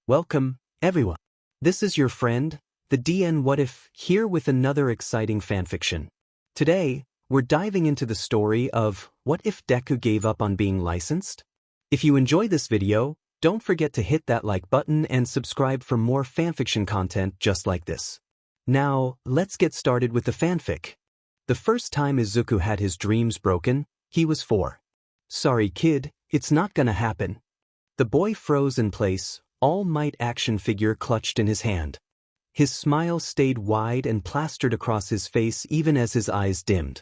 Welcome, everyone. This is your friend, the DN What If, here with another exciting fanfiction. Today, we're diving into the story of What If Deku Gave Up on Being Licensed? If you enjoy this video, don't forget to hit that like button and subscribe for more fanfiction content just like this. Now, let's get started with the fanfic. The first time Izuku had his dreams broken, he was 4. Sorry kid, it's not gonna happen. The boy froze in place, All Might action figure clutched in his hand. His smile stayed wide and plastered across his face even as his eyes dimmed.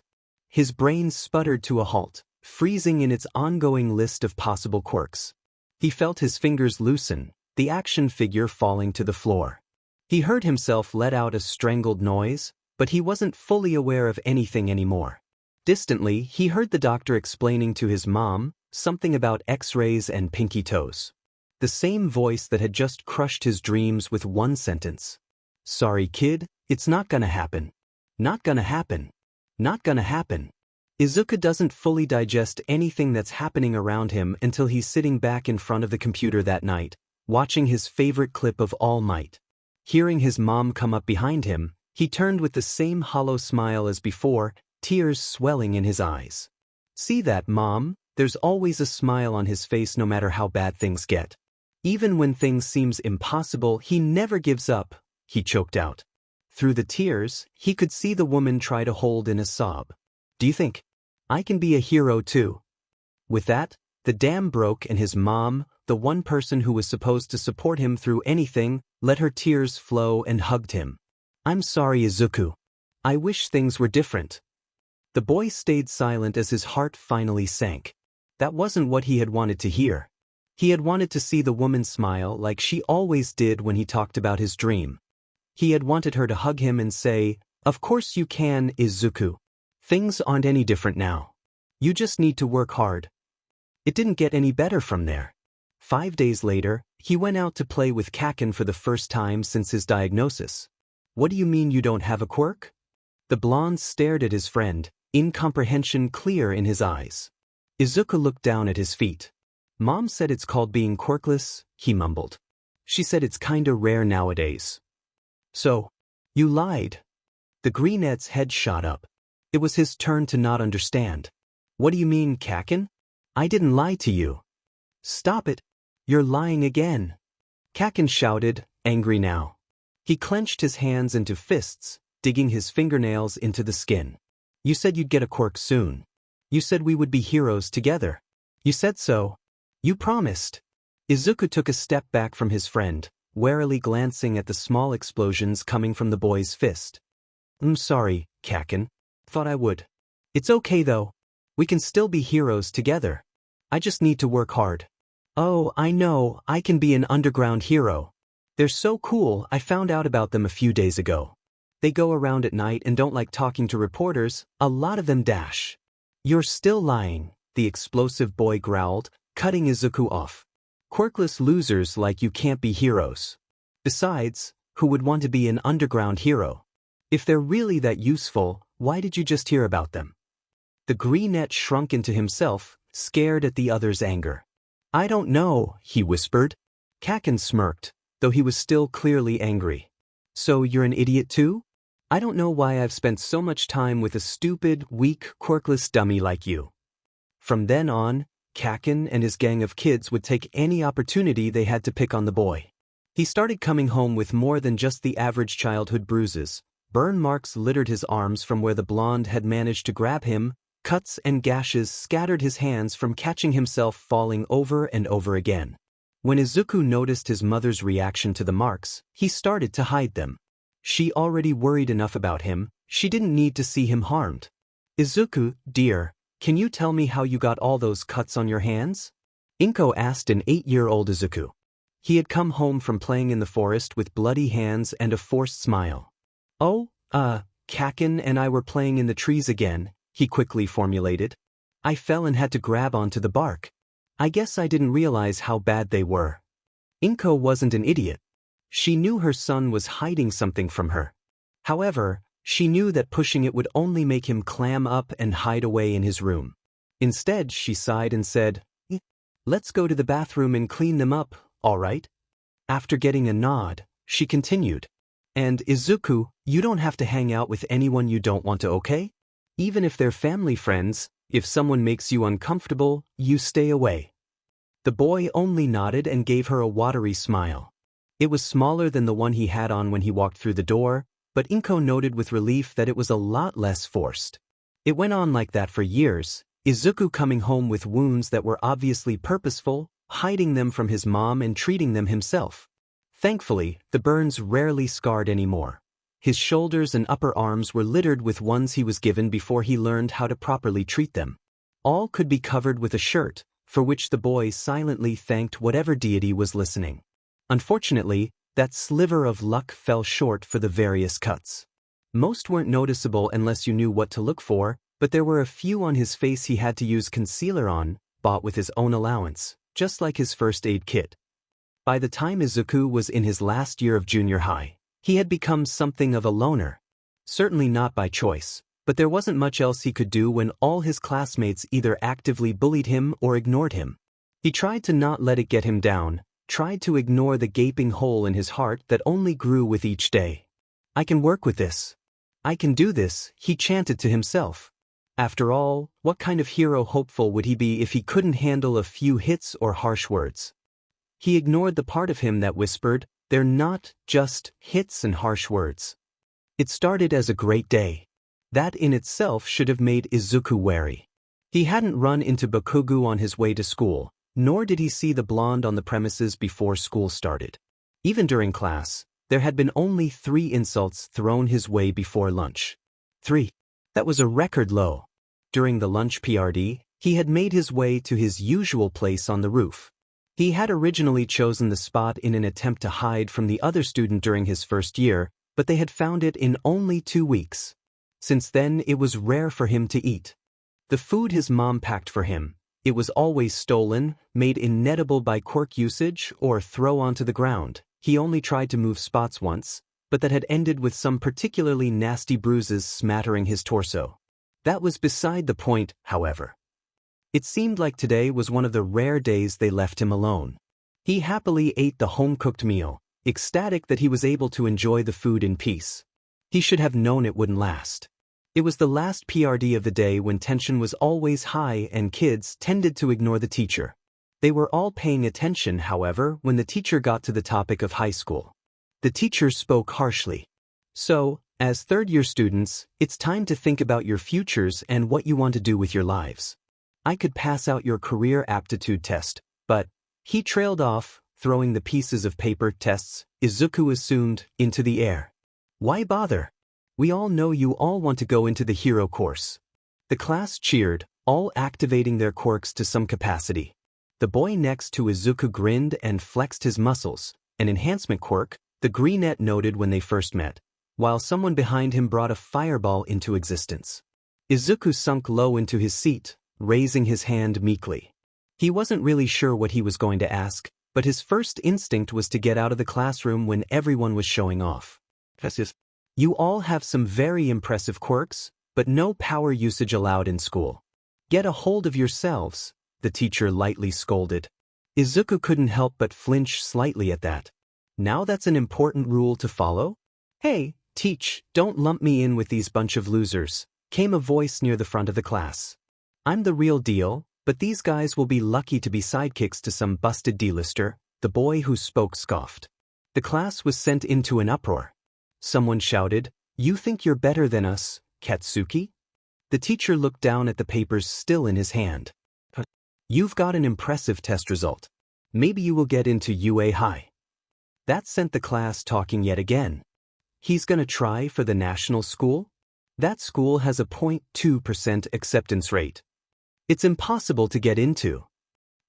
His brain sputtered to a halt, freezing in its ongoing list of possible quirks. He felt his fingers loosen, the action figure falling to the floor. He heard himself let out a strangled noise, but he wasn't fully aware of anything anymore. Distantly, he heard the doctor explaining to his mom something about X-rays and pinky toes. The same voice that had just crushed his dreams with one sentence. Sorry kid, it's not gonna happen. Not gonna happen. Not gonna happen. Izuku doesn't fully digest anything that's happening around him until he's sitting back in front of the computer that night, watching his favorite clip of All Might. Hearing his mom come up behind him, he turned with the same hollow smile as before, tears swelling in his eyes. See that, Mom? There's always a smile on his face no matter how bad things get. Even when things seems impossible, he never gives up, he choked out. Through the tears, he could see the woman try to hold in a sob. Do you think I can be a hero too? With that, the dam broke and his mom, the one person who was supposed to support him through anything, let her tears flow and hugged him. I'm sorry, Izuku. I wish things were different. The boy stayed silent as his heart finally sank. That wasn't what he had wanted to hear. He had wanted to see the woman smile like she always did when he talked about his dream. He had wanted her to hug him and say, "Of course you can, Izuku. Things aren't any different now. You just need to work hard." It didn't get any better from there. 5 days later, he went out to play with Kaken for the first time since his diagnosis. What do you mean you don't have a quirk? The blonde stared at his friend, incomprehension clear in his eyes. Izuku looked down at his feet. Mom said it's called being quirkless, he mumbled. She said it's kinda rare nowadays. So, you lied. The greenette's head shot up. It was his turn to not understand. What do you mean, Kaken? I didn't lie to you. Stop it. You're lying again. Kaken shouted, angry now. He clenched his hands into fists, digging his fingernails into the skin. You said you'd get a quirk soon. You said we would be heroes together. You said so. You promised. Izuku took a step back from his friend, warily glancing at the small explosions coming from the boy's fist. I'm sorry, Kaken. Thought I would. It's okay though. We can still be heroes together. I just need to work hard. Oh, I know, I can be an underground hero. They're so cool, I found out about them a few days ago. They go around at night and don't like talking to reporters, a lot of them dash. You're still lying, the explosive boy growled, cutting Izuku off. Quirkless losers like you can't be heroes. Besides, who would want to be an underground hero? If they're really that useful, why did you just hear about them? The greenette shrunk into himself, scared at the other's anger. I don't know, he whispered. Kaken smirked, though he was still clearly angry. So you're an idiot too? I don't know why I've spent so much time with a stupid, weak, quirkless dummy like you. From then on, Kaken and his gang of kids would take any opportunity they had to pick on the boy. He started coming home with more than just the average childhood bruises. Burn marks littered his arms from where the blonde had managed to grab him, cuts and gashes scattered his hands from catching himself falling over and over again. When Izuku noticed his mother's reaction to the marks, he started to hide them. She already worried enough about him, she didn't need to see him harmed. Izuku, dear, can you tell me how you got all those cuts on your hands? Inko asked an 8-year-old Izuku. He had come home from playing in the forest with bloody hands and a forced smile. Oh, Kaken and I were playing in the trees again, he quickly formulated. I fell and had to grab onto the bark. I guess I didn't realize how bad they were. Inko wasn't an idiot. She knew her son was hiding something from her. However, she knew that pushing it would only make him clam up and hide away in his room. Instead, she sighed and said, Let's go to the bathroom and clean them up, all right? After getting a nod, she continued. And Izuku, you don't have to hang out with anyone you don't want to, okay? Even if they're family friends, if someone makes you uncomfortable, you stay away. The boy only nodded and gave her a watery smile. It was smaller than the one he had on when he walked through the door, but Inko noted with relief that it was a lot less forced. It went on like that for years, Izuku coming home with wounds that were obviously purposeful, hiding them from his mom and treating them himself. Thankfully, the burns rarely scarred anymore. His shoulders and upper arms were littered with ones he was given before he learned how to properly treat them. All could be covered with a shirt, for which the boy silently thanked whatever deity was listening. Unfortunately, that sliver of luck fell short for the various cuts. Most weren't noticeable unless you knew what to look for, but there were a few on his face he had to use concealer on, bought with his own allowance, just like his first aid kit. By the time Izuku was in his last year of junior high, he had become something of a loner. Certainly not by choice, but there wasn't much else he could do when all his classmates either actively bullied him or ignored him. He tried to not let it get him down, tried to ignore the gaping hole in his heart that only grew with each day. I can work with this. I can do this, he chanted to himself. After all, what kind of hero hopeful would he be if he couldn't handle a few hits or harsh words? He ignored the part of him that whispered, "They're not just hits and harsh words." It started as a great day. That in itself should have made Izuku wary. He hadn't run into Bakugo on his way to school, nor did he see the blonde on the premises before school started. Even during class, there had been only 3 insults thrown his way before lunch. 3. That was a record low. During the lunch PRD, he had made his way to his usual place on the roof. He had originally chosen the spot in an attempt to hide from the other student during his first year, but they had found it in only 2 weeks. Since then, it was rare for him to eat. The food his mom packed for him, it was always stolen, made inedible by quirk usage, or throw onto the ground. He only tried to move spots once, but that had ended with some particularly nasty bruises smattering his torso. That was beside the point, however. It seemed like today was one of the rare days they left him alone. He happily ate the home-cooked meal, ecstatic that he was able to enjoy the food in peace. He should have known it wouldn't last. It was the last PRD of the day when tension was always high and kids tended to ignore the teacher. They were all paying attention, however, when the teacher got to the topic of high school. The teacher spoke harshly. So, as third-year students, it's time to think about your futures and what you want to do with your lives. I could pass out your career aptitude test, but, he trailed off, throwing the pieces of paper tests, Izuku assumed, into the air. Why bother? We all know you all want to go into the hero course. The class cheered, all activating their quirks to some capacity. The boy next to Izuku grinned and flexed his muscles, an enhancement quirk, the greenette noted when they first met, while someone behind him brought a fireball into existence. Izuku sunk low into his seat, raising his hand meekly. He wasn't really sure what he was going to ask, but his first instinct was to get out of the classroom when everyone was showing off. You all have some very impressive quirks, but no power usage allowed in school. Get a hold of yourselves, the teacher lightly scolded. Izuku couldn't help but flinch slightly at that. Now that's an important rule to follow? Hey, teach, don't lump me in with these bunch of losers, came a voice near the front of the class. I'm the real deal, but these guys will be lucky to be sidekicks to some busted D-lister, the boy who spoke scoffed. The class was sent into an uproar. Someone shouted, "You think you're better than us, Katsuki?" The teacher looked down at the papers still in his hand. You've got an impressive test result. Maybe you will get into UA High. That sent the class talking yet again. He's gonna try for the national school? That school has a 0.2% acceptance rate. It's impossible to get into.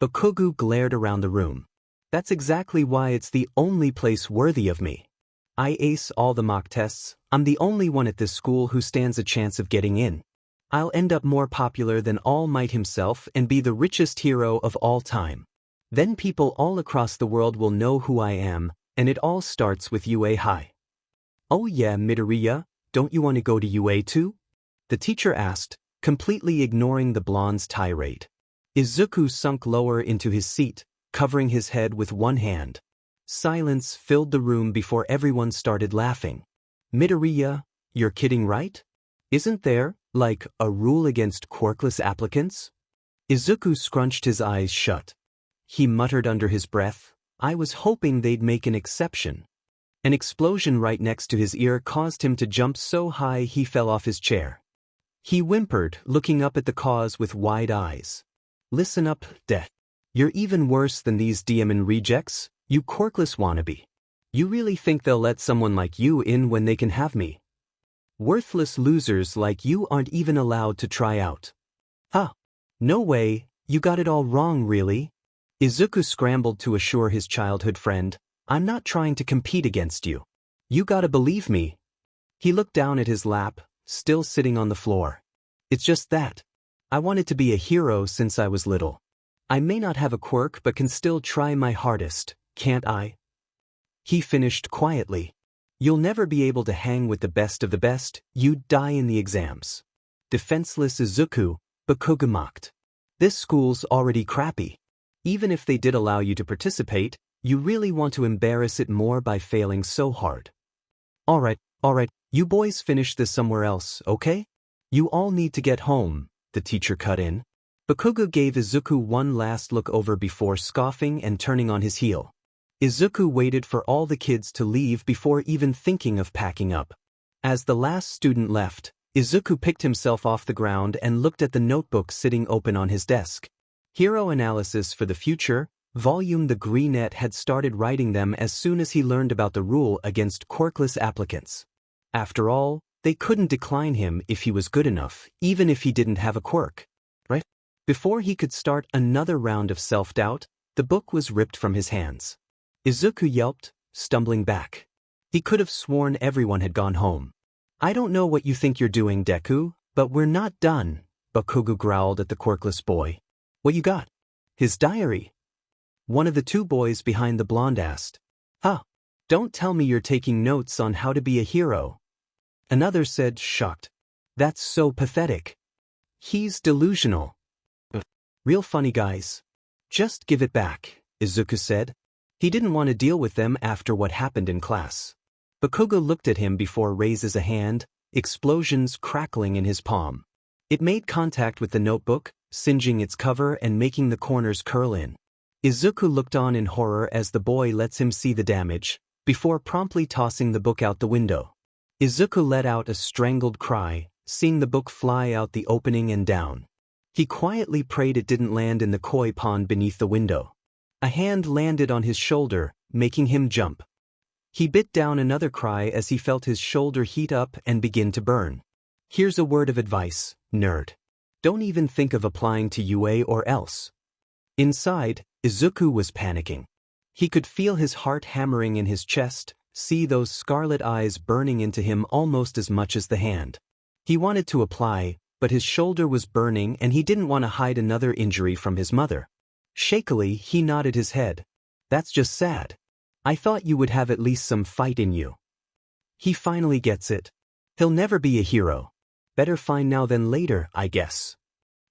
Bakugo glared around the room. That's exactly why it's the only place worthy of me. I ace all the mock tests, I'm the only one at this school who stands a chance of getting in. I'll end up more popular than All Might himself and be the richest hero of all time. Then people all across the world will know who I am, and it all starts with UA High. Oh yeah, Midoriya, don't you want to go to UA too? The teacher asked, completely ignoring the blonde's tirade. Izuku sunk lower into his seat, covering his head with one hand. Silence filled the room before everyone started laughing. Midoriya, you're kidding, right? Isn't there, like, a rule against quirkless applicants? Izuku scrunched his eyes shut. He muttered under his breath, I was hoping they'd make an exception. An explosion right next to his ear caused him to jump so high he fell off his chair. He whimpered, looking up at the cause with wide eyes. Listen up, Death. You're even worse than these demon rejects, you quirkless wannabe. You really think they'll let someone like you in when they can have me? Worthless losers like you aren't even allowed to try out. Huh. No way, you got it all wrong really. Izuku scrambled to assure his childhood friend, I'm not trying to compete against you. You gotta believe me. He looked down at his lap, still sitting on the floor. It's just that. I wanted to be a hero since I was little. I may not have a quirk but can still try my hardest, can't I? He finished quietly. You'll never be able to hang with the best of the best, you'd die in the exams. Defenseless Izuku, Bakugo mocked. This school's already crappy. Even if they did allow you to participate, you really want to embarrass it more by failing so hard. Alright, you boys finish this somewhere else, okay? You all need to get home, the teacher cut in. Bakugo gave Izuku one last look over before scoffing and turning on his heel. Izuku waited for all the kids to leave before even thinking of packing up. As the last student left, Izuku picked himself off the ground and looked at the notebook sitting open on his desk. Hero Analysis for the Future, Volume The Greenette had started writing them as soon as he learned about the rule against quirkless applicants. After all, they couldn't decline him if he was good enough, even if he didn't have a quirk. Right? Before he could start another round of self-doubt, the book was ripped from his hands. Izuku yelped, stumbling back. He could have sworn everyone had gone home. I don't know what you think you're doing, Deku, but we're not done, Bakugo growled at the quirkless boy. What you got? His diary. One of the two boys behind the blonde asked. Huh. Don't tell me you're taking notes on how to be a hero. Another said, shocked. That's so pathetic. He's delusional. Real funny guys. Just give it back, Izuku said. He didn't want to deal with them after what happened in class. Bakugo looked at him before raises a hand, explosions crackling in his palm. It made contact with the notebook, singeing its cover and making the corners curl in. Izuku looked on in horror as the boy lets him see the damage, before promptly tossing the book out the window. Izuku let out a strangled cry, seeing the book fly out the opening and down. He quietly prayed it didn't land in the koi pond beneath the window. A hand landed on his shoulder, making him jump. He bit down another cry as he felt his shoulder heat up and begin to burn. Here's a word of advice, nerd. Don't even think of applying to UA or else. Inside, Izuku was panicking. He could feel his heart hammering in his chest, see those scarlet eyes burning into him almost as much as the hand. He wanted to apply, but his shoulder was burning and he didn't want to hide another injury from his mother. Shakily, he nodded his head. That's just sad. I thought you would have at least some fight in you. He finally gets it. He'll never be a hero. Better fine now than later, I guess.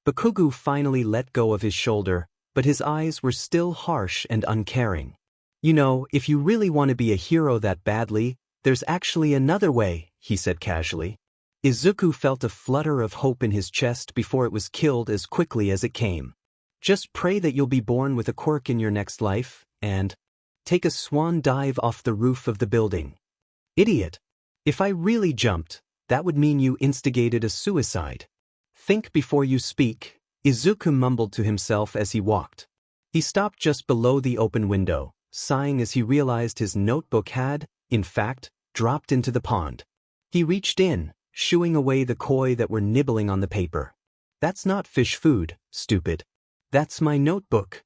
Bakugo finally let go of his shoulder, but his eyes were still harsh and uncaring. You know, if you really want to be a hero that badly, there's actually another way, he said casually. Izuku felt a flutter of hope in his chest before it was killed as quickly as it came. Just pray that you'll be born with a quirk in your next life, and take a swan dive off the roof of the building. Idiot. If I really jumped, that would mean you instigated a suicide. Think before you speak, Izuku mumbled to himself as he walked. He stopped just below the open window, sighing as he realized his notebook had, in fact, dropped into the pond. He reached in, shooing away the koi that were nibbling on the paper. That's not fish food, stupid. That's my notebook.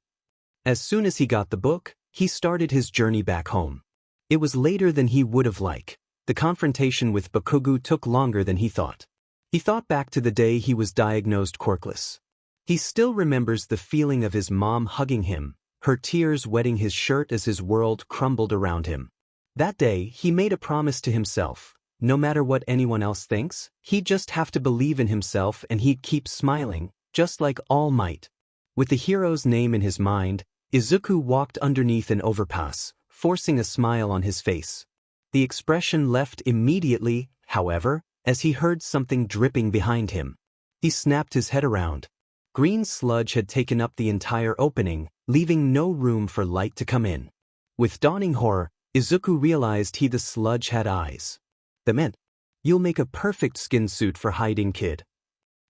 As soon as he got the book, he started his journey back home. It was later than he would have liked. The confrontation with Bakugo took longer than he thought. He thought back to the day he was diagnosed quirkless. He still remembers the feeling of his mom hugging him, her tears wetting his shirt as his world crumbled around him. That day, he made a promise to himself. No matter what anyone else thinks, he'd just have to believe in himself and he'd keep smiling, just like All Might. With the hero's name in his mind, Izuku walked underneath an overpass, forcing a smile on his face. The expression left immediately, however, as he heard something dripping behind him. He snapped his head around. Green sludge had taken up the entire opening, leaving no room for light to come in. With dawning horror, Izuku realized the sludge had eyes. That meant, "You'll make a perfect skin suit for hiding, kid."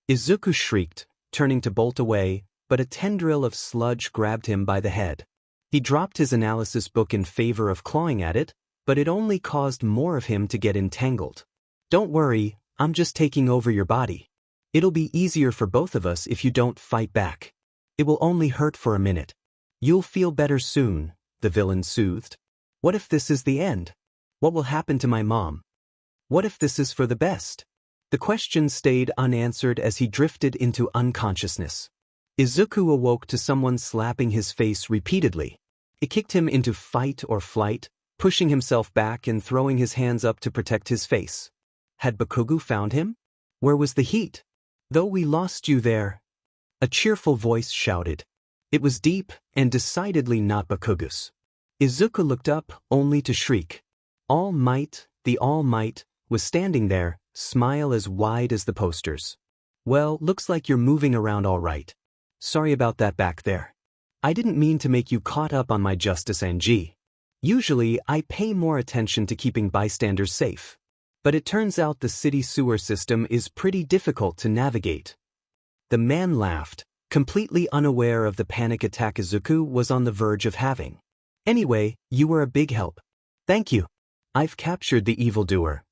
Izuku shrieked, turning to bolt away, but a tendril of sludge grabbed him by the head. He dropped his analysis book in favor of clawing at it, but it only caused more of him to get entangled. "Don't worry, I'm just taking over your body. It'll be easier for both of us if you don't fight back. It will only hurt for a minute. You'll feel better soon," the villain soothed. "What if this is the end? What will happen to my mom? What if this is for the best?" The question stayed unanswered as he drifted into unconsciousness. Izuku awoke to someone slapping his face repeatedly. It kicked him into fight or flight, pushing himself back and throwing his hands up to protect his face. Had Bakugo found him? Where was the heat? "Though we lost you there," a cheerful voice shouted. It was deep and decidedly not Bakugo's. Izuku looked up, only to shriek. All Might, the All Might, was standing there, smile as wide as the posters. "Well, looks like you're moving around all right. Sorry about that back there. I didn't mean to make you caught up on my justice NG. Usually, I pay more attention to keeping bystanders safe. But it turns out the city sewer system is pretty difficult to navigate." The man laughed, completely unaware of the panic attack Izuku was on the verge of having. "Anyway, you were a big help. Thank you. I've captured the evildoer."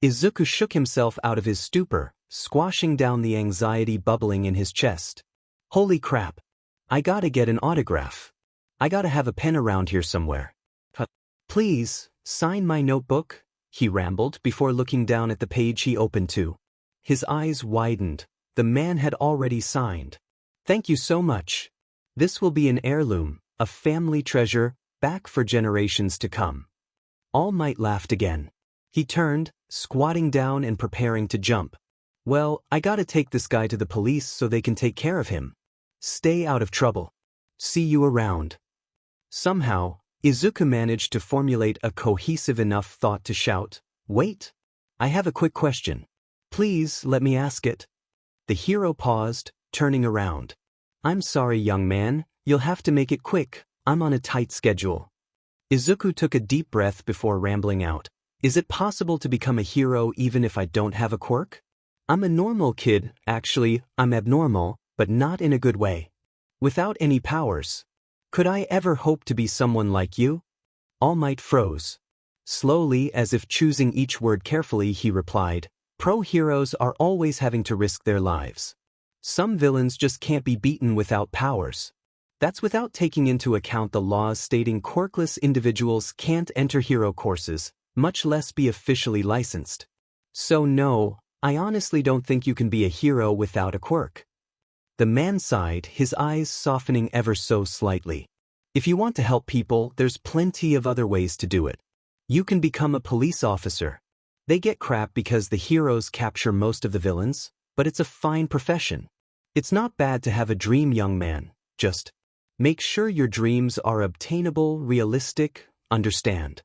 Izuku shook himself out of his stupor, squashing down the anxiety bubbling in his chest. "Holy crap. I gotta get an autograph. I gotta have a pen around here somewhere. Please, sign my notebook," he rambled before looking down at the page he opened to. His eyes widened. The man had already signed. "Thank you so much. This will be an heirloom, a family treasure, back for generations to come." All Might laughed again. He turned, squatting down and preparing to jump. "Well, I gotta take this guy to the police so they can take care of him. Stay out of trouble. See you around." Somehow, Izuku managed to formulate a cohesive enough thought to shout, "Wait! I have a quick question. Please let me ask it." The hero paused, turning around. "I'm sorry, young man, you'll have to make it quick. I'm on a tight schedule." Izuku took a deep breath before rambling out. "Is it possible to become a hero even if I don't have a quirk? I'm a normal kid, actually, I'm abnormal, but not in a good way. Without any powers. Could I ever hope to be someone like you?" All Might froze. Slowly, as if choosing each word carefully, he replied, "Pro heroes are always having to risk their lives. Some villains just can't be beaten without powers. That's without taking into account the laws stating quirkless individuals can't enter hero courses, much less be officially licensed. So no, I honestly don't think you can be a hero without a quirk." The man sighed, his eyes softening ever so slightly. "If you want to help people, there's plenty of other ways to do it. You can become a police officer. They get crap because the heroes capture most of the villains, but it's a fine profession. It's not bad to have a dream, young man. Just make sure your dreams are obtainable, realistic, understand?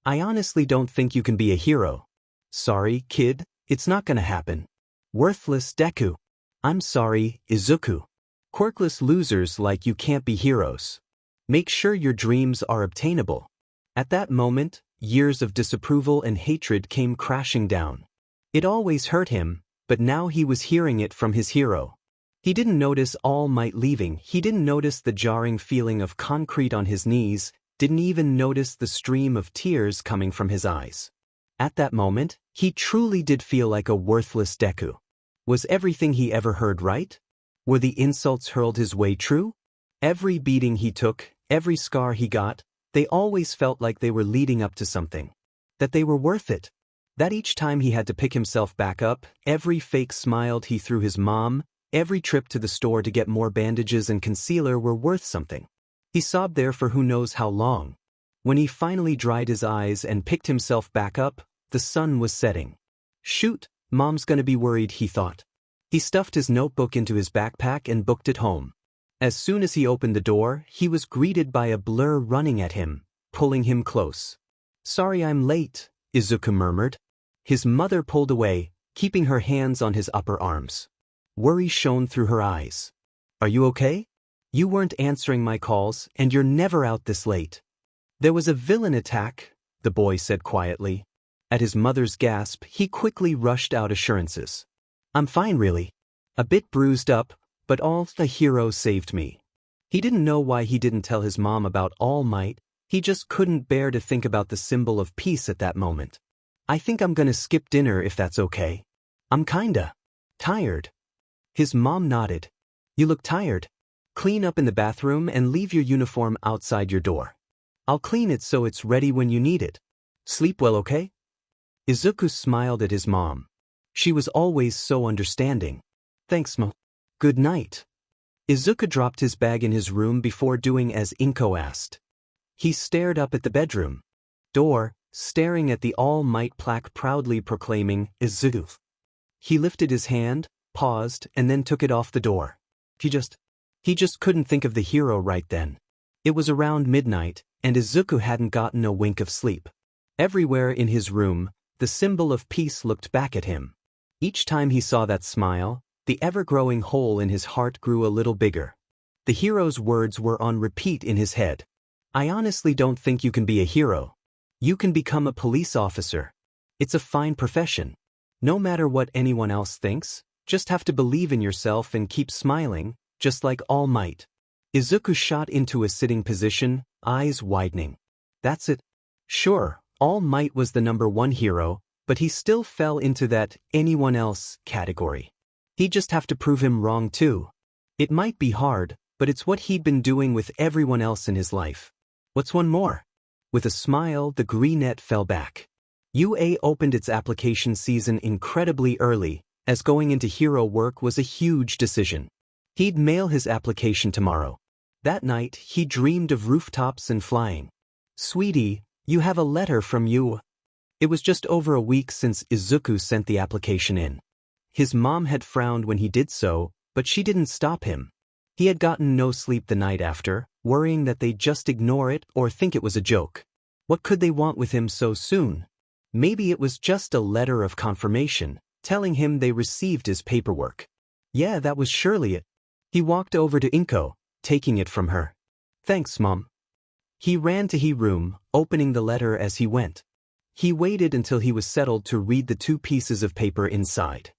I honestly don't think you can be a hero. Sorry, kid, it's not gonna happen. Worthless Deku. I'm sorry, Izuku. Quirkless losers like you can't be heroes. Make sure your dreams are obtainable." At that moment, years of disapproval and hatred came crashing down. It always hurt him, but now he was hearing it from his hero. He didn't notice All Might leaving, he didn't notice the jarring feeling of concrete on his knees, didn't even notice the stream of tears coming from his eyes. At that moment, he truly did feel like a worthless Deku. Was everything he ever heard right? Were the insults hurled his way true? Every beating he took, every scar he got, they always felt like they were leading up to something. That they were worth it. That each time he had to pick himself back up, every fake smile he threw his mom, every trip to the store to get more bandages and concealer were worth something. He sobbed there for who knows how long. When he finally dried his eyes and picked himself back up, the sun was setting. Shoot, Mom's gonna be worried, he thought. He stuffed his notebook into his backpack and booked it home. As soon as he opened the door, he was greeted by a blur running at him, pulling him close. "Sorry I'm late," Izuku murmured. His mother pulled away, keeping her hands on his upper arms. Worry shone through her eyes. "Are you okay? You weren't answering my calls, and you're never out this late." "There was a villain attack," the boy said quietly. At his mother's gasp, he quickly rushed out assurances. "I'm fine really. A bit bruised up, but all the hero saved me." He didn't know why he didn't tell his mom about All Might, he just couldn't bear to think about the symbol of peace at that moment. "I think I'm gonna skip dinner if that's okay. I'm kinda tired." His mom nodded. "You look tired. Clean up in the bathroom and leave your uniform outside your door. I'll clean it so it's ready when you need it. Sleep well, okay?" Izuku smiled at his mom. She was always so understanding. "Thanks, Ma. Good night." Izuku dropped his bag in his room before doing as Inko asked. He stared up at the bedroom door, staring at the All Might plaque proudly proclaiming, "Izuku." He lifted his hand, paused, and then took it off the door. He just couldn't think of the hero right then. It was around midnight, and Izuku hadn't gotten a wink of sleep. Everywhere in his room, the symbol of peace looked back at him. Each time he saw that smile, the ever-growing hole in his heart grew a little bigger. The hero's words were on repeat in his head. "I honestly don't think you can be a hero. You can become a police officer. It's a fine profession. No matter what anyone else thinks, just have to believe in yourself and keep smiling, just like All Might." Izuku shot into a sitting position, eyes widening. "That's it. Sure, All Might was the #1 hero, but he still fell into that anyone else category. He'd just have to prove him wrong too. It might be hard, but it's what he'd been doing with everyone else in his life. What's one more?" With a smile, the green net fell back. UA opened its application season incredibly early, as going into hero work was a huge decision. He'd mail his application tomorrow. That night, he dreamed of rooftops and flying. "Sweetie, you have a letter from you." It was just over a week since Izuku sent the application in. His mom had frowned when he did so, but she didn't stop him. He had gotten no sleep the night after, worrying that they'd just ignore it or think it was a joke. What could they want with him so soon? Maybe it was just a letter of confirmation, telling him they received his paperwork. Yeah, that was surely it. He walked over to Inko, taking it from her. "Thanks, Mom." He ran to his room, opening the letter as he went. He waited until he was settled to read the 2 pieces of paper inside.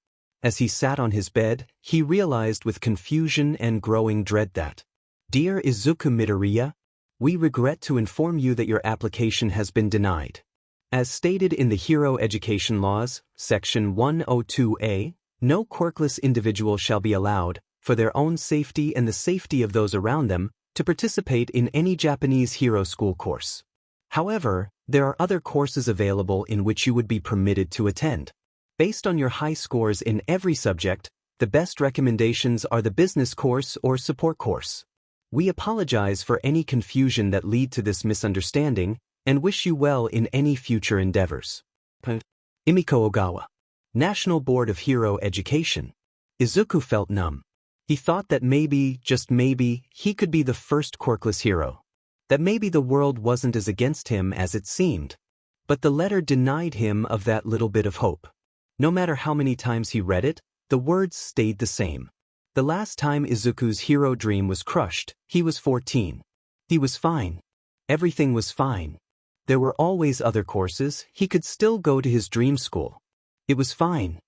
As he sat on his bed, he realized with confusion and growing dread that, "Dear Izuku Midoriya, we regret to inform you that your application has been denied. As stated in the Hero Education Laws, Section 102A, no quirkless individual shall be allowed, for their own safety and the safety of those around them, to participate in any Japanese hero school course. However, there are other courses available in which you would be permitted to attend. Based on your high scores in every subject, the best recommendations are the business course or support course. We apologize for any confusion that lead to this misunderstanding and wish you well in any future endeavors. Imiko Ogawa, National Board of Hero Education." Izuku felt numb. He thought that maybe, just maybe, he could be the first quirkless hero. That maybe the world wasn't as against him as it seemed. But the letter denied him of that little bit of hope. No matter how many times he read it, the words stayed the same. The last time Izuku's hero dream was crushed, he was 14. He was fine. Everything was fine. There were always other courses, he could still go to his dream school. It was fine.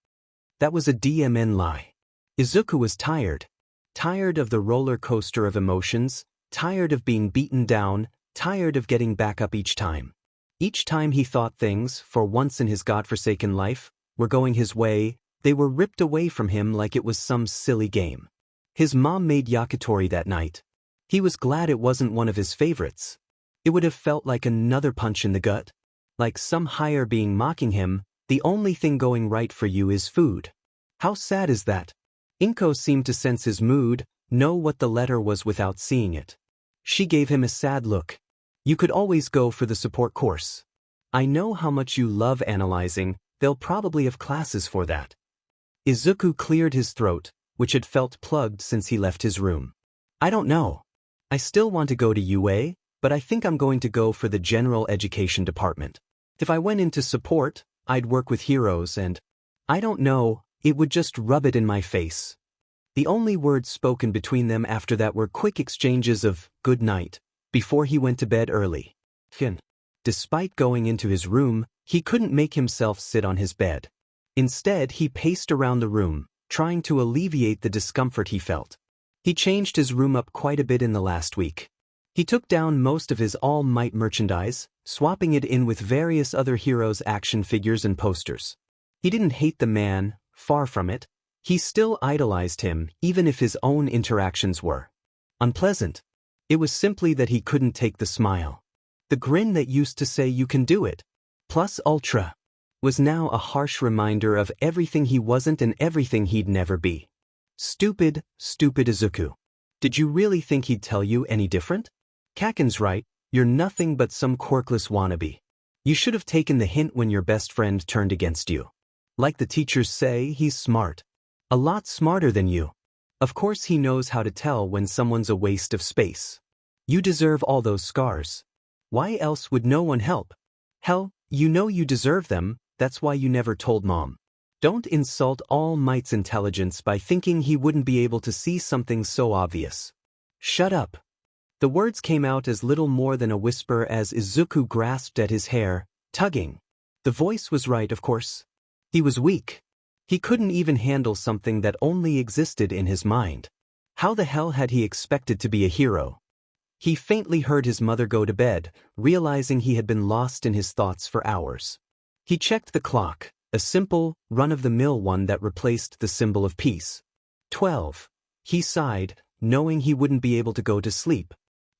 That was a DMN lie. Izuku was tired. Tired of the roller coaster of emotions, tired of being beaten down, tired of getting back up each time. Each time he thought things, for once in his godforsaken life, were going his way, they were ripped away from him like it was some silly game. His mom made yakitori that night. He was glad it wasn't one of his favorites. It would have felt like another punch in the gut. Like some higher being mocking him, "The only thing going right for you is food." How sad is that? Inko seemed to sense his mood, know what the letter was without seeing it. She gave him a sad look. "You could always go for the support course. I know how much you love analyzing, they'll probably have classes for that." Izuku cleared his throat, which had felt plugged since he left his room. "I don't know. I still want to go to UA, but I think I'm going to go for the general education department. If I went into support, I'd work with heroes and, I don't know, it would just rub it in my face. The only words spoken between them after that were quick exchanges of good night, before he went to bed early. Despite going into his room, he couldn't make himself sit on his bed. Instead, he paced around the room, trying to alleviate the discomfort he felt. He changed his room up quite a bit in the last week. He took down most of his All Might merchandise, swapping it in with various other heroes' action figures and posters. He didn't hate the man, far from it. He still idolized him, even if his own interactions were unpleasant. It was simply that he couldn't take the smile. The grin that used to say you can do it, plus ultra, was now a harsh reminder of everything he wasn't and everything he'd never be. Stupid, stupid Izuku. Did you really think he'd tell you any different? Kaken's right, you're nothing but some quirkless wannabe. You should have taken the hint when your best friend turned against you. Like the teachers say, he's smart. A lot smarter than you. Of course he knows how to tell when someone's a waste of space. You deserve all those scars. Why else would no one help? Hell, you know you deserve them, that's why you never told Mom. Don't insult All Might's intelligence by thinking he wouldn't be able to see something so obvious. Shut up. The words came out as little more than a whisper as Izuku grasped at his hair, tugging. The voice was right, of course. He was weak. He couldn't even handle something that only existed in his mind. How the hell had he expected to be a hero? He faintly heard his mother go to bed, realizing he had been lost in his thoughts for hours. He checked the clock, a simple, run-of-the-mill one that replaced the symbol of peace. 12. He sighed, knowing he wouldn't be able to go to sleep.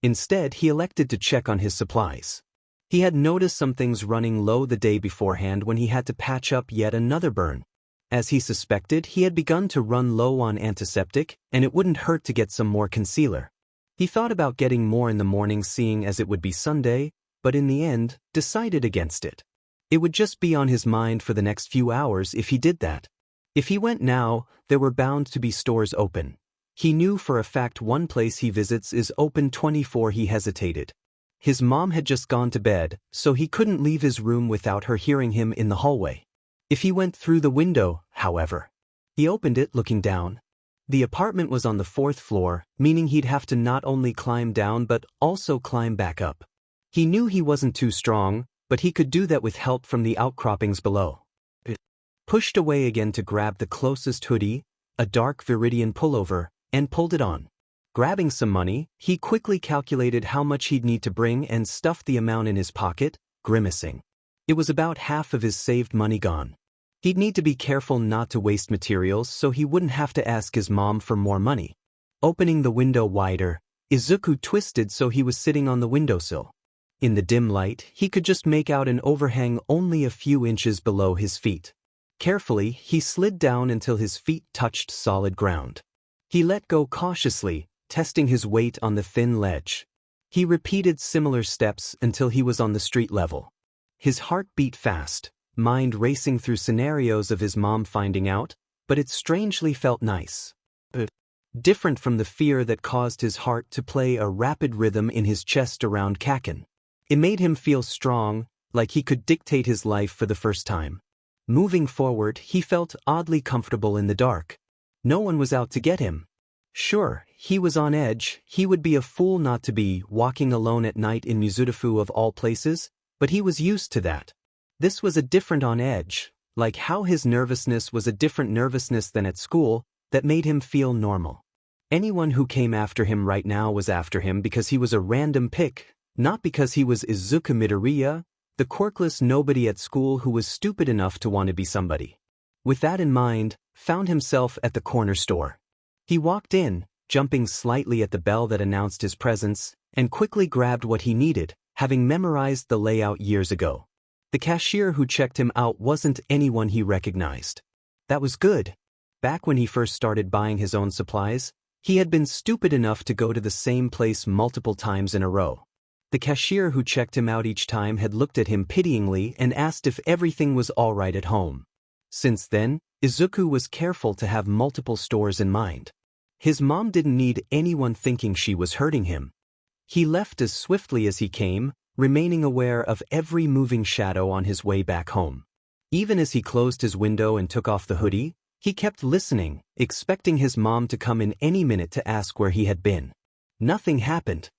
Instead, he elected to check on his supplies. He had noticed some things running low the day beforehand when he had to patch up yet another burn. As he suspected, he had begun to run low on antiseptic, and it wouldn't hurt to get some more concealer. He thought about getting more in the morning seeing as it would be Sunday, but in the end, decided against it. It would just be on his mind for the next few hours if he did that. If he went now, there were bound to be stores open. He knew for a fact one place he visits is open 24. He hesitated. His mom had just gone to bed, so he couldn't leave his room without her hearing him in the hallway. If he went through the window, however, he opened it looking down. The apartment was on the 4th floor, meaning he'd have to not only climb down but also climb back up. He knew he wasn't too strong, but he could do that with help from the outcroppings below. Pushed away again to grab the closest hoodie, a dark Viridian pullover, and pulled it on. Grabbing some money, he quickly calculated how much he'd need to bring and stuffed the amount in his pocket, grimacing. It was about half of his saved money gone. He'd need to be careful not to waste materials so he wouldn't have to ask his mom for more money. Opening the window wider, Izuku twisted so he was sitting on the windowsill. In the dim light, he could just make out an overhang only a few inches below his feet. Carefully, he slid down until his feet touched solid ground. He let go cautiously, testing his weight on the thin ledge. He repeated similar steps until he was on the street level. His heart beat fast, mind racing through scenarios of his mom finding out, but it strangely felt nice. Different from the fear that caused his heart to play a rapid rhythm in his chest around Kaken. It made him feel strong, like he could dictate his life for the first time. Moving forward, he felt oddly comfortable in the dark. No one was out to get him. Sure, he was on edge, he would be a fool not to be walking alone at night in Mizudafu of all places, but he was used to that. This was a different on edge, like how his nervousness was a different nervousness than at school, that made him feel normal. Anyone who came after him right now was after him because he was a random pick, not because he was Izuku Midoriya, the quirkless nobody at school who was stupid enough to want to be somebody. With that in mind, found himself at the corner store. He walked in, jumping slightly at the bell that announced his presence, and quickly grabbed what he needed, having memorized the layout years ago. The cashier who checked him out wasn't anyone he recognized. That was good. Back when he first started buying his own supplies, he had been stupid enough to go to the same place multiple times in a row. The cashier who checked him out each time had looked at him pityingly and asked if everything was all right at home. Since then, Izuku was careful to have multiple stores in mind. His mom didn't need anyone thinking she was hurting him. He left as swiftly as he came, remaining aware of every moving shadow on his way back home. Even as he closed his window and took off the hoodie, he kept listening, expecting his mom to come in any minute to ask where he had been. Nothing happened.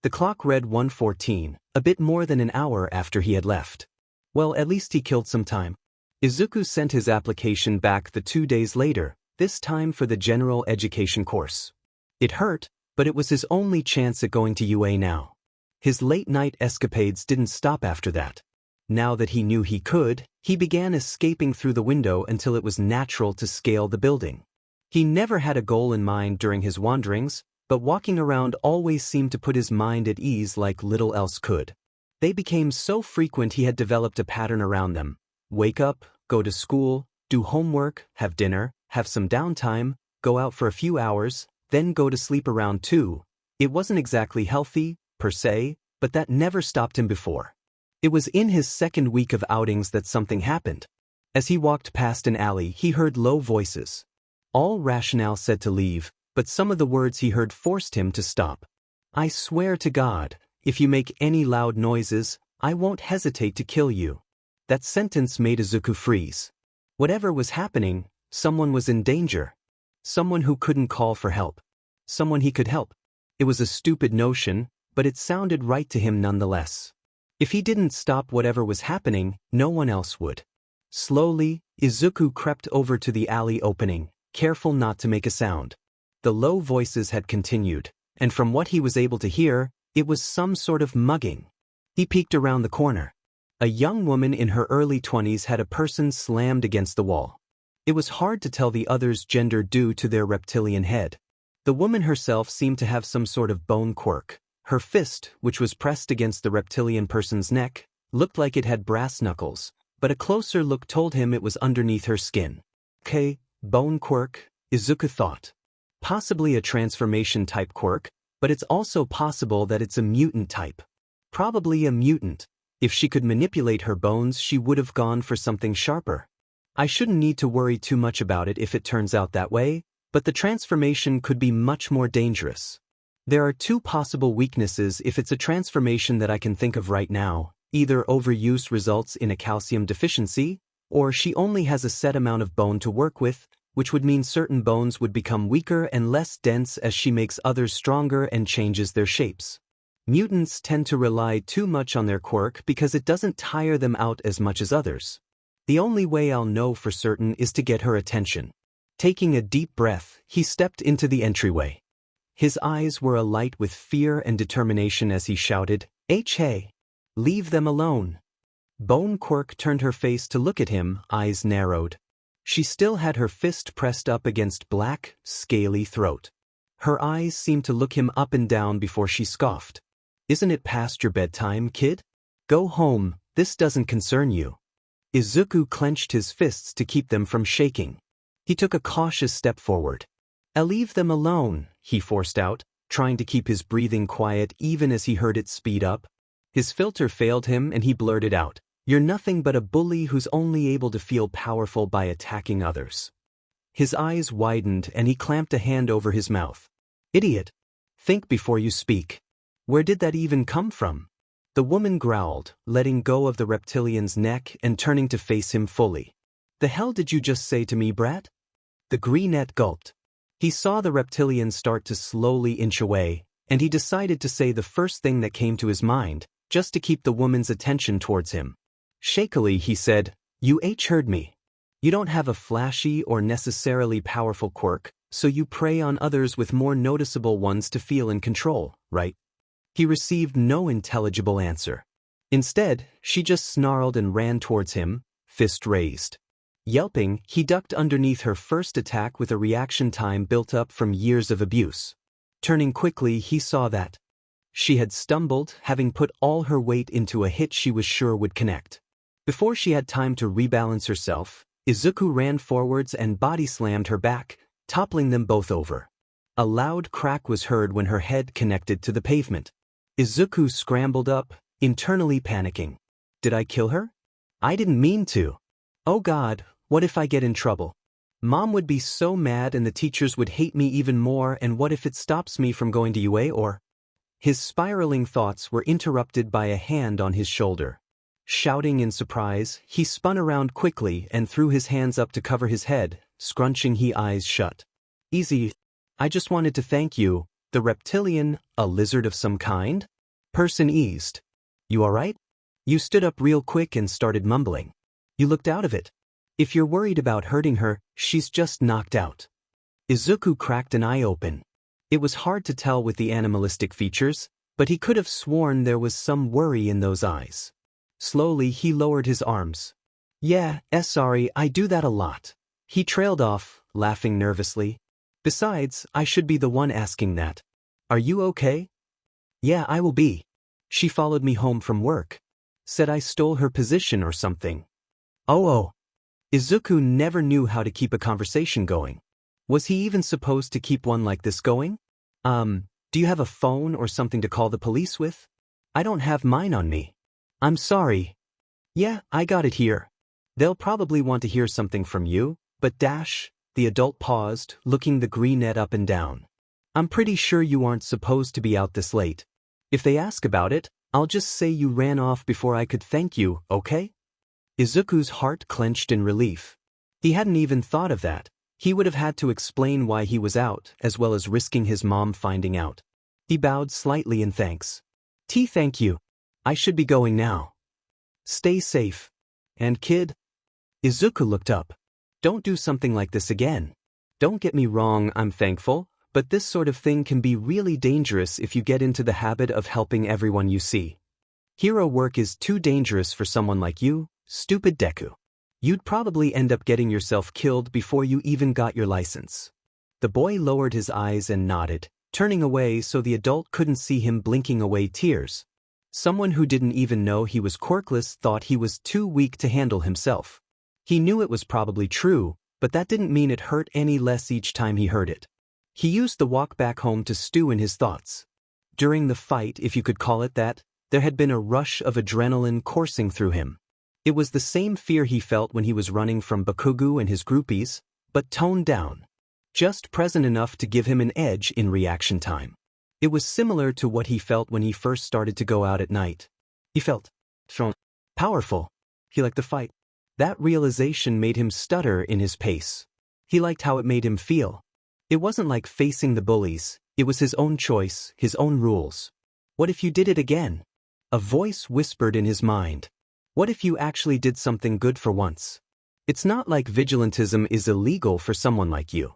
The clock read 1:14, a bit more than an hour after he had left. Well, at least he killed some time. Izuku sent his application back 2 days later, this time for the general education course. It hurt, but it was his only chance at going to UA now. His late-night escapades didn't stop after that. Now that he knew he could, he began escaping through the window until it was natural to scale the building. He never had a goal in mind during his wanderings, but walking around always seemed to put his mind at ease like little else could. They became so frequent he had developed a pattern around them. Wake up, go to school, do homework, have dinner, have some downtime, go out for a few hours, then go to sleep around 2. It wasn't exactly healthy, per se, but that never stopped him before. It was in his second week of outings that something happened. As he walked past an alley, he heard low voices. All rationale said to leave, but some of the words he heard forced him to stop. "I swear to God, if you make any loud noises, I won't hesitate to kill you." That sentence made Izuku freeze. Whatever was happening, someone was in danger. Someone who couldn't call for help. Someone he could help. It was a stupid notion, but it sounded right to him nonetheless. If he didn't stop whatever was happening, no one else would. Slowly, Izuku crept over to the alley opening, careful not to make a sound. The low voices had continued, and from what he was able to hear, it was some sort of mugging. He peeked around the corner. A young woman in her early 20s had a person slammed against the wall. It was hard to tell the other's gender due to their reptilian head. The woman herself seemed to have some sort of bone quirk. Her fist, which was pressed against the reptilian person's neck, looked like it had brass knuckles, but a closer look told him it was underneath her skin. Bone quirk, Izuku thought. Possibly a transformation-type quirk, but it's also possible that it's a mutant type. Probably a mutant. If she could manipulate her bones, she would have gone for something sharper. I shouldn't need to worry too much about it if it turns out that way, but the transformation could be much more dangerous. There are 2 possible weaknesses if it's a transformation that I can think of right now. Either overuse results in a calcium deficiency, or she only has a set amount of bone to work with, which would mean certain bones would become weaker and less dense as she makes others stronger and changes their shapes. Mutants tend to rely too much on their quirk because it doesn't tire them out as much as others. The only way I'll know for certain is to get her attention. Taking a deep breath, he stepped into the entryway. His eyes were alight with fear and determination as he shouted, "Hey! Leave them alone." Bone Quirk turned her face to look at him, eyes narrowed. She still had her fist pressed up against black, scaly throat. Her eyes seemed to look him up and down before she scoffed. "Isn't it past your bedtime, kid? Go home, this doesn't concern you." Izuku clenched his fists to keep them from shaking. He took a cautious step forward. "I'll leave them alone," he forced out, trying to keep his breathing quiet even as he heard it speed up. His filter failed him and he blurted out, "You're nothing but a bully who's only able to feel powerful by attacking others." His eyes widened and he clamped a hand over his mouth. "Idiot. Think before you speak. Where did that even come from?" The woman growled, letting go of the reptilian's neck and turning to face him fully. "The hell did you just say to me, brat?" The greenette gulped. He saw the reptilian start to slowly inch away, and he decided to say the first thing that came to his mind, just to keep the woman's attention towards him. Shakily he said, "You heard me. You don't have a flashy or necessarily powerful quirk, so you prey on others with more noticeable ones to feel in control, right?" He received no intelligible answer. Instead, she just snarled and ran towards him, fist raised. Yelping, he ducked underneath her first attack with a reaction time built up from years of abuse. Turning quickly, he saw that she had stumbled, having put all her weight into a hit she was sure would connect. Before she had time to rebalance herself, Izuku ran forwards and body-slammed her back, toppling them both over. A loud crack was heard when her head connected to the pavement. Izuku scrambled up, internally panicking. "Did I kill her? I didn't mean to. Oh God, what if I get in trouble? Mom would be so mad and the teachers would hate me even more, and what if it stops me from going to UA or..." His spiraling thoughts were interrupted by a hand on his shoulder. Shouting in surprise, he spun around quickly and threw his hands up to cover his head, scrunching his eyes shut. Easy. I just wanted to thank you, the reptilian, a lizard of some kind? Person eased. You alright? You stood up real quick and started mumbling. You looked out of it. If you're worried about hurting her, she's just knocked out. Izuku cracked an eye open. It was hard to tell with the animalistic features, but he could have sworn there was some worry in those eyes. Slowly he lowered his arms. Yeah, sorry, I do that a lot. He trailed off, laughing nervously. Besides, I should be the one asking that. Are you okay? Yeah, I will be. She followed me home from work. Said I stole her position or something. Oh. Izuku never knew how to keep a conversation going. Was he even supposed to keep one like this going? Do you have a phone or something to call the police with? I don't have mine on me. I'm sorry. Yeah, I got it here. They'll probably want to hear something from you, but the adult paused, looking the greenette up and down. I'm pretty sure you aren't supposed to be out this late. If they ask about it, I'll just say you ran off before I could thank you, okay? Izuku's heart clenched in relief. He hadn't even thought of that. He would have had to explain why he was out, as well as risking his mom finding out. He bowed slightly in thanks. Thank you. I should be going now. Stay safe. And kid? Izuku looked up. Don't do something like this again. Don't get me wrong, I'm thankful, but this sort of thing can be really dangerous if you get into the habit of helping everyone you see. Hero work is too dangerous for someone like you, stupid Deku. You'd probably end up getting yourself killed before you even got your license. The boy lowered his eyes and nodded, turning away so the adult couldn't see him blinking away tears. Someone who didn't even know he was quirkless thought he was too weak to handle himself. He knew it was probably true, but that didn't mean it hurt any less each time he heard it. He used the walk back home to stew in his thoughts. During the fight, if you could call it that, there had been a rush of adrenaline coursing through him. It was the same fear he felt when he was running from Bakugo and his groupies, but toned down. Just present enough to give him an edge in reaction time. It was similar to what he felt when he first started to go out at night. He felt strong, powerful. He liked the fight. That realization made him stutter in his pace. He liked how it made him feel. It wasn't like facing the bullies, it was his own choice, his own rules. What if you did it again? A voice whispered in his mind. What if you actually did something good for once? It's not like vigilantism is illegal for someone like you.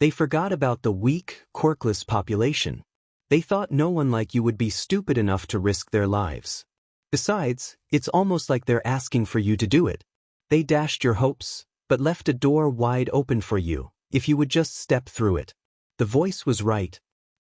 They forgot about the weak, quirkless population. They thought no one like you would be stupid enough to risk their lives. Besides, it's almost like they're asking for you to do it. They dashed your hopes, but left a door wide open for you, if you would just step through it. The voice was right.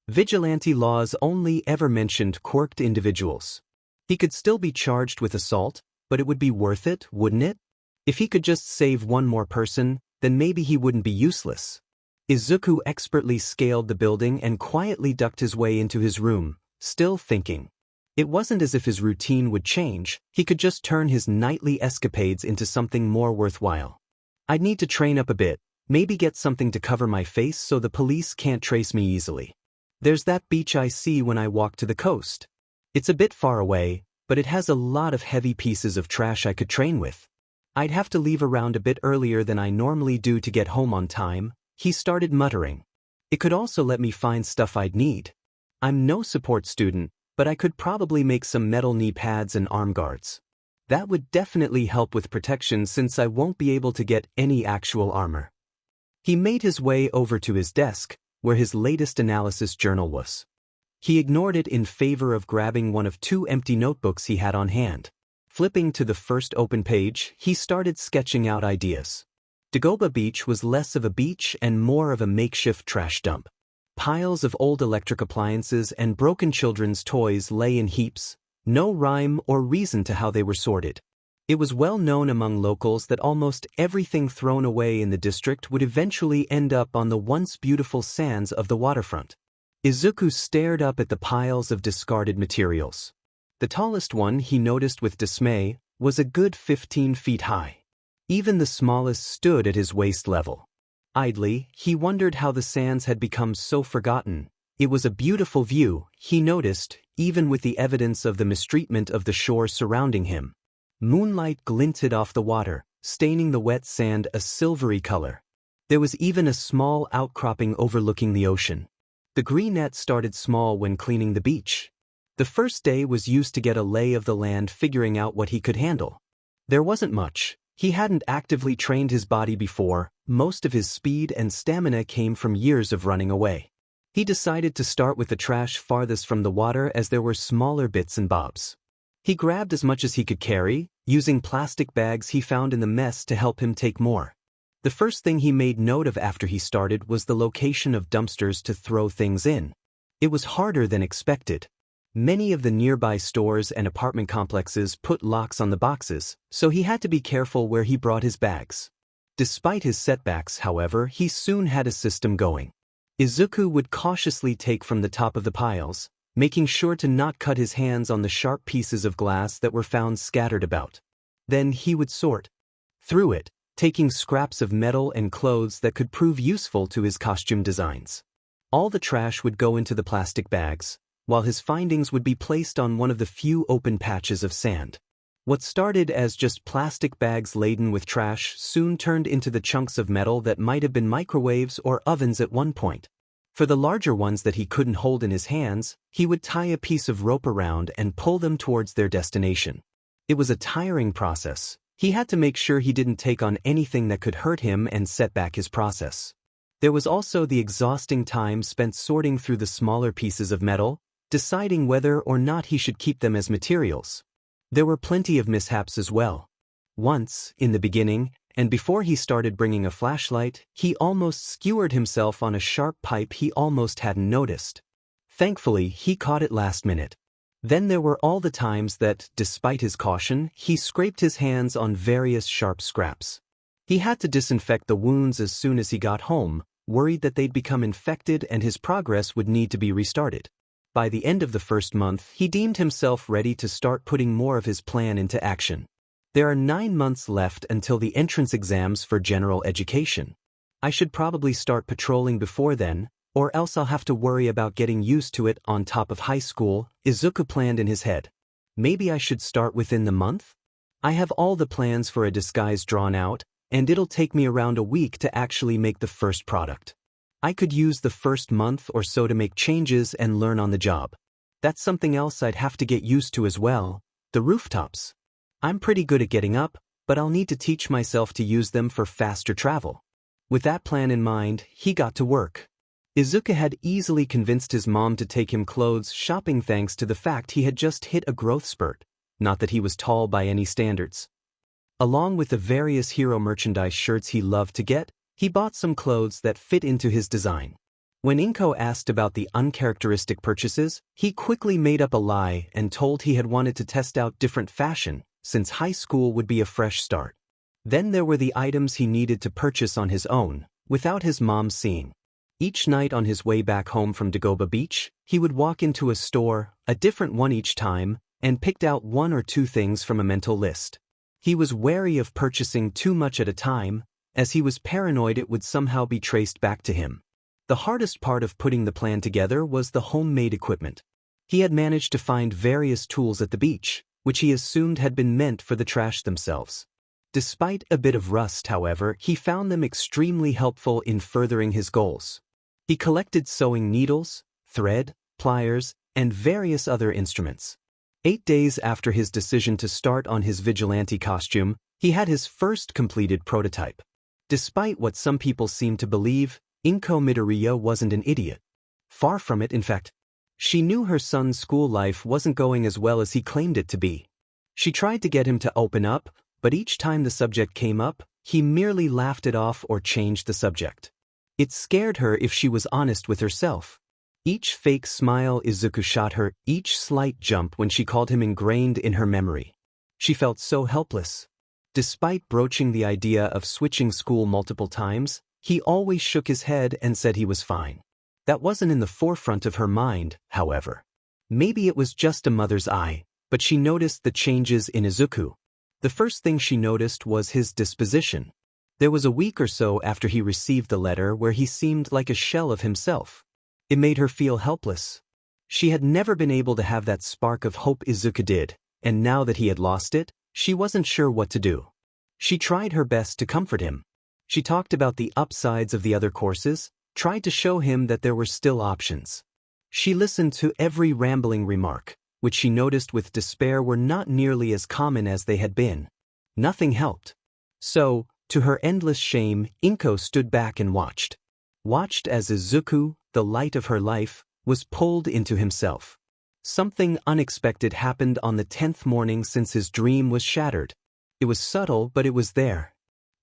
Vigilante laws only ever mentioned quirked individuals. He could still be charged with assault, but it would be worth it, wouldn't it? If he could just save one more person, then maybe he wouldn't be useless. Izuku expertly scaled the building and quietly ducked his way into his room, still thinking. It wasn't as if his routine would change, he could just turn his nightly escapades into something more worthwhile. I'd need to train up a bit, maybe get something to cover my face so the police can't trace me easily. There's that beach I see when I walk to the coast. It's a bit far away, but it has a lot of heavy pieces of trash I could train with. I'd have to leave around a bit earlier than I normally do to get home on time, he started muttering. It could also let me find stuff I'd need. I'm no support student, but I could probably make some metal knee pads and arm guards. That would definitely help with protection since I won't be able to get any actual armor. He made his way over to his desk, where his latest analysis journal was. He ignored it in favor of grabbing one of two empty notebooks he had on hand. Flipping to the first open page, he started sketching out ideas. Dagoba Beach was less of a beach and more of a makeshift trash dump. Piles of old electric appliances and broken children's toys lay in heaps, no rhyme or reason to how they were sorted. It was well known among locals that almost everything thrown away in the district would eventually end up on the once beautiful sands of the waterfront. Izuku stared up at the piles of discarded materials. The tallest one, he noticed with dismay, was a good 15 feet high. Even the smallest stood at his waist level. Idly, he wondered how the sands had become so forgotten, It was a beautiful view, he noticed, even with the evidence of the mistreatment of the shore surrounding him. Moonlight glinted off the water, staining the wet sand a silvery color. There was even a small outcropping overlooking the ocean. The greenette started small when cleaning the beach. The first day was used to get a lay of the land, figuring out what he could handle. There wasn't much. He hadn't actively trained his body before. Most of his speed and stamina came from years of running away. He decided to start with the trash farthest from the water, as there were smaller bits and bobs. He grabbed as much as he could carry, using plastic bags he found in the mess to help him take more. The first thing he made note of after he started was the location of dumpsters to throw things in. It was harder than expected. Many of the nearby stores and apartment complexes put locks on the boxes, so he had to be careful where he brought his bags. Despite his setbacks, however, he soon had a system going. Izuku would cautiously take from the top of the piles, making sure to not cut his hands on the sharp pieces of glass that were found scattered about. Then he would sort through it, taking scraps of metal and clothes that could prove useful to his costume designs. All the trash would go into the plastic bags, while his findings would be placed on one of the few open patches of sand. What started as just plastic bags laden with trash soon turned into the chunks of metal that might have been microwaves or ovens at one point. For the larger ones that he couldn't hold in his hands, he would tie a piece of rope around and pull them towards their destination. It was a tiring process. He had to make sure he didn't take on anything that could hurt him and set back his process. There was also the exhausting time spent sorting through the smaller pieces of metal, deciding whether or not he should keep them as materials. There were plenty of mishaps as well. Once, in the beginning, and before he started bringing a flashlight, he almost skewered himself on a sharp pipe he almost hadn't noticed. Thankfully, he caught it last minute. Then there were all the times that, despite his caution, he scraped his hands on various sharp scraps. He had to disinfect the wounds as soon as he got home, worried that they'd become infected and his progress would need to be restarted. By the end of the first month, he deemed himself ready to start putting more of his plan into action. There are 9 months left until the entrance exams for general education. I should probably start patrolling before then, or else I'll have to worry about getting used to it on top of high school, Izuku planned in his head. Maybe I should start within the month? I have all the plans for a disguise drawn out, and it'll take me around a week to actually make the first product. I could use the first month or so to make changes and learn on the job. That's something else I'd have to get used to as well, the rooftops. I'm pretty good at getting up, but I'll need to teach myself to use them for faster travel. With that plan in mind, he got to work. Izuku had easily convinced his mom to take him clothes shopping thanks to the fact he had just hit a growth spurt, not that he was tall by any standards. Along with the various hero merchandise shirts he loved to get, he bought some clothes that fit into his design. When Inko asked about the uncharacteristic purchases, he quickly made up a lie and told he had wanted to test out different fashion, since high school would be a fresh start. Then there were the items he needed to purchase on his own, without his mom seeing. Each night on his way back home from Dagoba Beach, he would walk into a store, a different one each time, and picked out 1 or 2 things from a mental list. He was wary of purchasing too much at a time, as he was paranoid it would somehow be traced back to him. The hardest part of putting the plan together was the homemade equipment. He had managed to find various tools at the beach, which he assumed had been meant for the trash themselves. Despite a bit of rust, however, he found them extremely helpful in furthering his goals. He collected sewing needles, thread, pliers, and various other instruments. 8 days after his decision to start on his vigilante costume, he had his first completed prototype. Despite what some people seemed to believe, Inko Midoriya wasn't an idiot. Far from it, in fact. She knew her son's school life wasn't going as well as he claimed it to be. She tried to get him to open up, but each time the subject came up, he merely laughed it off or changed the subject. It scared her if she was honest with herself. Each fake smile Izuku shot her, each slight jump when she called him ingrained in her memory. She felt so helpless. Despite broaching the idea of switching school multiple times, he always shook his head and said he was fine. That wasn't in the forefront of her mind, however. Maybe it was just a mother's eye, but she noticed the changes in Izuku. The first thing she noticed was his disposition. There was a week or so after he received the letter where he seemed like a shell of himself. It made her feel helpless. She had never been able to have that spark of hope Izuku did, and now that he had lost it, she wasn't sure what to do. She tried her best to comfort him. She talked about the upsides of the other courses, tried to show him that there were still options. She listened to every rambling remark, which she noticed with despair were not nearly as common as they had been. Nothing helped. So, to her endless shame, Inko stood back and watched. Watched as Izuku, the light of her life, was pulled into himself. Something unexpected happened on the 10th morning since his dream was shattered. It was subtle, but it was there.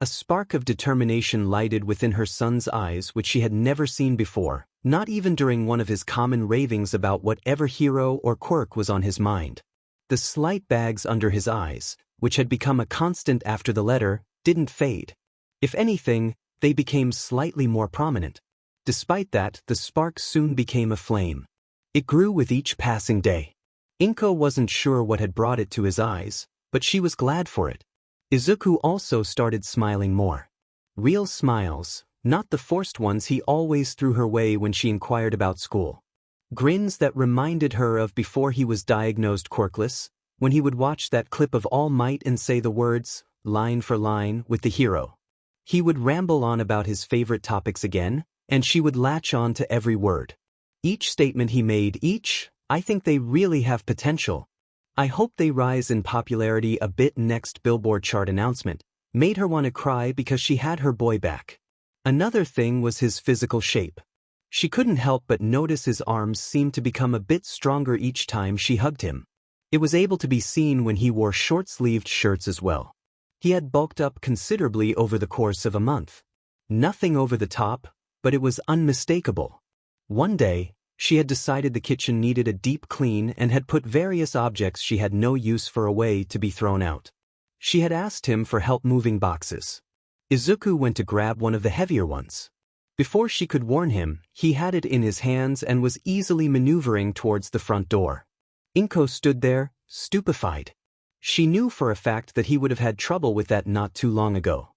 A spark of determination lighted within her son's eyes which she had never seen before, not even during one of his common ravings about whatever hero or quirk was on his mind. The slight bags under his eyes, which had become a constant after the letter, didn't fade. If anything, they became slightly more prominent. Despite that, the spark soon became a flame. It grew with each passing day. Inko wasn't sure what had brought it to his eyes, but she was glad for it. Izuku also started smiling more. Real smiles, not the forced ones he always threw her way when she inquired about school. Grins that reminded her of before he was diagnosed quirkless, when he would watch that clip of All Might and say the words, line for line, with the hero. He would ramble on about his favorite topics again, and she would latch on to every word. Each statement he made, I think they really have potential. I hope they rise in popularity a bit. Next Billboard chart announcement made her want to cry because she had her boy back. Another thing was his physical shape. She couldn't help but notice his arms seemed to become a bit stronger each time she hugged him. It was able to be seen when he wore short-sleeved shirts as well. He had bulked up considerably over the course of a month. Nothing over the top, but it was unmistakable. One day, she had decided the kitchen needed a deep clean and had put various objects she had no use for away to be thrown out. She had asked him for help moving boxes. Izuku went to grab one of the heavier ones. Before she could warn him, he had it in his hands and was easily maneuvering towards the front door. Inko stood there, stupefied. She knew for a fact that he would have had trouble with that not too long ago.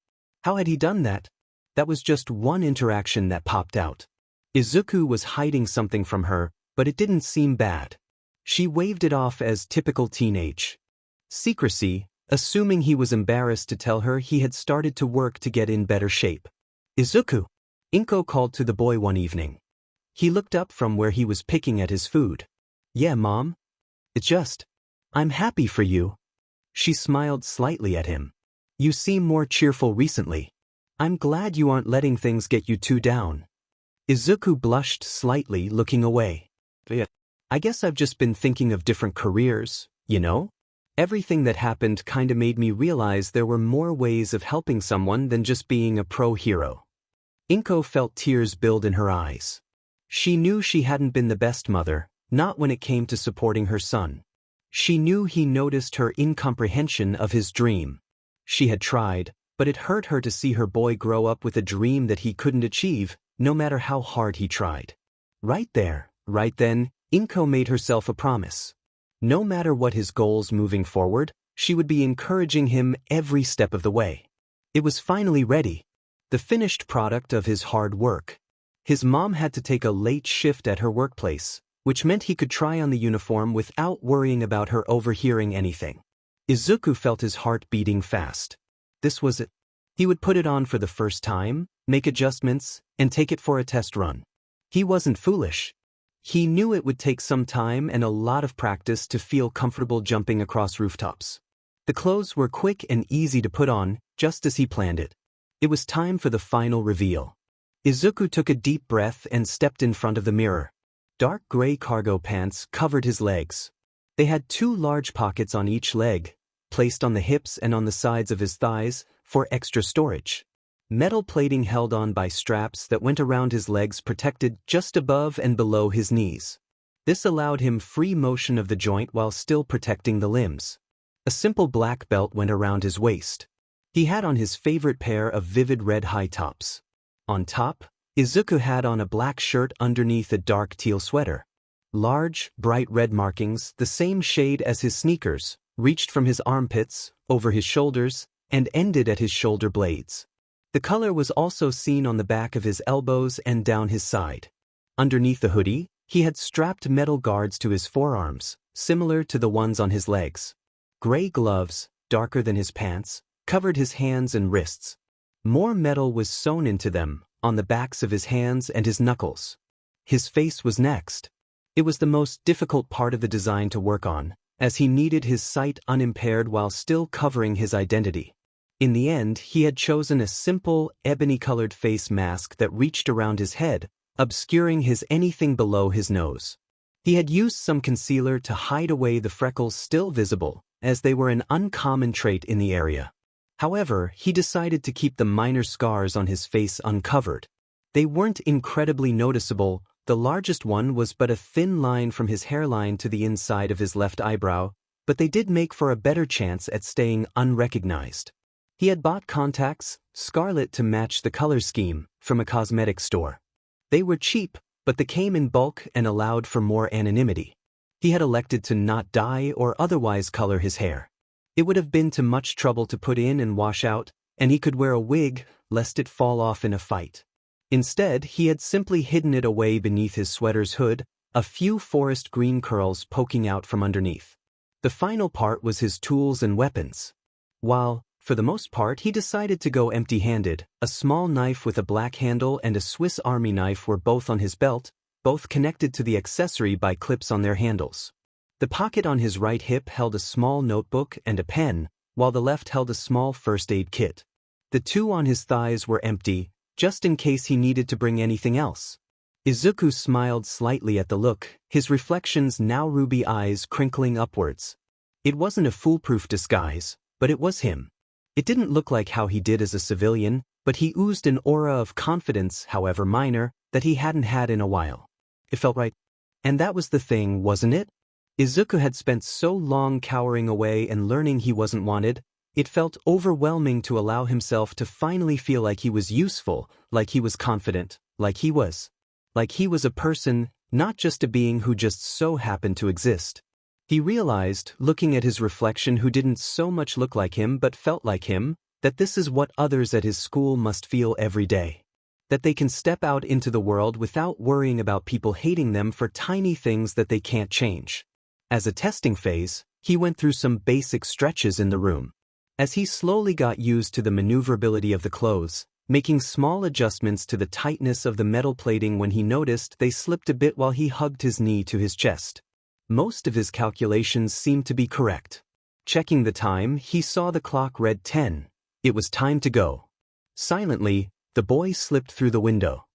How had he done that? That was just one interaction that popped out. Izuku was hiding something from her, but it didn't seem bad. She waved it off as typical teenage secrecy, assuming he was embarrassed to tell her he had started to work to get in better shape. Izuku, Inko called to the boy one evening. He looked up from where he was picking at his food. Yeah, Mom? It's just, I'm happy for you. She smiled slightly at him. You seem more cheerful recently. I'm glad you aren't letting things get you too down. Izuku blushed slightly, looking away. I guess I've just been thinking of different careers, you know? Everything that happened kinda made me realize there were more ways of helping someone than just being a pro hero. Inko felt tears build in her eyes. She knew she hadn't been the best mother, not when it came to supporting her son. She knew he noticed her incomprehension of his dream. She had tried, but it hurt her to see her boy grow up with a dream that he couldn't achieve, no matter how hard he tried. Right there, right then, Inko made herself a promise. No matter what his goals moving forward, she would be encouraging him every step of the way. It was finally ready. The finished product of his hard work. His mom had to take a late shift at her workplace, which meant he could try on the uniform without worrying about her overhearing anything. Izuku felt his heart beating fast. This was it. He would put it on for the first time, make adjustments, and take it for a test run. He wasn't foolish. He knew it would take some time and a lot of practice to feel comfortable jumping across rooftops. The clothes were quick and easy to put on, just as he planned it. It was time for the final reveal. Izuku took a deep breath and stepped in front of the mirror. Dark gray cargo pants covered his legs. They had 2 large pockets on each leg, placed on the hips and on the sides of his thighs, for extra storage. Metal plating held on by straps that went around his legs protected just above and below his knees. This allowed him free motion of the joint while still protecting the limbs. A simple black belt went around his waist. He had on his favorite pair of vivid red high tops. On top, Izuku had on a black shirt underneath a dark teal sweater. Large, bright red markings, the same shade as his sneakers, reached from his armpits, over his shoulders, and ended at his shoulder blades. The color was also seen on the back of his elbows and down his side. Underneath the hoodie, he had strapped metal guards to his forearms, similar to the ones on his legs. Gray gloves, darker than his pants, covered his hands and wrists. More metal was sewn into them, on the backs of his hands and his knuckles. His face was next. It was the most difficult part of the design to work on, as he needed his sight unimpaired while still covering his identity. In the end, he had chosen a simple, ebony-colored face mask that reached around his head, obscuring his anything below his nose. He had used some concealer to hide away the freckles still visible, as they were an uncommon trait in the area. However, he decided to keep the minor scars on his face uncovered. They weren't incredibly noticeable. The largest one was but a thin line from his hairline to the inside of his left eyebrow, but they did make for a better chance at staying unrecognized. He had bought contacts, scarlet to match the color scheme, from a cosmetic store. They were cheap, but they came in bulk and allowed for more anonymity. He had elected to not dye or otherwise color his hair. It would have been too much trouble to put in and wash out, and he could wear a wig, lest it fall off in a fight. Instead, he had simply hidden it away beneath his sweater's hood, a few forest green curls poking out from underneath. The final part was his tools and weapons. While, for the most part, he decided to go empty-handed, a small knife with a black handle and a Swiss Army knife were both on his belt, both connected to the accessory by clips on their handles. The pocket on his right hip held a small notebook and a pen, while the left held a small first aid kit. The two on his thighs were empty, just in case he needed to bring anything else. Izuku smiled slightly at the look, his reflection's now ruby eyes crinkling upwards. It wasn't a foolproof disguise, but it was him. It didn't look like how he did as a civilian, but he oozed an aura of confidence, however minor, that he hadn't had in a while. It felt right. And that was the thing, wasn't it? Izuku had spent so long cowering away and learning he wasn't wanted, it felt overwhelming to allow himself to finally feel like he was useful, like he was confident, like he was a person, not just a being who just so happened to exist. He realized, looking at his reflection who didn't so much look like him but felt like him, that this is what others at his school must feel every day. That they can step out into the world without worrying about people hating them for tiny things that they can't change. As a testing phase, he went through some basic stretches in the room. As he slowly got used to the maneuverability of the clothes, making small adjustments to the tightness of the metal plating when he noticed they slipped a bit while he hugged his knee to his chest. Most of his calculations seemed to be correct. Checking the time, he saw the clock read 10. It was time to go. Silently, the boy slipped through the window.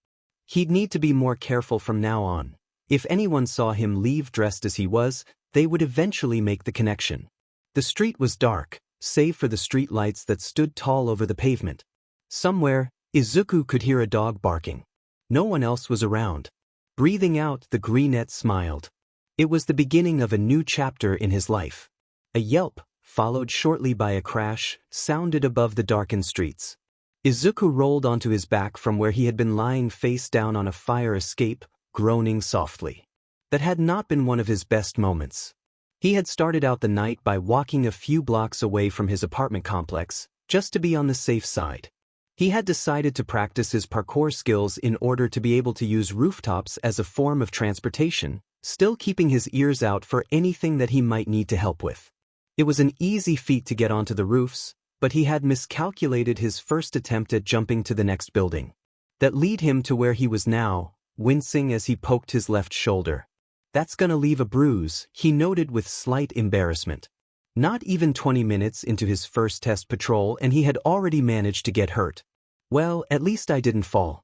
He'd need to be more careful from now on. If anyone saw him leave dressed as he was, they would eventually make the connection. The street was dark, save for the street lights that stood tall over the pavement. Somewhere, Izuku could hear a dog barking. No one else was around. Breathing out, the greenette smiled. It was the beginning of a new chapter in his life. A yelp, followed shortly by a crash, sounded above the darkened streets. Izuku rolled onto his back from where he had been lying face down on a fire escape, groaning softly. That had not been one of his best moments. He had started out the night by walking a few blocks away from his apartment complex, just to be on the safe side. He had decided to practice his parkour skills in order to be able to use rooftops as a form of transportation, still keeping his ears out for anything that he might need to help with. It was an easy feat to get onto the roofs, but he had miscalculated his first attempt at jumping to the next building. That led him to where he was now, wincing as he poked his left shoulder. "That's gonna leave a bruise," he noted with slight embarrassment. Not even 20 minutes into his first test patrol and he had already managed to get hurt. "Well, at least I didn't fall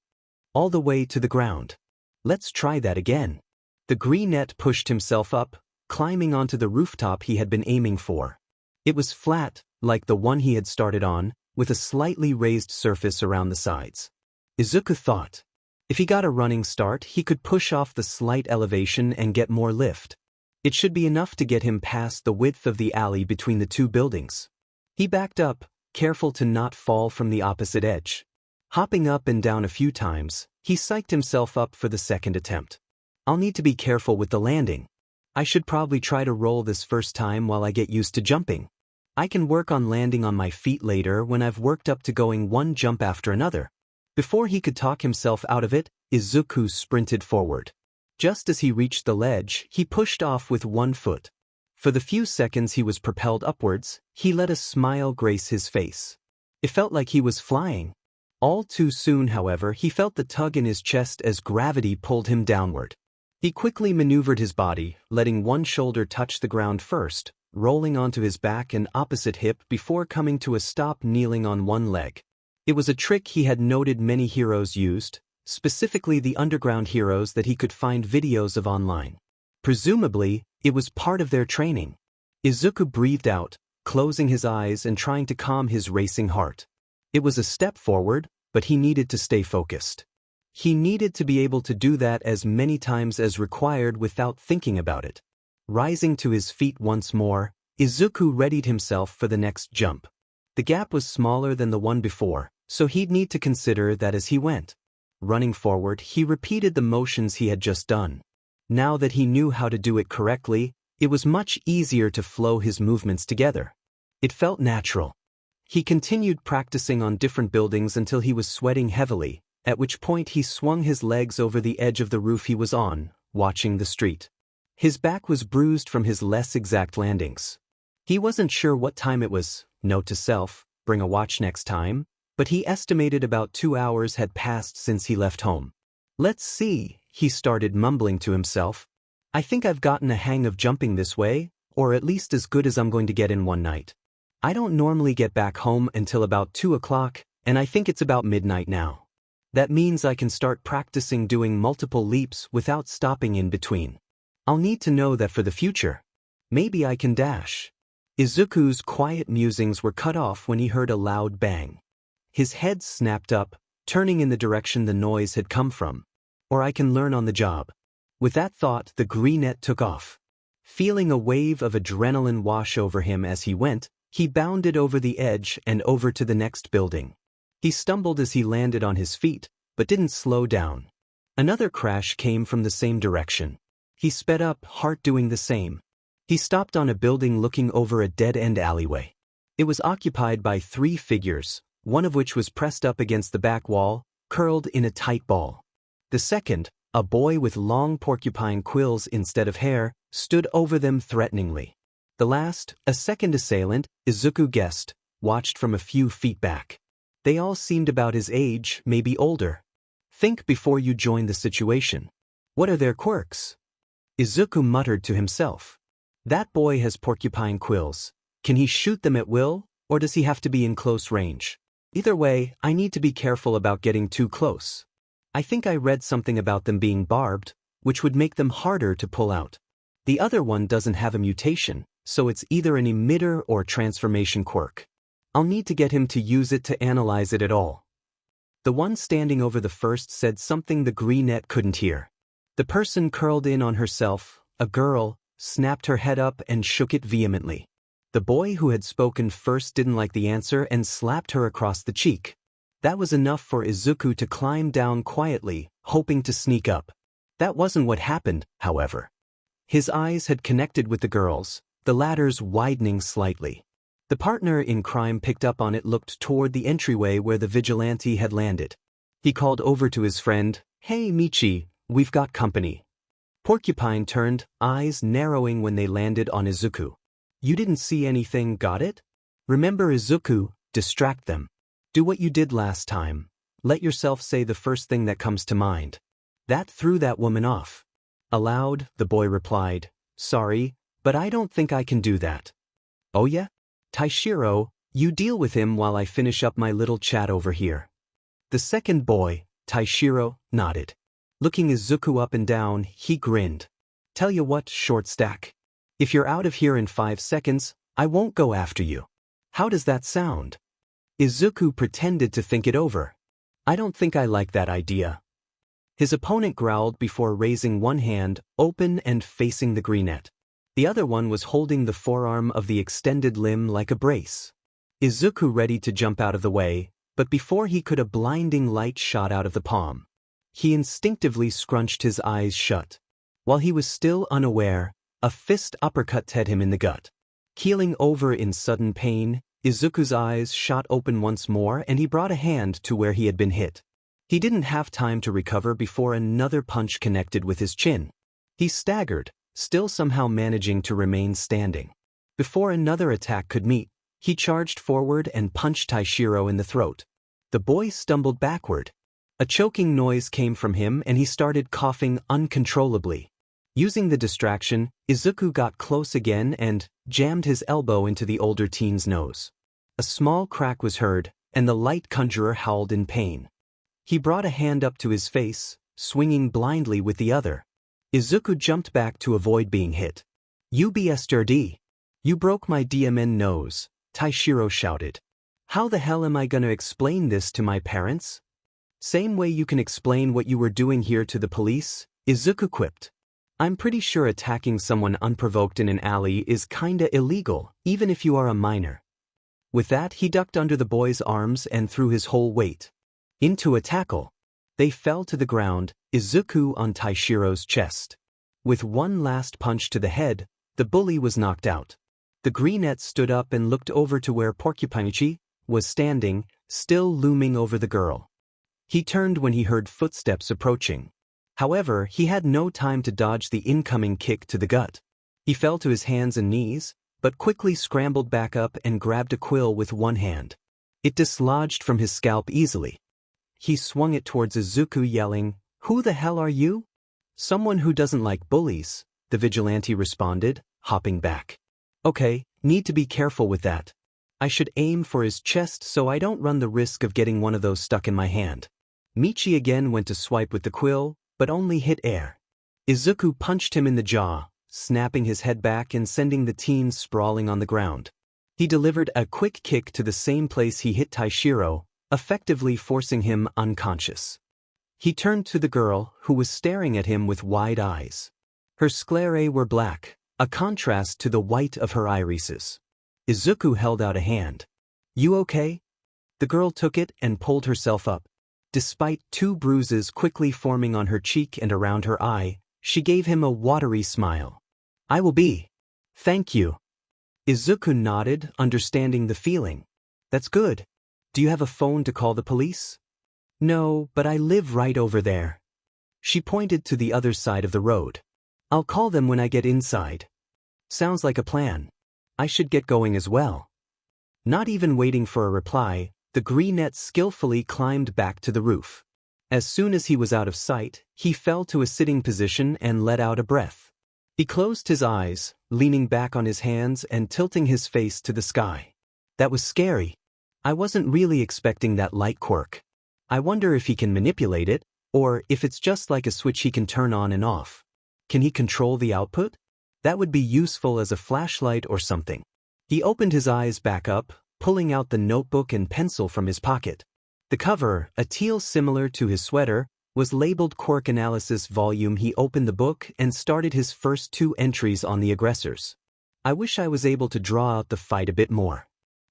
all the way to the ground. Let's try that again." The greenette pushed himself up, climbing onto the rooftop he had been aiming for. It was flat, like the one he had started on, with a slightly raised surface around the sides. Izuku thought, if he got a running start, he could push off the slight elevation and get more lift. It should be enough to get him past the width of the alley between the two buildings. He backed up, careful to not fall from the opposite edge. Hopping up and down a few times, he psyched himself up for the second attempt. "I'll need to be careful with the landing. I should probably try to roll this first time while I get used to jumping. I can work on landing on my feet later when I've worked up to going one jump after another." Before he could talk himself out of it, Izuku sprinted forward. Just as he reached the ledge, he pushed off with one foot. For the few seconds he was propelled upwards, he let a smile grace his face. It felt like he was flying. All too soon, however, he felt the tug in his chest as gravity pulled him downward. He quickly maneuvered his body, letting one shoulder touch the ground first, rolling onto his back and opposite hip before coming to a stop kneeling on one leg. It was a trick he had noted many heroes used, specifically the underground heroes that he could find videos of online. Presumably, it was part of their training. Izuku breathed out, closing his eyes and trying to calm his racing heart. It was a step forward, but he needed to stay focused. He needed to be able to do that as many times as required without thinking about it. Rising to his feet once more, Izuku readied himself for the next jump. The gap was smaller than the one before, so he'd need to consider that as he went. Running forward, he repeated the motions he had just done. Now that he knew how to do it correctly, it was much easier to flow his movements together. It felt natural. He continued practicing on different buildings until he was sweating heavily, at which point he swung his legs over the edge of the roof he was on, watching the street. His back was bruised from his less exact landings. He wasn't sure what time it was, note to self, bring a watch next time, but he estimated about 2 hours had passed since he left home. Let's see, he started mumbling to himself. I think I've gotten a hang of jumping this way, or at least as good as I'm going to get in one night. I don't normally get back home until about 2 o'clock, and I think it's about midnight now. That means I can start practicing doing multiple leaps without stopping in between. I'll need to know that for the future. Maybe I can dash. Izuku's quiet musings were cut off when he heard a loud bang. His head snapped up, turning in the direction the noise had come from. Or I can learn on the job. With that thought, the greenette took off. Feeling a wave of adrenaline wash over him as he went, he bounded over the edge and over to the next building. He stumbled as he landed on his feet, but didn't slow down. Another crash came from the same direction. He sped up, heart doing the same. He stopped on a building looking over a dead-end alleyway. It was occupied by 3 figures, one of which was pressed up against the back wall, curled in a tight ball. The second, a boy with long porcupine quills instead of hair, stood over them threateningly. The last, a second assailant, Izuku guessed, watched from a few feet back. They all seemed about his age, maybe older. Think before you join the situation. What are their quirks? Izuku muttered to himself. That boy has porcupine quills. Can he shoot them at will, or does he have to be in close range? Either way, I need to be careful about getting too close. I think I read something about them being barbed, which would make them harder to pull out. The other one doesn't have a mutation, so it's either an emitter or transformation quirk. I'll need to get him to use it to analyze it at all. The one standing over the first said something the greenette couldn't hear. The person curled in on herself, a girl, snapped her head up and shook it vehemently. The boy who had spoken first didn't like the answer and slapped her across the cheek. That was enough for Izuku to climb down quietly, hoping to sneak up. That wasn't what happened, however. His eyes had connected with the girl's, the latter's widening slightly. The partner in crime picked up on it, looked toward the entryway where the vigilante had landed. He called over to his friend, "Hey Michi, we've got company." Porcupine turned, eyes narrowing when they landed on Izuku. You didn't see anything, got it? Remember Izuku, distract them. Do what you did last time. Let yourself say the first thing that comes to mind. That threw that woman off. Aloud, the boy replied, "Sorry, but I don't think I can do that." "Oh yeah? Taishiro, you deal with him while I finish up my little chat over here." The second boy, Taishiro, nodded. Looking Izuku up and down, he grinned. "Tell you what, short stack. If you're out of here in 5 seconds, I won't go after you. How does that sound?" Izuku pretended to think it over. "I don't think I like that idea." His opponent growled before raising one hand, open and facing the greenette. The other one was holding the forearm of the extended limb like a brace. Izuku ready to jump out of the way, but before he could, a blinding light shot out of the palm. He instinctively scrunched his eyes shut. While he was still unaware, a fist uppercut hit him in the gut. Keeling over in sudden pain, Izuku's eyes shot open once more and he brought a hand to where he had been hit. He didn't have time to recover before another punch connected with his chin. He staggered, still somehow managing to remain standing. Before another attack could meet, he charged forward and punched Taishiro in the throat. The boy stumbled backward. A choking noise came from him and he started coughing uncontrollably. Using the distraction, Izuku got close again and jammed his elbow into the older teen's nose. A small crack was heard, and the light conjurer howled in pain. He brought a hand up to his face, swinging blindly with the other. Izuku jumped back to avoid being hit. "You bastard! You broke my DMN nose," Taishiro shouted. "How the hell am I gonna explain this to my parents?" "Same way you can explain what you were doing here to the police," Izuku quipped. "I'm pretty sure attacking someone unprovoked in an alley is kinda illegal, even if you are a minor." With that, he ducked under the boy's arms and threw his whole weight into a tackle. They fell to the ground, Izuku on Taishiro's chest. With one last punch to the head, the bully was knocked out. The greenette stood up and looked over to where Porcupineichi was standing, still looming over the girl. He turned when he heard footsteps approaching. However, he had no time to dodge the incoming kick to the gut. He fell to his hands and knees, but quickly scrambled back up and grabbed a quill with one hand. It dislodged from his scalp easily. He swung it towards Izuku, yelling, "Who the hell are you?" "Someone who doesn't like bullies," the vigilante responded, hopping back. "Okay, need to be careful with that. I should aim for his chest so I don't run the risk of getting one of those stuck in my hand." Michi again went to swipe with the quill, but only hit air. Izuku punched him in the jaw, snapping his head back and sending the teen sprawling on the ground. He delivered a quick kick to the same place he hit Taishiro, effectively forcing him unconscious. He turned to the girl, who was staring at him with wide eyes. Her sclerae were black, a contrast to the white of her irises. Izuku held out a hand. "You okay?" The girl took it and pulled herself up. Despite 2 bruises quickly forming on her cheek and around her eye, she gave him a watery smile. "I will be. Thank you." Izuku nodded, understanding the feeling. "That's good. Do you have a phone to call the police?" "No, but I live right over there." She pointed to the other side of the road. "I'll call them when I get inside." "Sounds like a plan. I should get going as well." Not even waiting for a reply, the greenette skillfully climbed back to the roof. As soon as he was out of sight, he fell to a sitting position and let out a breath. He closed his eyes, leaning back on his hands and tilting his face to the sky. "That was scary. I wasn't really expecting that light quirk. I wonder if he can manipulate it, or if it's just like a switch he can turn on and off. Can he control the output? That would be useful as a flashlight or something." He opened his eyes back up, pulling out the notebook and pencil from his pocket. The cover, a teal similar to his sweater, was labeled Quirk Analysis Volume. He opened the book and started his first 2 entries on the aggressors. "I wish I was able to draw out the fight a bit more.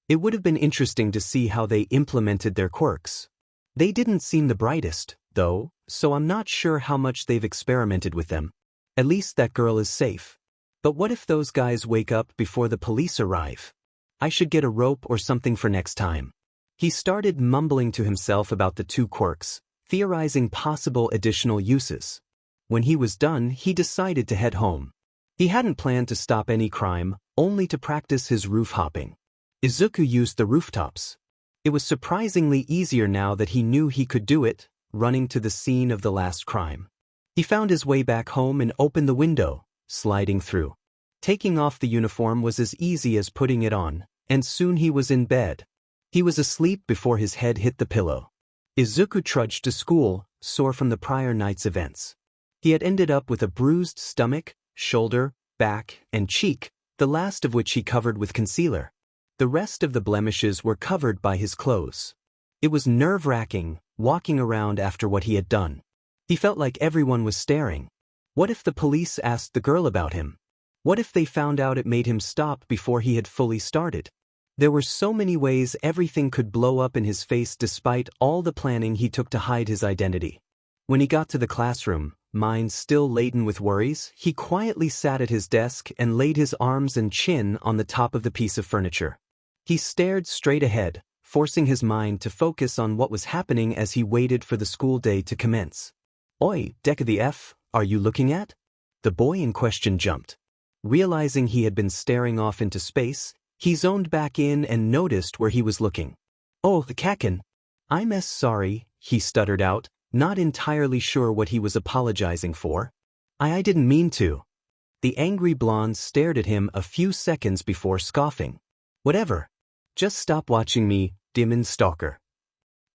It would have been interesting to see how they implemented their quirks. They didn't seem the brightest, though, so I'm not sure how much they've experimented with them. At least that girl is safe. But what if those guys wake up before the police arrive? I should get a rope or something for next time." He started mumbling to himself about the 2 quirks, theorizing possible additional uses. When he was done, he decided to head home. He hadn't planned to stop any crime, only to practice his roof hopping. Izuku used the rooftops. It was surprisingly easier now that he knew he could do it, running to the scene of the last crime. He found his way back home and opened the window, sliding through. Taking off the uniform was as easy as putting it on, and soon he was in bed. He was asleep before his head hit the pillow. Izuku trudged to school, sore from the prior night's events. He had ended up with a bruised stomach, shoulder, back, and cheek, the last of which he covered with concealer. The rest of the blemishes were covered by his clothes. It was nerve-wracking, walking around after what he had done. He felt like everyone was staring. What if the police asked the girl about him? What if they found out it made him stop before he had fully started? There were so many ways everything could blow up in his face despite all the planning he took to hide his identity. When he got to the classroom, mind still laden with worries, he quietly sat at his desk and laid his arms and chin on the top of the piece of furniture. He stared straight ahead, forcing his mind to focus on what was happening as he waited for the school day to commence. "Oi, Deku the F, are you looking at?" The boy in question jumped. Realizing he had been staring off into space, he zoned back in and noticed where he was looking. "Oh, the Kaken. I'm sorry," he stuttered out, not entirely sure what he was apologizing for. I didn't mean to." The angry blonde stared at him a few seconds before scoffing. "Whatever. Just stop watching me, demon stalker."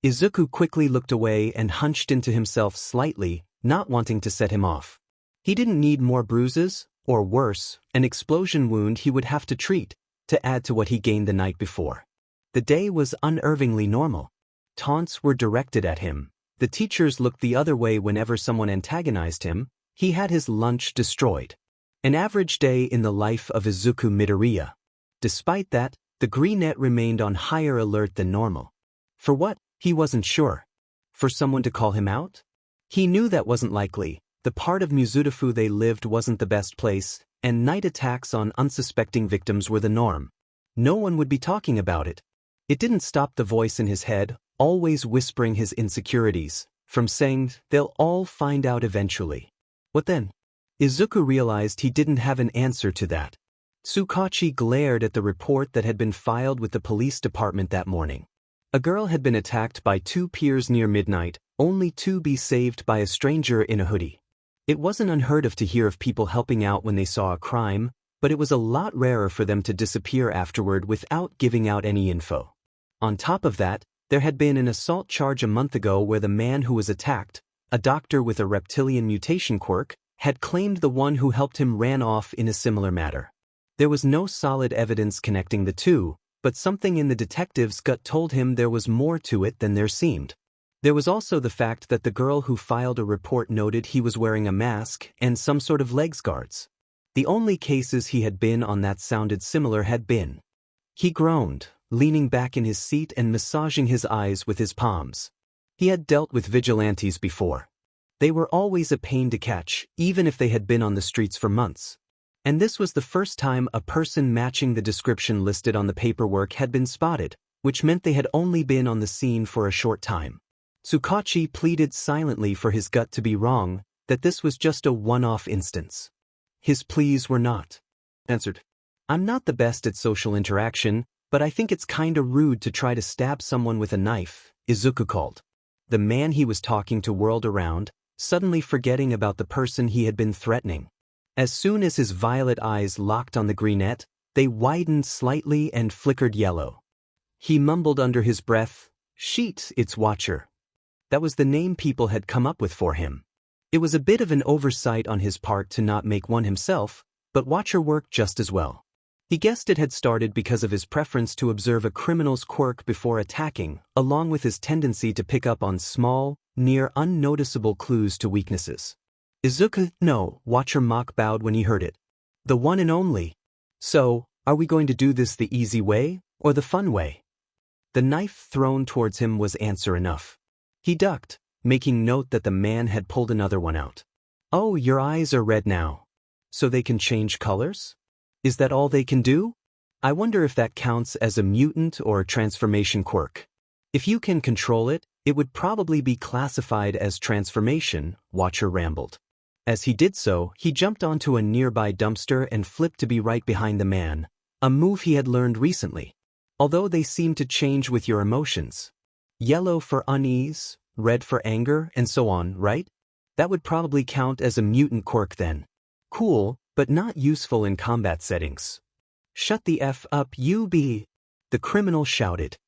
Izuku quickly looked away and hunched into himself slightly, not wanting to set him off. He didn't need more bruises, or worse, an explosion wound he would have to treat, to add to what he gained the night before. The day was unnervingly normal. Taunts were directed at him. The teachers looked the other way whenever someone antagonized him. He had his lunch destroyed. An average day in the life of Izuku Midoriya. Despite that, the Greenette remained on higher alert than normal. For what? He wasn't sure. For someone to call him out? He knew that wasn't likely. The part of Mizudafu they lived wasn't the best place, and night attacks on unsuspecting victims were the norm. No one would be talking about it. It didn't stop the voice in his head, always whispering his insecurities, from saying, "They'll all find out eventually." What then? Izuku realized he didn't have an answer to that. Tsukachi glared at the report that had been filed with the police department that morning. A girl had been attacked by two peers near midnight, only to be saved by a stranger in a hoodie. It wasn't unheard of to hear of people helping out when they saw a crime, but it was a lot rarer for them to disappear afterward without giving out any info. On top of that, there had been an assault charge a month ago where the man who was attacked, a doctor with a reptilian mutation quirk, had claimed the one who helped him ran off in a similar matter. There was no solid evidence connecting the two, but something in the detective's gut told him there was more to it than there seemed. There was also the fact that the girl who filed a report noted he was wearing a mask and some sort of legs guards. The only cases he had been on that sounded similar had been. He groaned, leaning back in his seat and massaging his eyes with his palms. He had dealt with vigilantes before. They were always a pain to catch, even if they had been on the streets for months. And this was the first time a person matching the description listed on the paperwork had been spotted, which meant they had only been on the scene for a short time. Tsukachi pleaded silently for his gut to be wrong, that this was just a one-off instance. His pleas were not answered. "I'm not the best at social interaction, but I think it's kinda rude to try to stab someone with a knife," Izuku called. The man he was talking to whirled around, suddenly forgetting about the person he had been threatening. As soon as his violet eyes locked on the Greenette, they widened slightly and flickered yellow. He mumbled under his breath, "Sheet, it's Watcher." That was the name people had come up with for him. It was a bit of an oversight on his part to not make one himself, but Watcher worked just as well. He guessed it had started because of his preference to observe a criminal's quirk before attacking, along with his tendency to pick up on small, near unnoticeable clues to weaknesses. "Izuku, no," Watcher mock bowed when he heard it. "The one and only. So, are we going to do this the easy way, or the fun way?" The knife thrown towards him was answer enough. He ducked, making note that the man had pulled another one out. "Oh, your eyes are red now. So they can change colors? Is that all they can do? I wonder if that counts as a mutant or transformation quirk. If you can control it, it would probably be classified as transformation," Watcher rambled. As he did so, he jumped onto a nearby dumpster and flipped to be right behind the man, a move he had learned recently. Although they seem to change with your emotions. Yellow for unease, red for anger, and so on, right? That would probably count as a mutant quirk then. Cool, but not useful in combat settings. "Shut the F up, you be," the criminal shouted.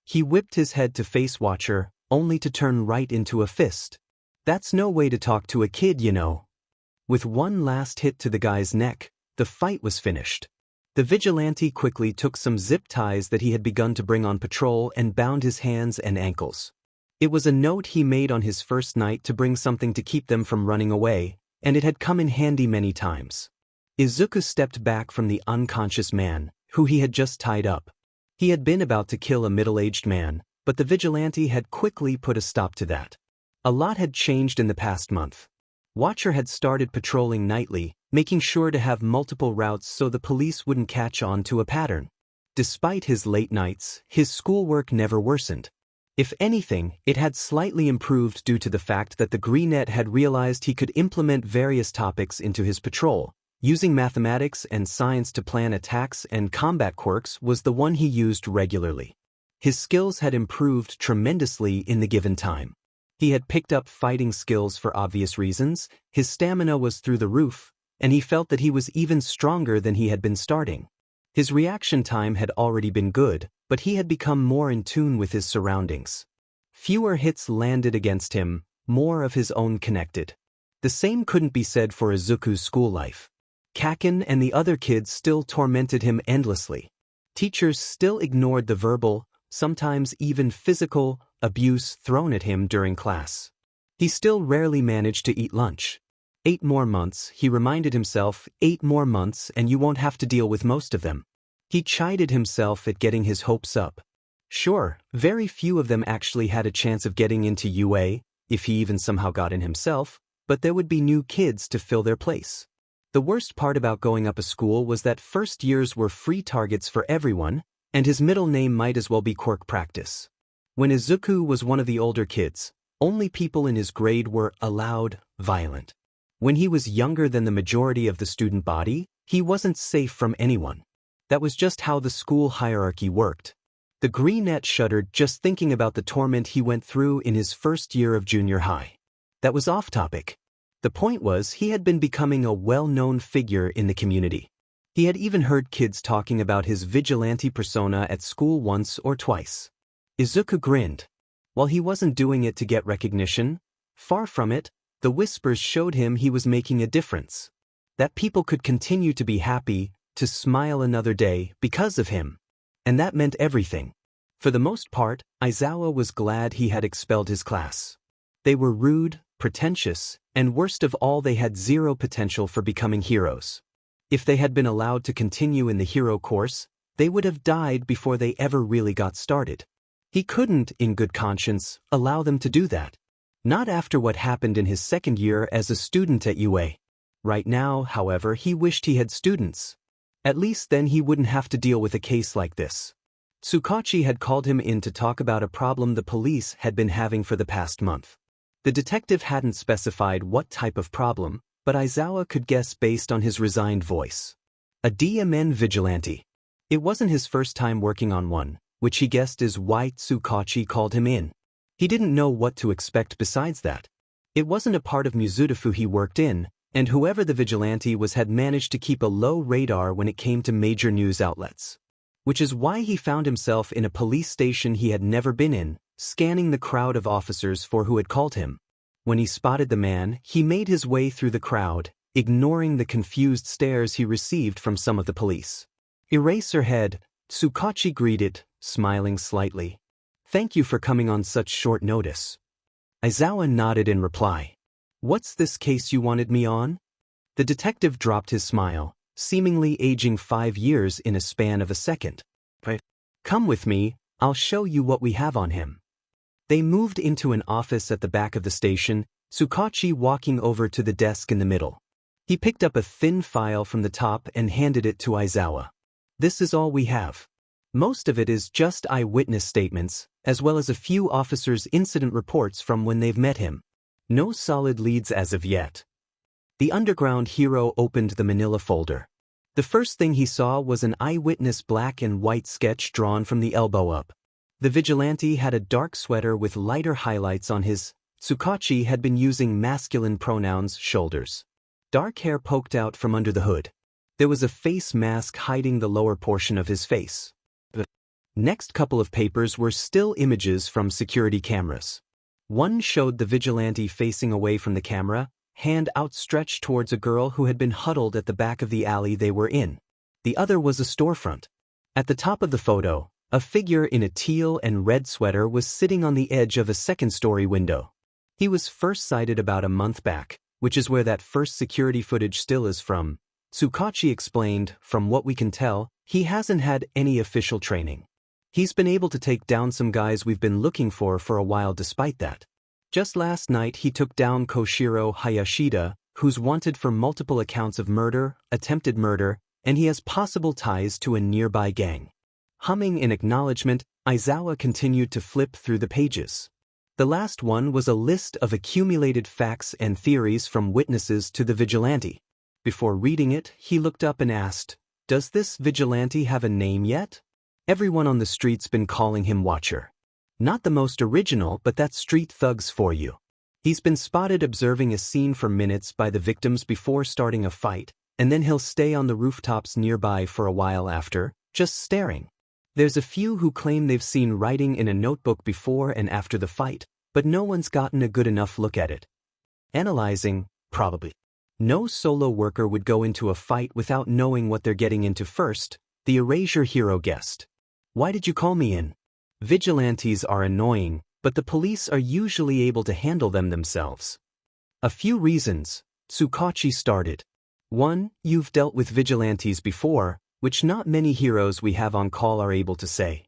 He whipped his head to face Watcher, only to turn right into a fist. That's no way to talk to a kid, you know. With one last hit to the guy's neck, the fight was finished. The vigilante quickly took some zip ties that he had begun to bring on patrol and bound his hands and ankles. It was a note he made on his first night to bring something to keep them from running away, and it had come in handy many times. Izuku stepped back from the unconscious man, who he had just tied up. He had been about to kill a middle-aged man, but the vigilante had quickly put a stop to that. A lot had changed in the past month. Watcher had started patrolling nightly, making sure to have multiple routes so the police wouldn't catch on to a pattern. Despite his late nights, his schoolwork never worsened. If anything, it had slightly improved due to the fact that the Greenette had realized he could implement various topics into his patrol. Using mathematics and science to plan attacks and combat quirks was the one he used regularly. His skills had improved tremendously in the given time. He had picked up fighting skills for obvious reasons, his stamina was through the roof, and he felt that he was even stronger than he had been starting. His reaction time had already been good, but he had become more in tune with his surroundings. Fewer hits landed against him, more of his own connected. The same couldn't be said for Izuku's school life. Kaken and the other kids still tormented him endlessly. Teachers still ignored the verbal, sometimes even physical, abuse thrown at him during class. He still rarely managed to eat lunch. 8 more months, he reminded himself, 8 more months and you won't have to deal with most of them. He chided himself at getting his hopes up. Sure, very few of them actually had a chance of getting into UA, if he even somehow got in himself, but there would be new kids to fill their place. The worst part about going up a school was that first years were free targets for everyone, and his middle name might as well be Quirk Practice. When Izuku was one of the older kids, only people in his grade were allowed violent. When he was younger than the majority of the student body, he wasn't safe from anyone. That was just how the school hierarchy worked. The Greenette shuddered just thinking about the torment he went through in his first year of junior high. That was off topic. The point was he had been becoming a well-known figure in the community. He had even heard kids talking about his vigilante persona at school once or twice. Izuku grinned. While he wasn't doing it to get recognition, far from it, the whispers showed him he was making a difference. That people could continue to be happy, to smile another day because of him. And that meant everything. For the most part, Aizawa was glad he had expelled his class. They were rude, pretentious, and worst of all they had zero potential for becoming heroes. If they had been allowed to continue in the hero course, they would have died before they ever really got started. He couldn't, in good conscience, allow them to do that. Not after what happened in his second year as a student at UA. Right now, however, he wished he had students. At least then he wouldn't have to deal with a case like this. Tsukachi had called him in to talk about a problem the police had been having for the past month. The detective hadn't specified what type of problem, but Aizawa could guess based on his resigned voice. A DMN vigilante. It wasn't his first time working on one, which he guessed is why Tsukachi called him in. He didn't know what to expect besides that. It wasn't a part of Muzutafu he worked in, and whoever the vigilante was had managed to keep a low radar when it came to major news outlets. Which is why he found himself in a police station he had never been in, scanning the crowd of officers for who had called him. When he spotted the man, he made his way through the crowd, ignoring the confused stares he received from some of the police. Eraserhead, Tsukachi greeted, smiling slightly. "Thank you for coming on such short notice." Aizawa nodded in reply. "What's this case you wanted me on?" The detective dropped his smile, seemingly aging 5 years in a span of a second. "Come with me, I'll show you what we have on him." They moved into an office at the back of the station, Tsukachi walking over to the desk in the middle. He picked up a thin file from the top and handed it to Aizawa. "This is all we have. Most of it is just eyewitness statements, as well as a few officers' incident reports from when they've met him. No solid leads as of yet." The underground hero opened the manila folder. The first thing he saw was an eyewitness black and white sketch drawn from the elbow up. The vigilante had a dark sweater with lighter highlights on his. Tsukachi had been using masculine pronouns, shoulders. Dark hair poked out from under the hood. There was a face mask hiding the lower portion of his face. The next couple of papers were still images from security cameras. One showed the vigilante facing away from the camera, hand outstretched towards a girl who had been huddled at the back of the alley they were in. The other was a storefront. At the top of the photo, a figure in a teal and red sweater was sitting on the edge of a second-story window. He was first sighted about a month back, which is where that first security footage still is from. Tsukachi explained, "From what we can tell, he hasn't had any official training. He's been able to take down some guys we've been looking for a while despite that. Just last night he took down Koshiro Hayashida, who's wanted for multiple accounts of murder, attempted murder, and he has possible ties to a nearby gang." Humming in acknowledgement, Aizawa continued to flip through the pages. The last one was a list of accumulated facts and theories from witnesses to the vigilante. Before reading it, he looked up and asked, "Does this vigilante have a name yet?" Everyone on the street's been calling him Watcher. Not the most original, but that's street thugs for you. He's been spotted observing a scene for minutes by the victims before starting a fight, and then he'll stay on the rooftops nearby for a while after, just staring. There's a few who claim they've seen writing in a notebook before and after the fight, but no one's gotten a good enough look at it. Analyzing, probably. No solo worker would go into a fight without knowing what they're getting into first, the erasure hero guessed. Why did you call me in? Vigilantes are annoying, but the police are usually able to handle them themselves. A few reasons, Tsukachi started. 1. You've dealt with vigilantes before, which not many heroes we have on call are able to say.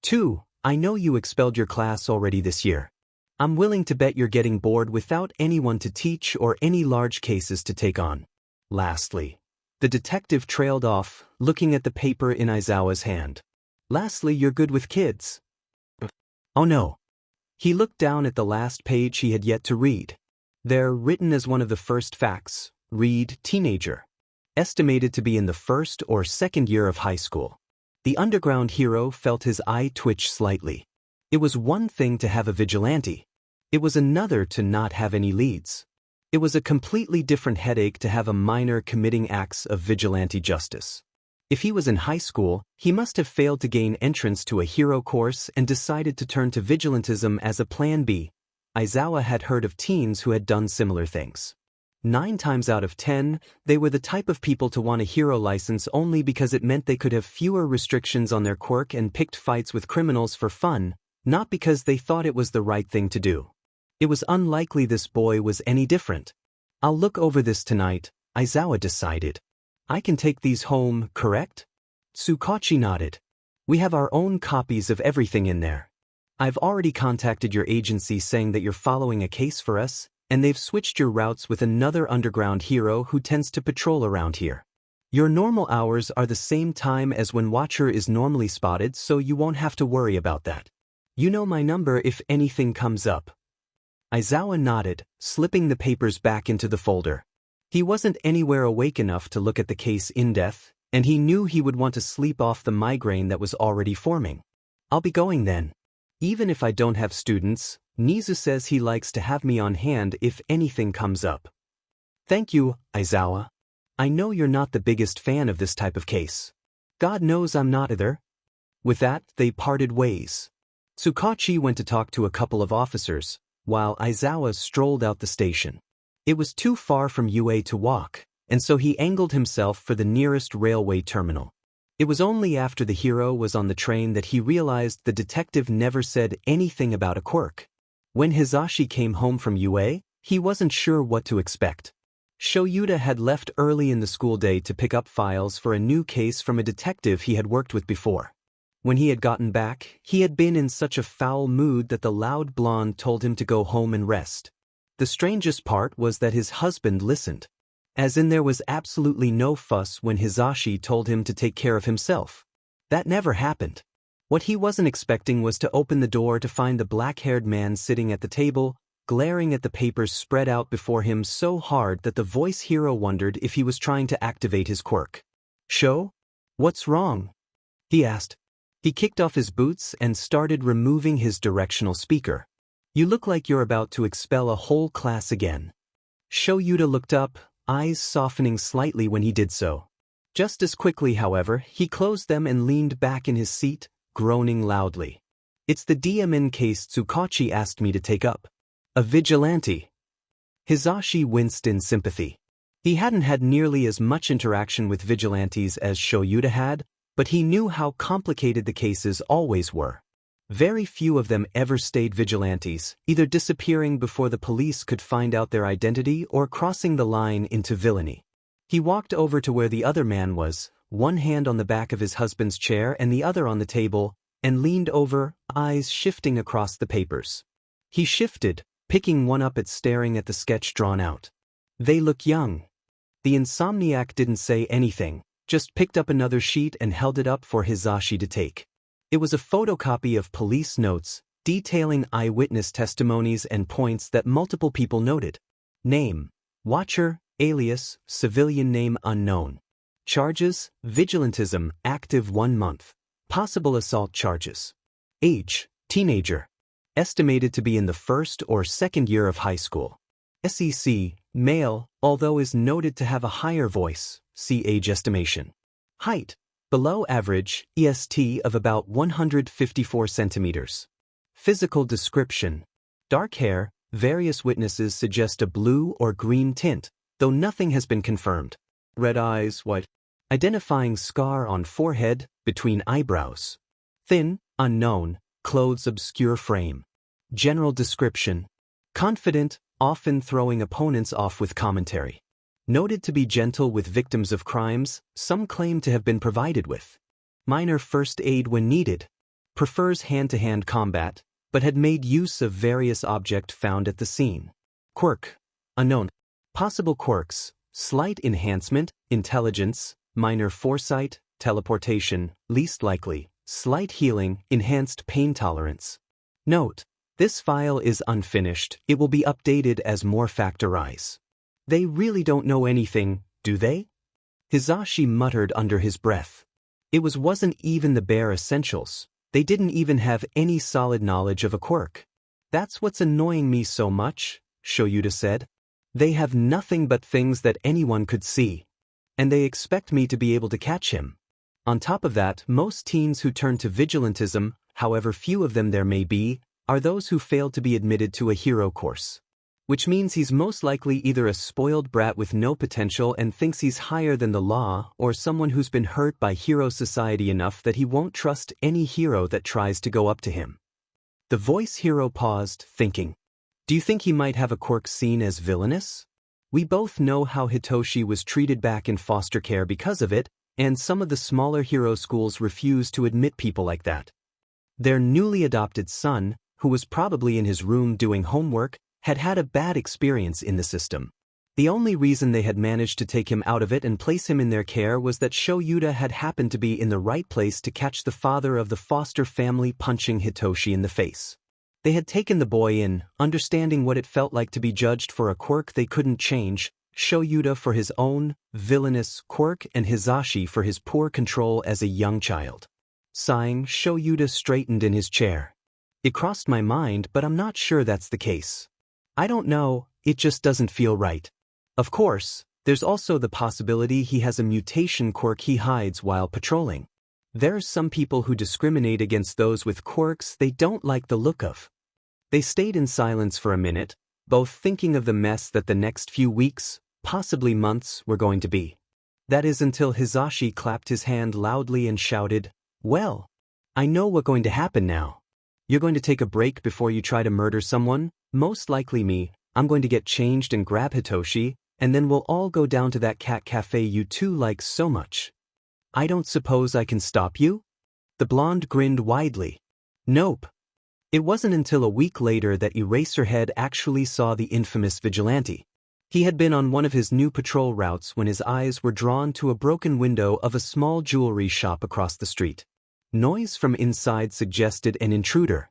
2. I know you expelled your class already this year. I'm willing to bet you're getting bored without anyone to teach or any large cases to take on. Lastly, the detective trailed off, looking at the paper in Aizawa's hand. Lastly, you're good with kids. Oh no. He looked down at the last page he had yet to read. There, written as one of the first facts, read teenager. Estimated to be in the first or second year of high school. The underground hero felt his eye twitch slightly. It was one thing to have a vigilante. It was another to not have any leads. It was a completely different headache to have a minor committing acts of vigilante justice. If he was in high school, he must have failed to gain entrance to a hero course and decided to turn to vigilantism as a plan B. Aizawa had heard of teens who had done similar things. 9 times out of 10, they were the type of people to want a hero license only because it meant they could have fewer restrictions on their quirk and picked fights with criminals for fun, not because they thought it was the right thing to do. It was unlikely this boy was any different. I'll look over this tonight, Aizawa decided. I can take these home, correct? Tsukachi nodded. We have our own copies of everything in there. I've already contacted your agency saying that you're following a case for us, and they've switched your routes with another underground hero who tends to patrol around here. Your normal hours are the same time as when Watcher is normally spotted, so you won't have to worry about that. You know my number if anything comes up. Aizawa nodded, slipping the papers back into the folder. He wasn't anywhere awake enough to look at the case in depth, and he knew he would want to sleep off the migraine that was already forming. I'll be going then. Even if I don't have students, Nizu says he likes to have me on hand if anything comes up. Thank you, Aizawa. I know you're not the biggest fan of this type of case. God knows I'm not either. With that, they parted ways. Tsukachi went to talk to a couple of officers, while Aizawa strolled out the station. It was too far from UA to walk, and so he angled himself for the nearest railway terminal. It was only after the hero was on the train that he realized the detective never said anything about a quirk. When Hizashi came home from UA, he wasn't sure what to expect. Shoyuta had left early in the school day to pick up files for a new case from a detective he had worked with before. When he had gotten back, he had been in such a foul mood that the loud blonde told him to go home and rest. The strangest part was that his husband listened. As in there was absolutely no fuss when Hizashi told him to take care of himself. That never happened. What he wasn't expecting was to open the door to find the black-haired man sitting at the table, glaring at the papers spread out before him so hard that the voice hero wondered if he was trying to activate his quirk. "Sho? What's wrong?" he asked. He kicked off his boots and started removing his directional speaker. "You look like you're about to expel a whole class again." Shoyuta looked up, eyes softening slightly when he did so. Just as quickly, however, he closed them and leaned back in his seat, groaning loudly. "It's the DMN case Tsukachi asked me to take up. A vigilante." Hizashi winced in sympathy. He hadn't had nearly as much interaction with vigilantes as Shoyuta had, but he knew how complicated the cases always were. Very few of them ever stayed vigilantes, either disappearing before the police could find out their identity or crossing the line into villainy. He walked over to where the other man was, one hand on the back of his husband's chair and the other on the table, and leaned over, eyes shifting across the papers. He shifted, picking one up and staring at the sketch drawn out. "They look young." The insomniac didn't say anything, just picked up another sheet and held it up for Hizashi to take. It was a photocopy of police notes, detailing eyewitness testimonies and points that multiple people noted. Name: Watcher, alias, civilian name unknown. Charges: vigilantism, active 1 month. Possible assault charges. Age: teenager. Estimated to be in the first or second year of high school. SEC: male, although is noted to have a higher voice, see age estimation. Height: below average, EST of about 154 centimeters. Physical description: dark hair, various witnesses suggest a blue or green tint, though nothing has been confirmed. Red eyes, white. Identifying scar on forehead, between eyebrows. Thin, unknown, clothes obscure frame. General description: confident, often throwing opponents off with commentary. Noted to be gentle with victims of crimes, some claim to have been provided with. Minor first aid when needed. Prefers hand-to-hand combat, but had made use of various objects found at the scene. Quirk: unknown. Possible quirks: slight enhancement, intelligence, minor foresight, teleportation, least likely, slight healing, enhanced pain tolerance. Note: this file is unfinished. It will be updated as more facts arise. They really don't know anything, do they? Hizashi muttered under his breath. It wasn't even the bare essentials. They didn't even have any solid knowledge of a quirk. That's what's annoying me so much, Shoyuta said. They have nothing but things that anyone could see. And they expect me to be able to catch him. On top of that, most teens who turn to vigilantism, however few of them there may be, are those who failed to be admitted to a hero course. Which means he's most likely either a spoiled brat with no potential and thinks he's higher than the law, or someone who's been hurt by hero society enough that he won't trust any hero that tries to go up to him. The voice hero paused, thinking. Do you think he might have a quirk seen as villainous? We both know how Hitoshi was treated back in foster care because of it, and some of the smaller hero schools refuse to admit people like that. Their newly adopted son, who was probably in his room doing homework, had had a bad experience in the system. The only reason they had managed to take him out of it and place him in their care was that Shoyuta had happened to be in the right place to catch the father of the foster family punching Hitoshi in the face. They had taken the boy in, understanding what it felt like to be judged for a quirk they couldn't change, Shoyuta for his own, villainous quirk and Hizashi for his poor control as a young child. Sighing, Shoyuta straightened in his chair. It crossed my mind, but I'm not sure that's the case. I don't know, it just doesn't feel right. Of course, there's also the possibility he has a mutation quirk he hides while patrolling. There's some people who discriminate against those with quirks they don't like the look of. They stayed in silence for a minute, both thinking of the mess that the next few weeks, possibly months, were going to be. That is until Hizashi clapped his hand loudly and shouted, "Well, I know what's going to happen now. You're going to take a break before you try to murder someone, most likely me. I'm going to get changed and grab Hitoshi, and then we'll all go down to that cat cafe you two like so much. I don't suppose I can stop you?" The blonde grinned widely. Nope. It wasn't until a week later that Eraserhead actually saw the infamous Vigilante. He had been on one of his new patrol routes when his eyes were drawn to a broken window of a small jewelry shop across the street. Noise from inside suggested an intruder.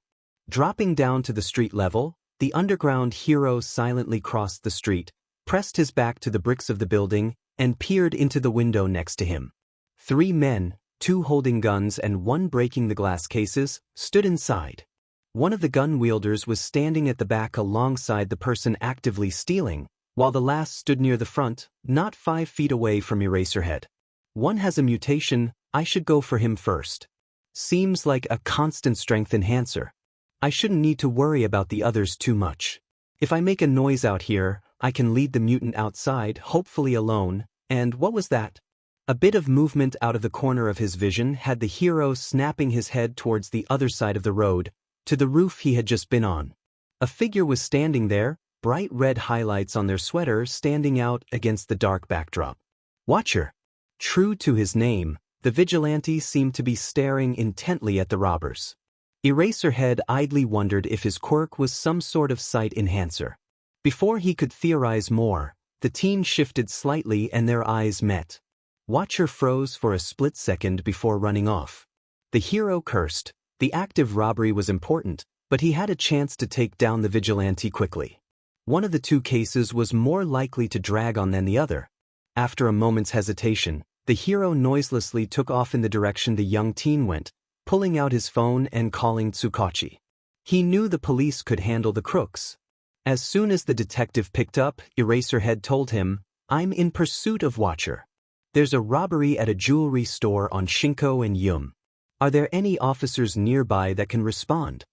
Dropping down to the street level, the underground hero silently crossed the street, pressed his back to the bricks of the building, and peered into the window next to him. 3 men, 2 holding guns and 1 breaking the glass cases, stood inside. One of the gun wielders was standing at the back alongside the person actively stealing, while the last stood near the front, not 5 feet away from Eraserhead. One has a mutation, I should go for him first. Seems like a constant strength enhancer. I shouldn't need to worry about the others too much. If I make a noise out here, I can lead the mutant outside, hopefully alone, and what was that? A bit of movement out of the corner of his vision had the hero snapping his head towards the other side of the road, to the roof he had just been on. A figure was standing there, bright red highlights on their sweater standing out against the dark backdrop. Watcher. True to his name, the Vigilante seemed to be staring intently at the robbers. Eraserhead idly wondered if his quirk was some sort of sight enhancer. Before he could theorize more, the teen shifted slightly and their eyes met. Watcher froze for a split second before running off. The hero cursed. The active robbery was important, but he had a chance to take down the vigilante quickly. One of the two cases was more likely to drag on than the other. After a moment's hesitation, the hero noiselessly took off in the direction the young teen went, pulling out his phone and calling Tsukachi. He knew the police could handle the crooks. As soon as the detective picked up, Eraserhead told him, "I'm in pursuit of Watcher. There's a robbery at a jewelry store on Shinko and Yum. Are there any officers nearby that can respond?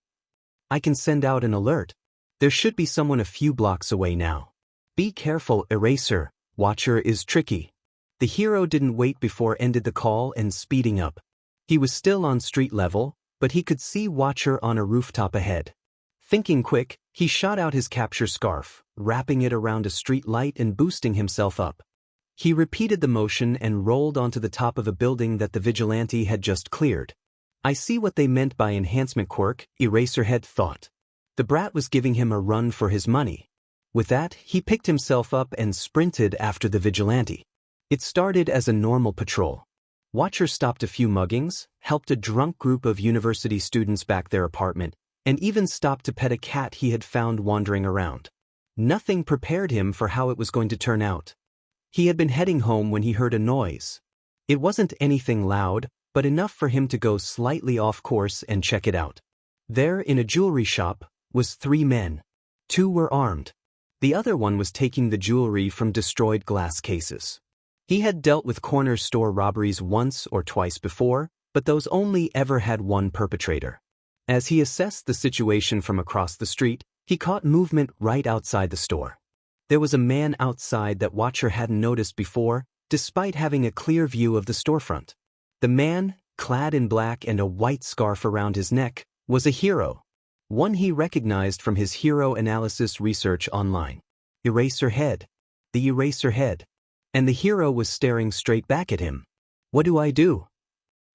I can send out an alert. There should be someone a few blocks away now. Be careful, Eraser. Watcher is tricky." The hero didn't wait before ended the call and speeding up. He was still on street level, but he could see Watcher on a rooftop ahead. Thinking quick, he shot out his capture scarf, wrapping it around a street light and boosting himself up. He repeated the motion and rolled onto the top of a building that the vigilante had just cleared. I see what they meant by enhancement quirk, Eraserhead thought. The brat was giving him a run for his money. With that, he picked himself up and sprinted after the vigilante. It started as a normal patrol. Watcher stopped a few muggings, helped a drunk group of university students back their apartment, and even stopped to pet a cat he had found wandering around. Nothing prepared him for how it was going to turn out. He had been heading home when he heard a noise. It wasn't anything loud, but enough for him to go slightly off course and check it out. There, in a jewelry shop, was 3 men. 2 were armed. The other one was taking the jewelry from destroyed glass cases. He had dealt with corner store robberies once or twice before, but those only ever had one perpetrator. As he assessed the situation from across the street, he caught movement right outside the store. There was a man outside that Watcher hadn't noticed before, despite having a clear view of the storefront. The man, clad in black and a white scarf around his neck, was a hero. One he recognized from his hero analysis research online. Eraserhead. The Eraserhead. And the hero was staring straight back at him. "What do I do?"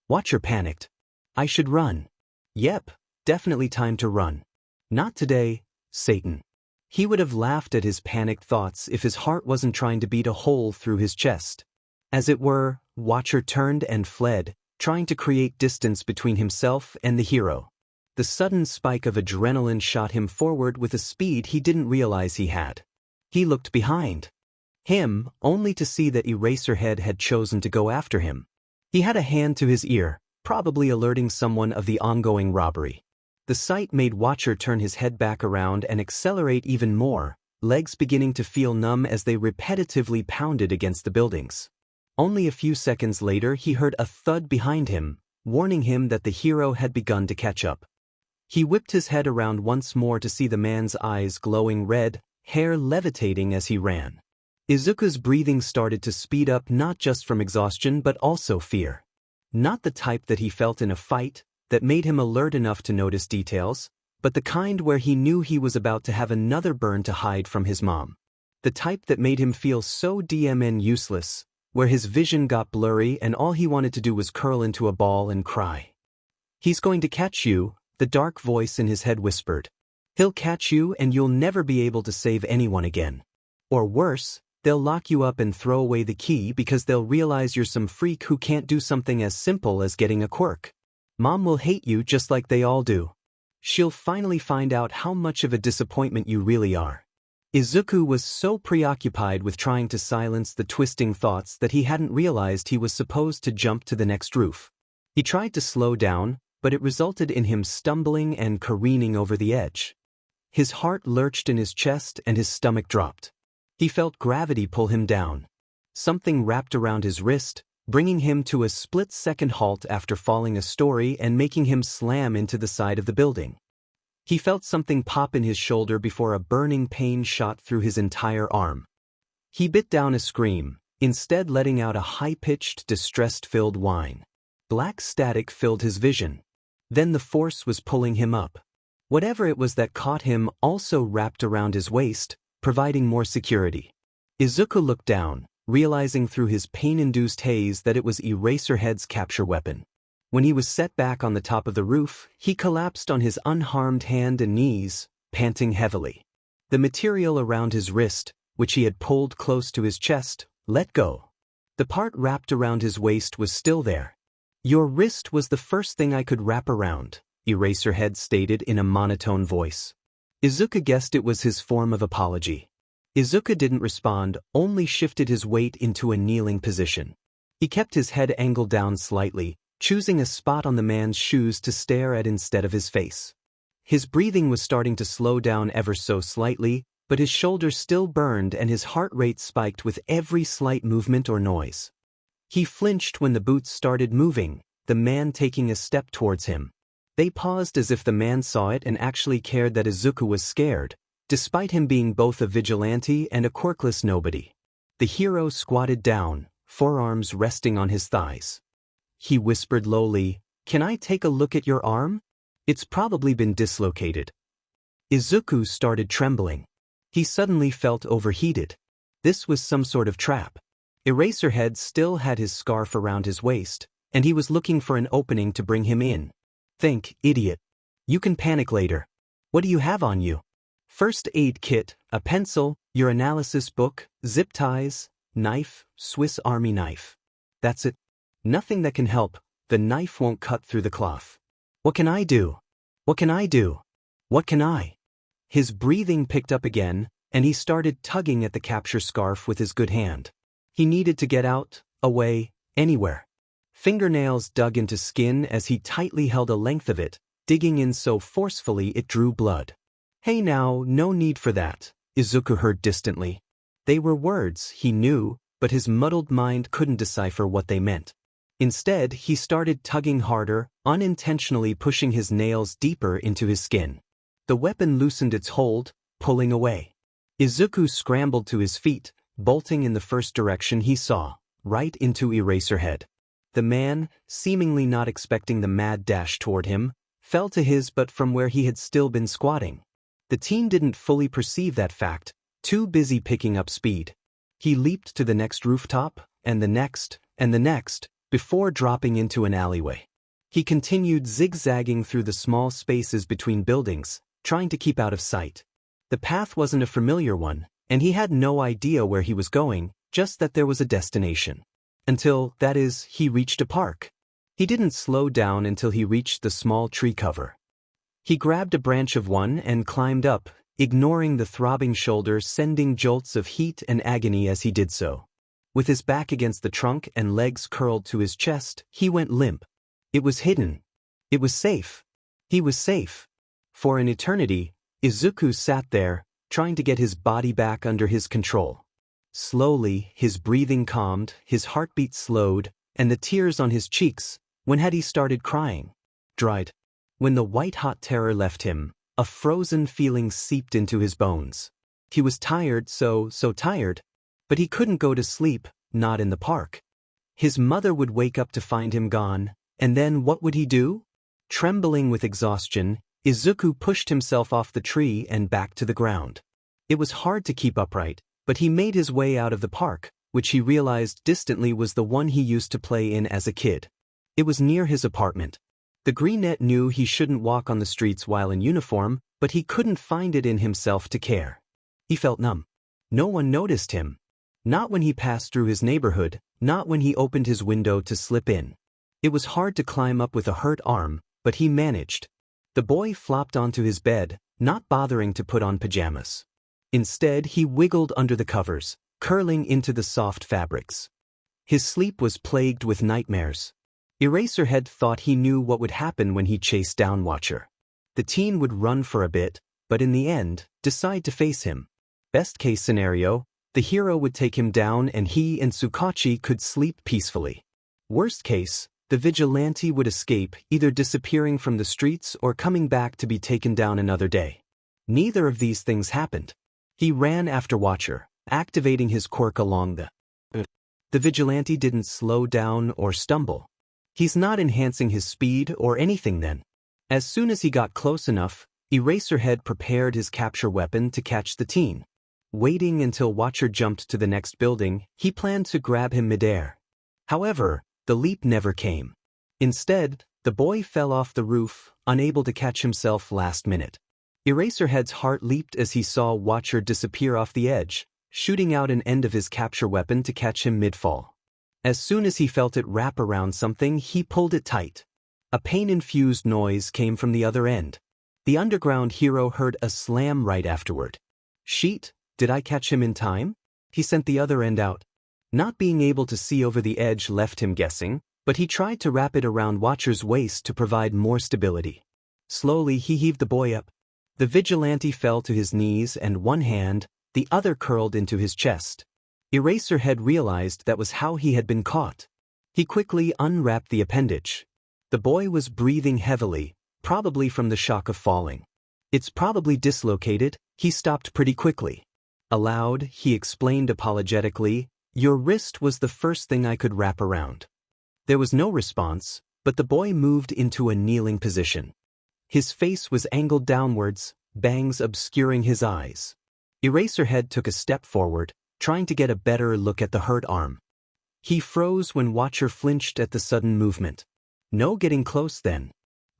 Watcher panicked. "I should run." "Yep, definitely time to run." "Not today, Satan." He would have laughed at his panicked thoughts if his heart wasn't trying to beat a hole through his chest. As it were, Watcher turned and fled, trying to create distance between himself and the hero. The sudden spike of adrenaline shot him forward with a speed he didn't realize he had. He looked behind him, only to see that Eraserhead had chosen to go after him. He had a hand to his ear, probably alerting someone of the ongoing robbery. The sight made Watcher turn his head back around and accelerate even more, legs beginning to feel numb as they repetitively pounded against the buildings. Only a few seconds later he heard a thud behind him, warning him that the hero had begun to catch up. He whipped his head around once more to see the man's eyes glowing red, hair levitating as he ran. Izuku's breathing started to speed up not just from exhaustion but also fear. Not the type that he felt in a fight, that made him alert enough to notice details, but the kind where he knew he was about to have another burn to hide from his mom. The type that made him feel so useless, where his vision got blurry and all he wanted to do was curl into a ball and cry. "He's going to catch you," the dark voice in his head whispered. "He'll catch you and you'll never be able to save anyone again. Or worse, they'll lock you up and throw away the key because they'll realize you're some freak who can't do something as simple as getting a quirk. Mom will hate you just like they all do. She'll finally find out how much of a disappointment you really are." Izuku was so preoccupied with trying to silence the twisting thoughts that he hadn't realized he was supposed to jump to the next roof. He tried to slow down, but it resulted in him stumbling and careening over the edge. His heart lurched in his chest and his stomach dropped. He felt gravity pull him down. Something wrapped around his wrist, bringing him to a split-second halt after falling a story and making him slam into the side of the building. He felt something pop in his shoulder before a burning pain shot through his entire arm. He bit down a scream, instead letting out a high-pitched, distress-filled whine. Black static filled his vision. Then the force was pulling him up. Whatever it was that caught him also wrapped around his waist, providing more security. Izuku looked down, realizing through his pain-induced haze that it was Eraserhead's capture weapon. When he was set back on the top of the roof, he collapsed on his unharmed hand and knees, panting heavily. The material around his wrist, which he had pulled close to his chest, let go. The part wrapped around his waist was still there. Your wrist was the first thing I could wrap around, Eraserhead stated in a monotone voice. Izuku guessed it was his form of apology. Izuku didn't respond, only shifted his weight into a kneeling position. He kept his head angled down slightly, choosing a spot on the man's shoes to stare at instead of his face. His breathing was starting to slow down ever so slightly, but his shoulders still burned and his heart rate spiked with every slight movement or noise. He flinched when the boots started moving, the man taking a step towards him. They paused as if the man saw it and actually cared that Izuku was scared, despite him being both a vigilante and a quirkless nobody. The hero squatted down, forearms resting on his thighs. He whispered lowly, "Can I take a look at your arm? It's probably been dislocated." Izuku started trembling. He suddenly felt overheated. This was some sort of trap. Eraserhead still had his scarf around his waist, and he was looking for an opening to bring him in. "Think, idiot. You can panic later. What do you have on you?" "First aid kit, a pencil, your analysis book, zip ties, knife, Swiss Army knife. That's it. Nothing that can help, the knife won't cut through the cloth. What can I do? What can I do? What can I?" His breathing picked up again, and he started tugging at the capture scarf with his good hand. He needed to get out, away, anywhere. Fingernails dug into skin as he tightly held a length of it, digging in so forcefully it drew blood. "Hey now, no need for that," Izuku heard distantly. They were words, he knew, but his muddled mind couldn't decipher what they meant. Instead, he started tugging harder, unintentionally pushing his nails deeper into his skin. The weapon loosened its hold, pulling away. Izuku scrambled to his feet, bolting in the first direction he saw, right into Eraserhead. The man, seemingly not expecting the mad dash toward him, fell to his but from where he had still been squatting. The team didn't fully perceive that fact, too busy picking up speed. He leaped to the next rooftop, and the next, before dropping into an alleyway. He continued zigzagging through the small spaces between buildings, trying to keep out of sight. The path wasn't a familiar one, and he had no idea where he was going, just that there was a destination. Until, that is, he reached a park. He didn't slow down until he reached the small tree cover. He grabbed a branch of one and climbed up, ignoring the throbbing shoulder sending jolts of heat and agony as he did so. With his back against the trunk and legs curled to his chest, he went limp. It was hidden. It was safe. He was safe. For an eternity, Izuku sat there, trying to get his body back under his control. Slowly, his breathing calmed, his heartbeat slowed, and the tears on his cheeks, when had he started crying, dried. When the white-hot terror left him, a frozen feeling seeped into his bones. He was tired, so tired, but he couldn't go to sleep, not in the park. His mother would wake up to find him gone, and then what would he do? Trembling with exhaustion, Izuku pushed himself off the tree and back to the ground. It was hard to keep upright, but he made his way out of the park, which he realized distantly was the one he used to play in as a kid. It was near his apartment. The greenette knew he shouldn't walk on the streets while in uniform, but he couldn't find it in himself to care. He felt numb. No one noticed him. Not when he passed through his neighborhood, not when he opened his window to slip in. It was hard to climb up with a hurt arm, but he managed. The boy flopped onto his bed, not bothering to put on pajamas. Instead, he wiggled under the covers, curling into the soft fabrics. His sleep was plagued with nightmares. Eraserhead thought he knew what would happen when he chased down Watcher. The teen would run for a bit, but in the end, decide to face him. Best case scenario, the hero would take him down and he and Tsukachi could sleep peacefully. Worst case, the vigilante would escape, either disappearing from the streets or coming back to be taken down another day. Neither of these things happened. He ran after Watcher, activating his quirk along the. The vigilante didn't slow down or stumble. He's not enhancing his speed or anything then. As soon as he got close enough, Eraserhead prepared his capture weapon to catch the teen. Waiting until Watcher jumped to the next building, he planned to grab him midair. However, the leap never came. Instead, the boy fell off the roof, unable to catch himself last minute. Eraserhead's heart leaped as he saw Watcher disappear off the edge, shooting out an end of his capture weapon to catch him mid-fall. As soon as he felt it wrap around something, he pulled it tight. A pain-infused noise came from the other end. The underground hero heard a slam right afterward. Sheet, did I catch him in time? He sent the other end out. Not being able to see over the edge left him guessing, but he tried to wrap it around Watcher's waist to provide more stability. Slowly he heaved the boy up. The vigilante fell to his knees and one hand, the other curled into his chest. Eraserhead realized that was how he had been caught. He quickly unwrapped the appendage. The boy was breathing heavily, probably from the shock of falling. It's probably dislocated. He stopped pretty quickly. Aloud, he explained apologetically, your wrist was the first thing I could wrap around. There was no response, but the boy moved into a kneeling position. His face was angled downwards, bangs obscuring his eyes. Eraserhead took a step forward, trying to get a better look at the hurt arm. He froze when Watcher flinched at the sudden movement. No getting close then.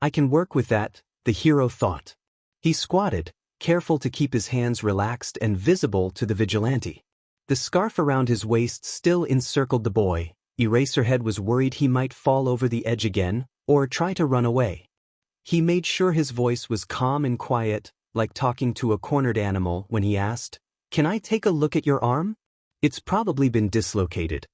I can work with that, the hero thought. He squatted, careful to keep his hands relaxed and visible to the vigilante. The scarf around his waist still encircled the boy. Eraserhead was worried he might fall over the edge again, or try to run away. He made sure his voice was calm and quiet, like talking to a cornered animal, when he asked, "Can I take a look at your arm? It's probably been dislocated."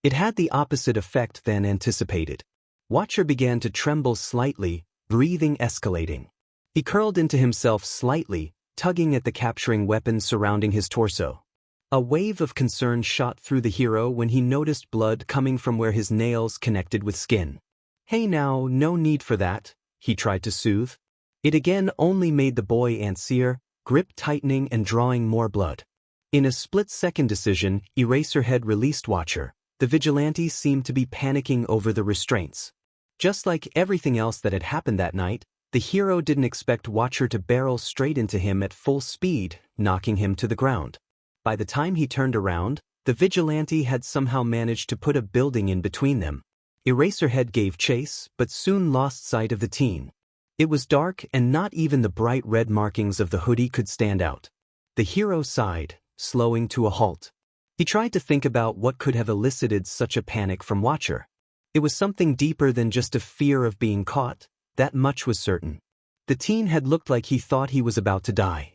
It had the opposite effect than anticipated. Watcher began to tremble slightly, breathing escalating. He curled into himself slightly, tugging at the capturing weapon surrounding his torso. A wave of concern shot through the hero when he noticed blood coming from where his nails connected with skin. "Hey now, no need for that," he tried to soothe. It again only made the boy antsier, grip tightening and drawing more blood. In a split-second decision, Eraserhead released Watcher. The vigilante seemed to be panicking over the restraints. Just like everything else that had happened that night, the hero didn't expect Watcher to barrel straight into him at full speed, knocking him to the ground. By the time he turned around, the vigilante had somehow managed to put a building in between them. Eraserhead gave chase, but soon lost sight of the teen. It was dark and not even the bright red markings of the hoodie could stand out. The hero sighed, slowing to a halt. He tried to think about what could have elicited such a panic from Watcher. It was something deeper than just a fear of being caught, that much was certain. The teen had looked like he thought he was about to die.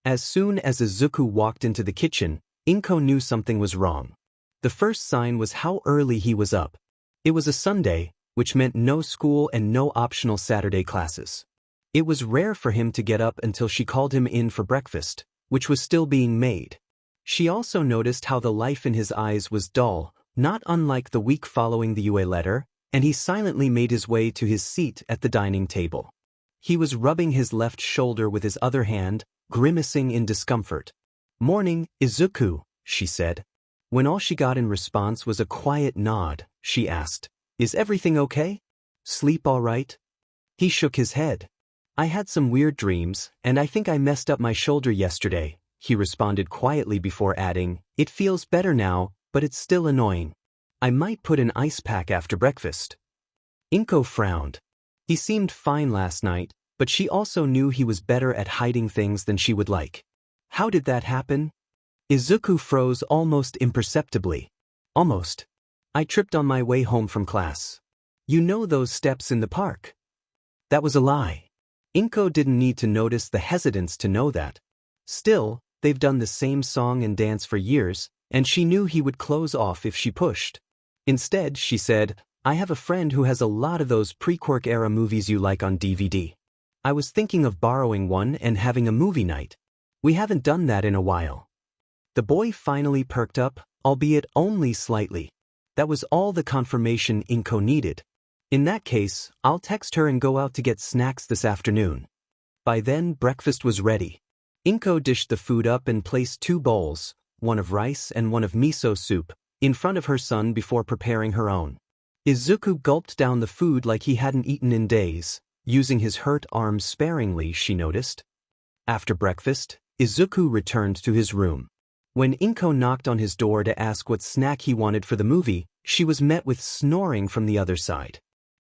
As soon as Izuku walked into the kitchen, Inko knew something was wrong. The first sign was how early he was up. It was a Sunday, which meant no school and no optional Saturday classes. It was rare for him to get up until she called him in for breakfast, which was still being made. She also noticed how the life in his eyes was dull, not unlike the week following the UA letter, and he silently made his way to his seat at the dining table. He was rubbing his left shoulder with his other hand, grimacing in discomfort. "Morning, Izuku," she said. When all she got in response was a quiet nod, she asked, "Is everything okay? Sleep all right?" He shook his head. "I had some weird dreams, and I think I messed up my shoulder yesterday," he responded quietly before adding, "It feels better now, but it's still annoying. I might put an ice pack after breakfast." Inko frowned. He seemed fine last night, but she also knew he was better at hiding things than she would like. "How did that happen?" Izuku froze almost imperceptibly. "Almost. I tripped on my way home from class. You know those steps in the park?" That was a lie. Inko didn't need to notice the hesitance to know that. Still, they've done the same song and dance for years, and she knew he would close off if she pushed. Instead, she said, "I have a friend who has a lot of those pre-Quirk-era movies you like on DVD. I was thinking of borrowing one and having a movie night. We haven't done that in a while." The boy finally perked up, albeit only slightly. That was all the confirmation Inko needed. "In that case, I'll text her and go out to get snacks this afternoon." By then, breakfast was ready. Inko dished the food up and placed 2 bowls, one of rice and one of miso soup, in front of her son before preparing her own. Izuku gulped down the food like he hadn't eaten in days, using his hurt arm sparingly, she noticed. After breakfast, Izuku returned to his room. When Inko knocked on his door to ask what snack he wanted for the movie, she was met with snoring from the other side.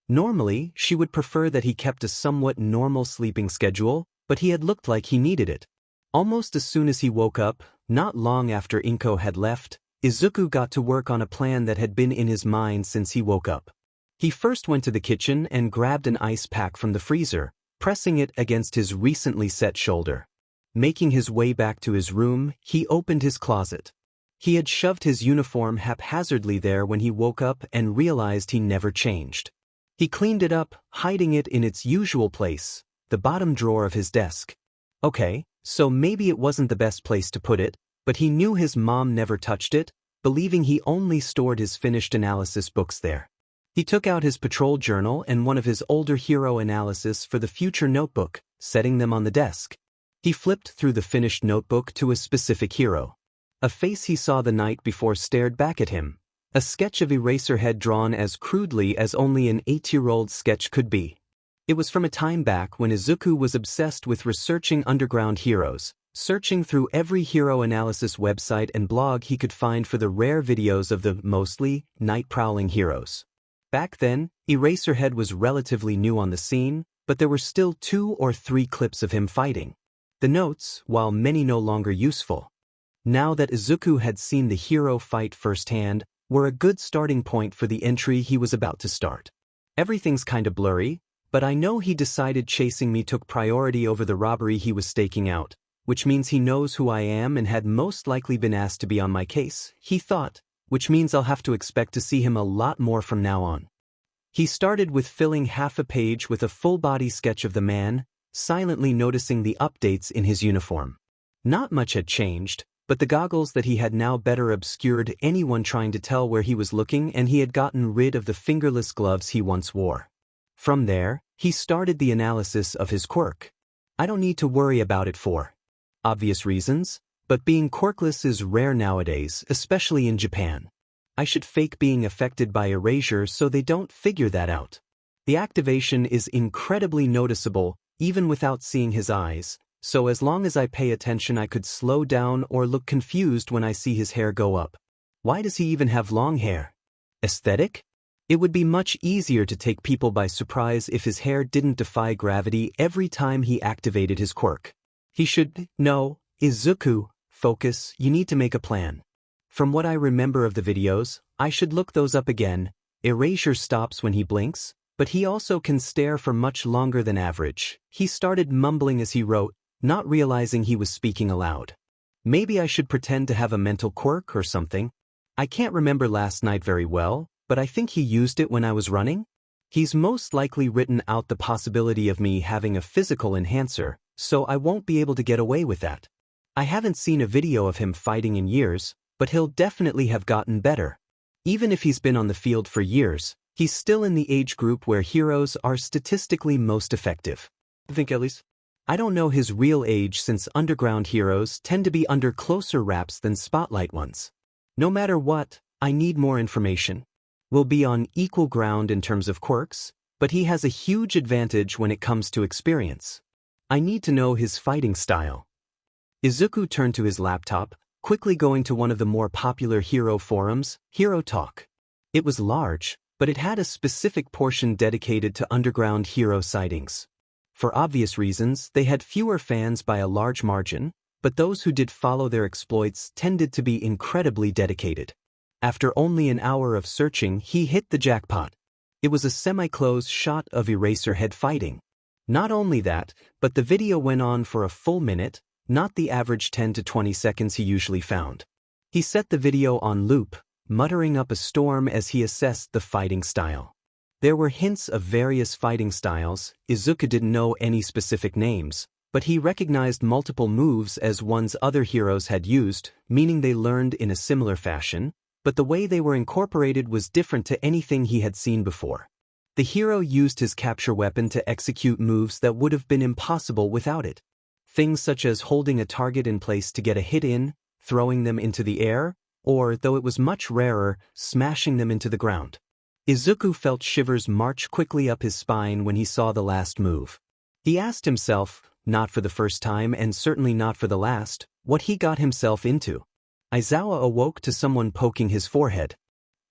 Normally, she would prefer that he kept a somewhat normal sleeping schedule, but he had looked like he needed it. Almost as soon as he woke up, not long after Inko had left, Izuku got to work on a plan that had been in his mind since he woke up. He first went to the kitchen and grabbed an ice pack from the freezer, pressing it against his recently set shoulder. Making his way back to his room, he opened his closet. He had shoved his uniform haphazardly there when he woke up and realized he never changed. He cleaned it up, hiding it in its usual place, the bottom drawer of his desk. Okay, so maybe it wasn't the best place to put it, but he knew his mom never touched it, believing he only stored his finished analysis books there. He took out his patrol journal and one of his older hero analysis for the future notebook, setting them on the desk. He flipped through the finished notebook to a specific hero. A face he saw the night before stared back at him. A sketch of Eraserhead drawn as crudely as only an 8-year-old sketch could be. It was from a time back when Izuku was obsessed with researching underground heroes, searching through every hero analysis website and blog he could find for the rare videos of the, mostly, night-prowling heroes. Back then, Eraserhead was relatively new on the scene, but there were still 2 or 3 clips of him fighting. The notes, while many no longer useful. Now that Izuku had seen the hero fight firsthand, were a good starting point for the entry he was about to start. Everything's kinda blurry, but I know he decided chasing me took priority over the robbery he was staking out, which means he knows who I am and had most likely been asked to be on my case, he thought, which means I'll have to expect to see him a lot more from now on. He started with filling half a page with a full-body sketch of the man, silently noticing the updates in his uniform. Not much had changed, but the goggles that he had now better obscured anyone trying to tell where he was looking, and he had gotten rid of the fingerless gloves he once wore. From there, he started the analysis of his quirk. I don't need to worry about it for obvious reasons, but being quirkless is rare nowadays, especially in Japan. I should fake being affected by erasure so they don't figure that out. The activation is incredibly noticeable, even without seeing his eyes, so as long as I pay attention I could slow down or look confused when I see his hair go up. Why does he even have long hair? Aesthetic? It would be much easier to take people by surprise if his hair didn't defy gravity every time he activated his quirk. He should know, Izuku, focus, you need to make a plan. From what I remember of the videos, I should look those up again. Erasure stops when he blinks, but he also can stare for much longer than average. He started mumbling as he wrote, not realizing he was speaking aloud. Maybe I should pretend to have a mental quirk or something. I can't remember last night very well, but I think he used it when I was running. He's most likely written out the possibility of me having a physical enhancer, so I won't be able to get away with that. I haven't seen a video of him fighting in years, but he'll definitely have gotten better. Even if he's been on the field for years, he's still in the age group where heroes are statistically most effective. I think at least. I don't know his real age since underground heroes tend to be under closer wraps than spotlight ones. No matter what, I need more information. We'll be on equal ground in terms of quirks, but he has a huge advantage when it comes to experience. I need to know his fighting style. Izuku turned to his laptop, quickly going to one of the more popular hero forums, Hero Talk. It was large, but it had a specific portion dedicated to underground hero sightings. For obvious reasons, they had fewer fans by a large margin, but those who did follow their exploits tended to be incredibly dedicated. After only an hour of searching, he hit the jackpot. It was a semi-close shot of Eraserhead fighting. Not only that, but the video went on for a full minute, not the average 10 to 20 seconds he usually found. He set the video on loop, muttering up a storm as he assessed the fighting style. There were hints of various fighting styles. Izuku didn't know any specific names, but he recognized multiple moves as ones other heroes had used, meaning they learned in a similar fashion, but the way they were incorporated was different to anything he had seen before. The hero used his capture weapon to execute moves that would have been impossible without it. Things such as holding a target in place to get a hit in, throwing them into the air, or, though it was much rarer, smashing them into the ground. Izuku felt shivers march quickly up his spine when he saw the last move. He asked himself, not for the first time and certainly not for the last, what he got himself into. Aizawa awoke to someone poking his forehead.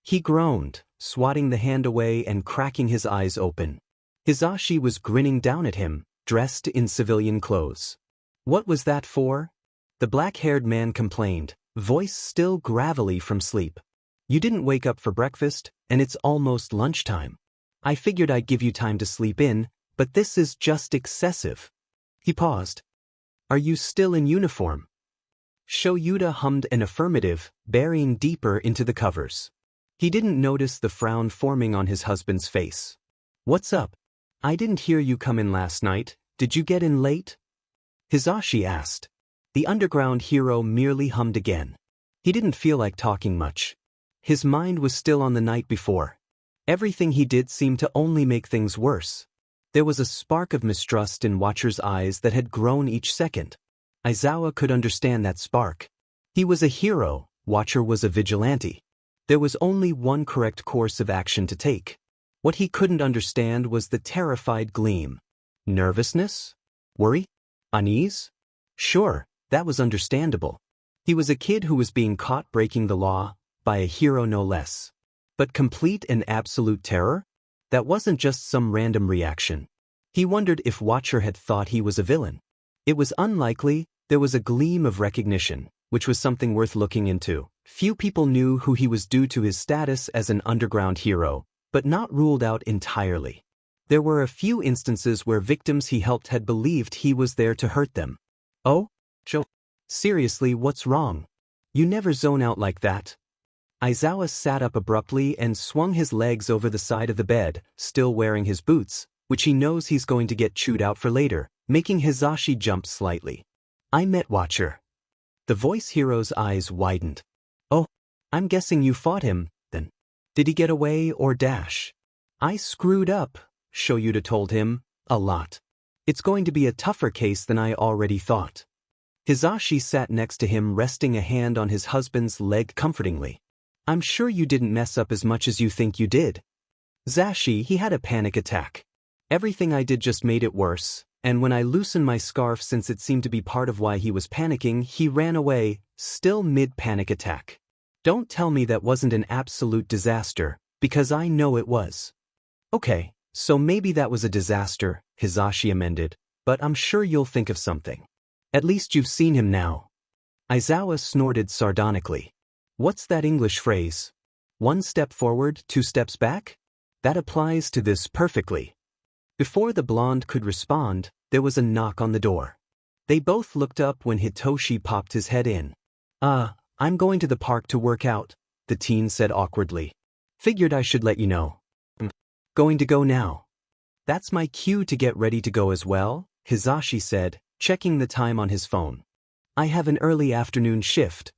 He groaned, swatting the hand away and cracking his eyes open. Hisashi was grinning down at him, dressed in civilian clothes. What was that for? The black-haired man complained, Voice still gravelly from sleep. You didn't wake up for breakfast, and it's almost lunchtime. I figured I'd give you time to sleep in, but this is just excessive. He paused. Are you still in uniform? Shoyuta hummed an affirmative, burying deeper into the covers. He didn't notice the frown forming on his husband's face. What's up? I didn't hear you come in last night. Did you get in late? Hisashi asked. The underground hero merely hummed again. He didn't feel like talking much. His mind was still on the night before. Everything he did seemed to only make things worse. There was a spark of mistrust in Watcher's eyes that had grown each second. Aizawa could understand that spark. He was a hero, Watcher was a vigilante. There was only one correct course of action to take. What he couldn't understand was the terrified gleam. Nervousness? Worry? Unease? Sure, that was understandable. He was a kid who was being caught breaking the law, by a hero no less. But complete and absolute terror? That wasn't just some random reaction. He wondered if Watcher had thought he was a villain. It was unlikely. There was a gleam of recognition, which was something worth looking into. Few people knew who he was due to his status as an underground hero, but not ruled out entirely. There were a few instances where victims he helped had believed he was there to hurt them. Oh? Joe? Seriously, what's wrong? You never zone out like that. Aizawa sat up abruptly and swung his legs over the side of the bed, still wearing his boots, which he knows he's going to get chewed out for later, making Hisashi jump slightly. I met Watcher. The voice hero's eyes widened. Oh, I'm guessing you fought him, then. Did he get away or dash? I screwed up, Shoyuta told him, a lot. It's going to be a tougher case than I already thought. Hisashi sat next to him, resting a hand on his husband's leg comfortingly. I'm sure you didn't mess up as much as you think you did. Zashi, he had a panic attack. Everything I did just made it worse, and when I loosened my scarf since it seemed to be part of why he was panicking, he ran away, still mid-panic attack. Don't tell me that wasn't an absolute disaster, because I know it was. Okay, so maybe that was a disaster, Hisashi amended, but I'm sure you'll think of something. At least you've seen him now. Aizawa snorted sardonically. What's that English phrase? 1 step forward, 2 steps back? That applies to this perfectly. Before the blonde could respond, there was a knock on the door. They both looked up when Hitoshi popped his head in. I'm going to the park to work out, the teen said awkwardly. Figured I should let you know. Going to go now. That's my cue to get ready to go as well, Hisashi said, checking the time on his phone. I have an early afternoon shift.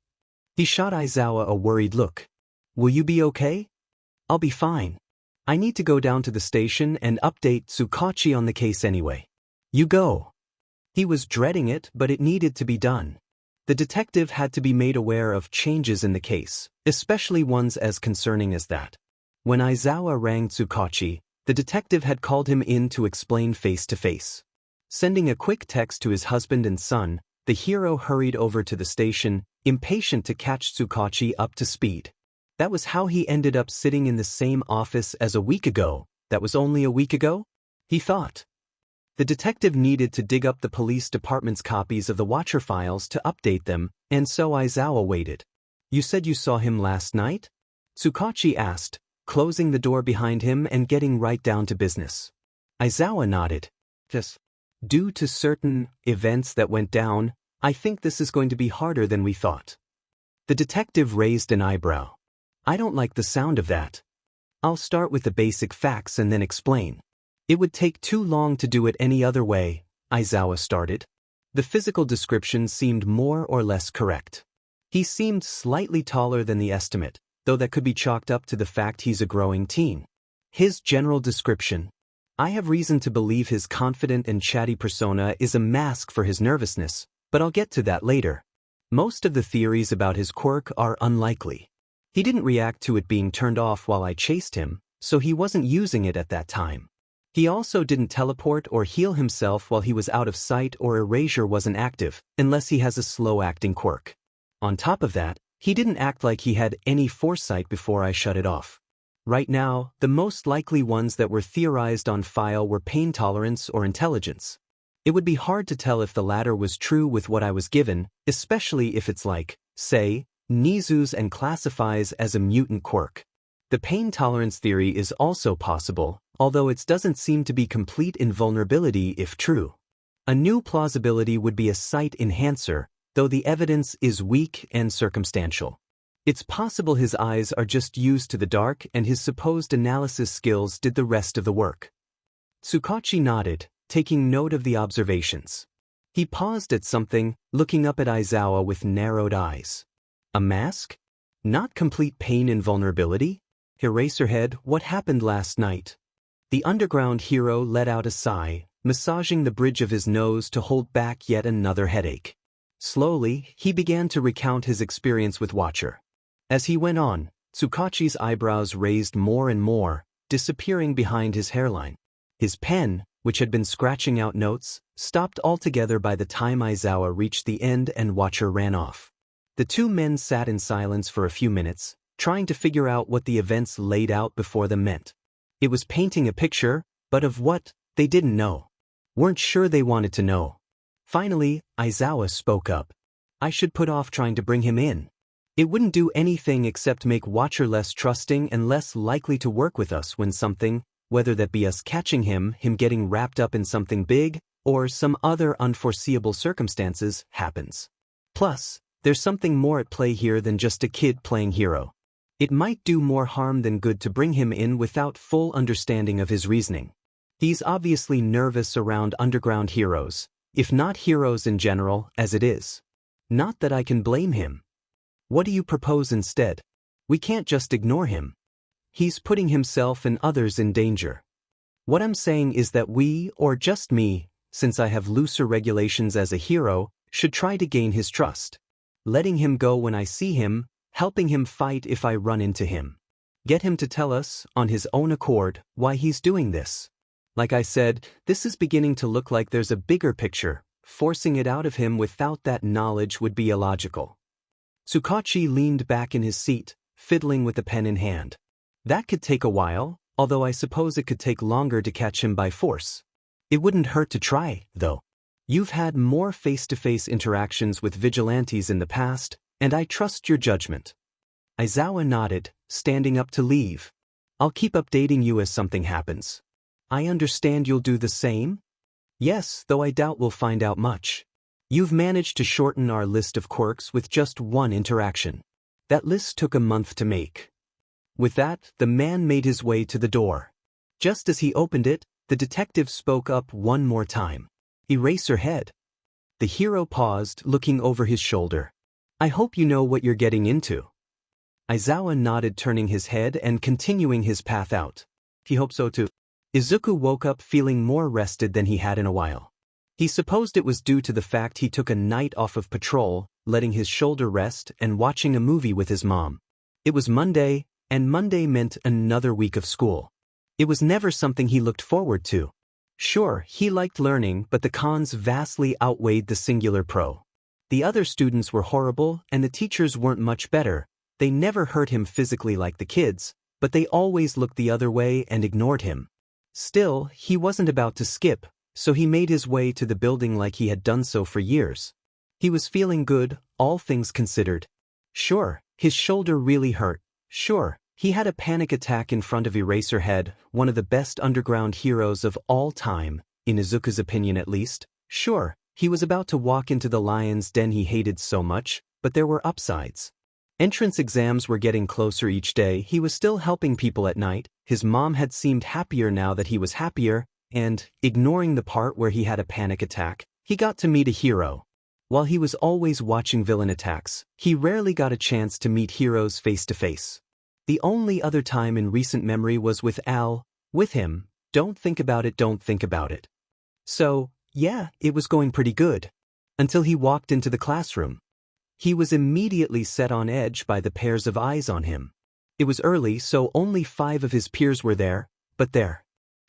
He shot Aizawa a worried look. Will you be okay? I'll be fine. I need to go down to the station and update Tsukachi on the case anyway. You go. He was dreading it, but it needed to be done. The detective had to be made aware of changes in the case, especially ones as concerning as that. When Aizawa rang Tsukachi, the detective had called him in to explain face-to-face. Sending a quick text to his husband and son, the hero hurried over to the station, impatient to catch Tsukachi up to speed. That was how he ended up sitting in the same office as a week ago. That was only a week ago? He thought. The detective needed to dig up the police department's copies of the Watcher files to update them, and so Aizawa waited. You said you saw him last night? Tsukachi asked, closing the door behind him and getting right down to business. Aizawa nodded. Yes. Due to certain events that went down, I think this is going to be harder than we thought. The detective raised an eyebrow. I don't like the sound of that. I'll start with the basic facts and then explain. It would take too long to do it any other way, Aizawa started. The physical description seemed more or less correct. He seemed slightly taller than the estimate, though that could be chalked up to the fact he's a growing teen. His general description. I have reason to believe his confident and chatty persona is a mask for his nervousness, but I'll get to that later. Most of the theories about his quirk are unlikely. He didn't react to it being turned off while I chased him, so he wasn't using it at that time. He also didn't teleport or heal himself while he was out of sight, or erasure wasn't active, unless he has a slow-acting quirk. On top of that, he didn't act like he had any foresight before I shut it off. Right now, the most likely ones that were theorized on file were pain tolerance or intelligence. It would be hard to tell if the latter was true with what I was given, especially if it's like, say, Nizu's and classifies as a mutant quirk. The pain tolerance theory is also possible, although it doesn't seem to be complete invulnerability if true. A new plausibility would be a sight enhancer, though the evidence is weak and circumstantial. It's possible his eyes are just used to the dark and his supposed analysis skills did the rest of the work. Tsukachi nodded, taking note of the observations. He paused at something, looking up at Aizawa with narrowed eyes. A mask? Not complete pain invulnerability? Eraserhead, what happened last night? The underground hero let out a sigh, massaging the bridge of his nose to hold back yet another headache. Slowly, he began to recount his experience with Watcher. As he went on, Tsukachi's eyebrows raised more and more, disappearing behind his hairline. His pen, which had been scratching out notes, stopped altogether by the time Aizawa reached the end and Watcher ran off. The two men sat in silence for a few minutes, trying to figure out what the events laid out before them meant. It was painting a picture, but of what, they didn't know. Weren't sure they wanted to know. Finally, Aizawa spoke up. I should put off trying to bring him in. It wouldn't do anything except make Watcher less trusting and less likely to work with us when something, whether that be us catching him getting wrapped up in something big, or some other unforeseeable circumstances, happens. Plus, there's something more at play here than just a kid playing hero. It might do more harm than good to bring him in without full understanding of his reasoning. He's obviously nervous around underground heroes, if not heroes in general, as it is. Not that I can blame him. What do you propose instead? We can't just ignore him. He's putting himself and others in danger. What I'm saying is that we, or just me, since I have looser regulations as a hero, should try to gain his trust. Letting him go when I see him, helping him fight if I run into him. Get him to tell us, on his own accord, why he's doing this. Like I said, this is beginning to look like there's a bigger picture. Forcing it out of him without that knowledge would be illogical. Tsukachi leaned back in his seat, fiddling with the pen in hand. That could take a while, although I suppose it could take longer to catch him by force. It wouldn't hurt to try, though. You've had more face-to-face interactions with vigilantes in the past, and I trust your judgment. Aizawa nodded, standing up to leave. I'll keep updating you as something happens. I understand you'll do the same? Yes, though I doubt we'll find out much. You've managed to shorten our list of quirks with just one interaction. That list took a month to make. With that, the man made his way to the door. Just as he opened it, the detective spoke up one more time. Eraserhead. The hero paused, looking over his shoulder. I hope you know what you're getting into. Aizawa nodded, turning his head and continuing his path out. He hoped so too. Izuku woke up feeling more rested than he had in a while. He supposed it was due to the fact he took a night off of patrol, letting his shoulder rest and watching a movie with his mom. It was Monday, and Monday meant another week of school. It was never something he looked forward to. Sure, he liked learning, but the cons vastly outweighed the singular pro. The other students were horrible, and the teachers weren't much better. They never hurt him physically like the kids, but they always looked the other way and ignored him. Still, he wasn't about to skip, so he made his way to the building like he had done so for years. He was feeling good, all things considered. Sure, his shoulder really hurt. Sure, he had a panic attack in front of Eraserhead, one of the best underground heroes of all time, in Izuku's opinion at least. Sure, he was about to walk into the lion's den he hated so much, but there were upsides. Entrance exams were getting closer each day. He was still helping people at night. His mom had seemed happier now that he was happier, and, ignoring the part where he had a panic attack, he got to meet a hero. While he was always watching villain attacks, he rarely got a chance to meet heroes face to face. The only other time in recent memory was with Al. With him, don't think about it, don't think about it. So, yeah, it was going pretty good. Until he walked into the classroom. He was immediately set on edge by the pairs of eyes on him. It was early, so only 5 of his peers were there, but their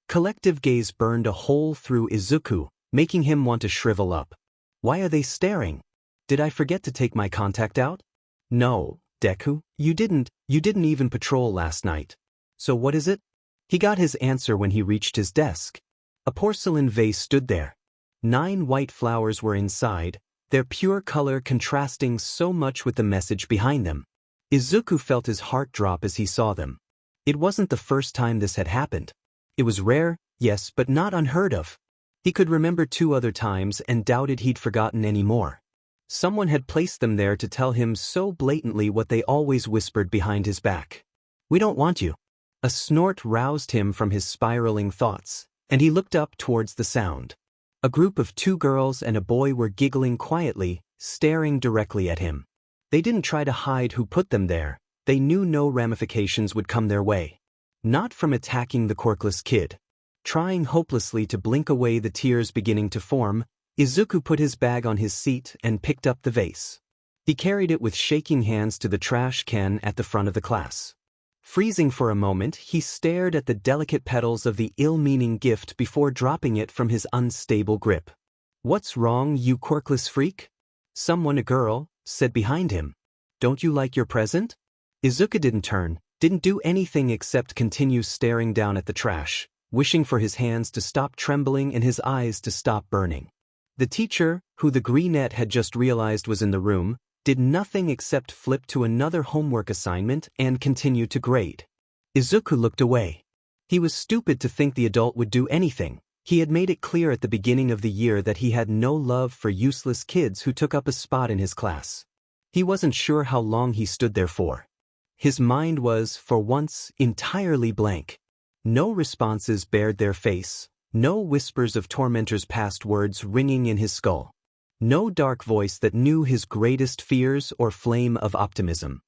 collective gaze burned a hole through Izuku, making him want to shrivel up. Why are they staring? Did I forget to take my contact out? No, Deku, you didn't even patrol last night. So what is it? He got his answer when he reached his desk. A porcelain vase stood there. 9 white flowers were inside, their pure color contrasting so much with the message behind them. Izuku felt his heart drop as he saw them. It wasn't the first time this had happened. It was rare, yes, but not unheard of. He could remember 2 other times and doubted he'd forgotten any more. Someone had placed them there to tell him so blatantly what they always whispered behind his back. "We don't want you." A snort roused him from his spiraling thoughts, and he looked up towards the sound. A group of 2 girls and a boy were giggling quietly, staring directly at him. They didn't try to hide who put them there. They knew no ramifications would come their way. Not from attacking the quirkless kid. Trying hopelessly to blink away the tears beginning to form, Izuku put his bag on his seat and picked up the vase. He carried it with shaking hands to the trash can at the front of the class. Freezing for a moment, he stared at the delicate petals of the ill-meaning gift before dropping it from his unstable grip. "What's wrong, you quirkless freak?" Someone, a girl, said behind him. "Don't you like your present?" Izuku didn't turn, didn't do anything except continue staring down at the trash, wishing for his hands to stop trembling and his eyes to stop burning. The teacher, who the greenette had just realized was in the room, did nothing except flip to another homework assignment and continue to grade. Izuku looked away. He was stupid to think the adult would do anything. He had made it clear at the beginning of the year that he had no love for useless kids who took up a spot in his class. He wasn't sure how long he stood there for. His mind was, for once, entirely blank. No responses bared their face, no whispers of tormentors' past words ringing in his skull. No dark voice that knew his greatest fears or flame of optimism.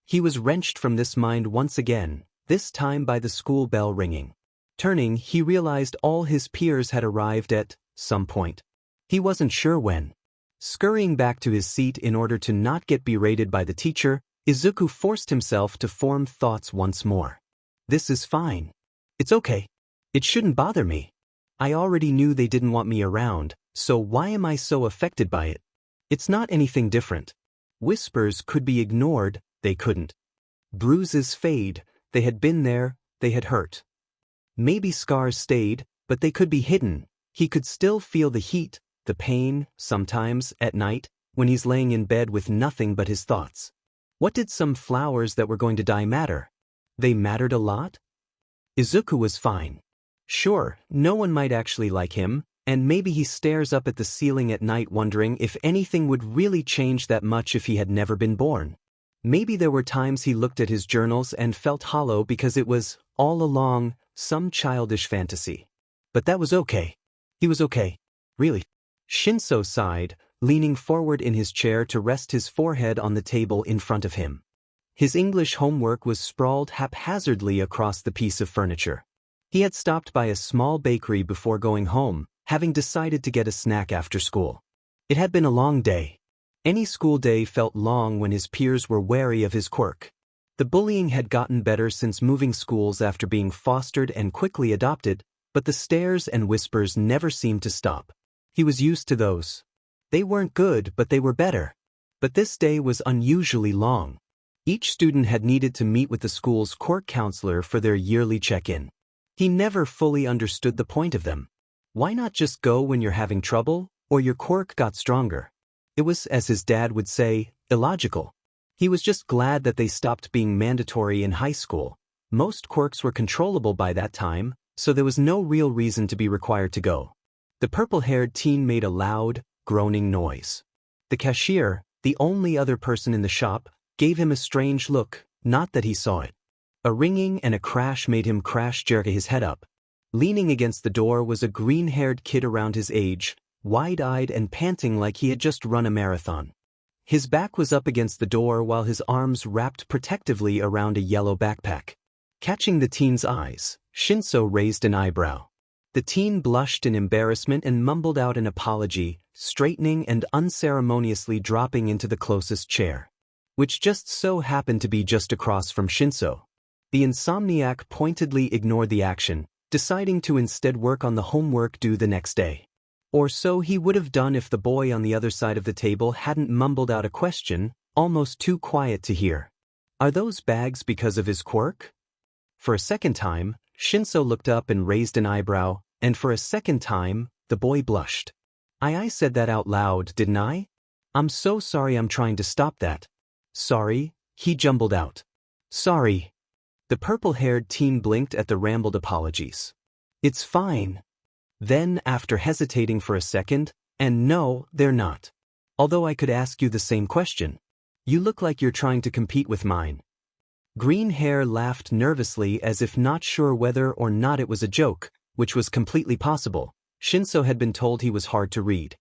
He was wrenched from this mind once again, this time by the school bell ringing. Turning, he realized all his peers had arrived at some point. He wasn't sure when. Scurrying back to his seat in order to not get berated by the teacher, Izuku forced himself to form thoughts once more. "This is fine. It's okay. It shouldn't bother me. I already knew they didn't want me around, so why am I so affected by it? It's not anything different." Whispers could be ignored, they couldn't. Bruises fade, they had been there, they had hurt. Maybe scars stayed, but they could be hidden. He could still feel the heat, the pain, sometimes, at night, when he's laying in bed with nothing but his thoughts. What did some flowers that were going to die matter? They mattered a lot? Izuku was fine. Sure, no one might actually like him, and maybe he stares up at the ceiling at night wondering if anything would really change that much if he had never been born. Maybe there were times he looked at his journals and felt hollow because it was, all along, some childish fantasy. But that was okay. He was okay. Really. Shinso sighed, leaning forward in his chair to rest his forehead on the table in front of him. His English homework was sprawled haphazardly across the piece of furniture. He had stopped by a small bakery before going home, having decided to get a snack after school. It had been a long day. Any school day felt long when his peers were wary of his quirk. The bullying had gotten better since moving schools after being fostered and quickly adopted, but the stares and whispers never seemed to stop. He was used to those. They weren't good, but they were better. But this day was unusually long. Each student had needed to meet with the school's quirk counselor for their yearly check-in. He never fully understood the point of them. Why not just go when you're having trouble, or your quirk got stronger? It was, as his dad would say, illogical. He was just glad that they stopped being mandatory in high school. Most quirks were controllable by that time, so there was no real reason to be required to go. The purple-haired teen made a loud, groaning noise. The cashier, the only other person in the shop, gave him a strange look, not that he saw it. A ringing and a crash made him jerk his head up. Leaning against the door was a green-haired kid around his age, wide-eyed and panting like he had just run a marathon. His back was up against the door while his arms wrapped protectively around a yellow backpack. Catching the teen's eyes, Shinso raised an eyebrow. The teen blushed in embarrassment and mumbled out an apology, straightening and unceremoniously dropping into the closest chair, which just so happened to be just across from Shinso. The insomniac pointedly ignored the action, deciding to instead work on the homework due the next day. Or so he would have done if the boy on the other side of the table hadn't mumbled out a question, almost too quiet to hear. "Are those bags because of his quirk?" For a second time, Shinso looked up and raised an eyebrow, and for a second time, the boy blushed. I said that out loud, didn't I? I'm so sorry, I'm trying to stop that. Sorry, he jumbled out. Sorry. The purple-haired teen blinked at the rambled apologies. It's fine. Then, after hesitating for a second, and no, they're not. Although I could ask you the same question. You look like you're trying to compete with mine. Green hair laughed nervously as if not sure whether or not it was a joke, which was completely possible. Shinso had been told he was hard to read.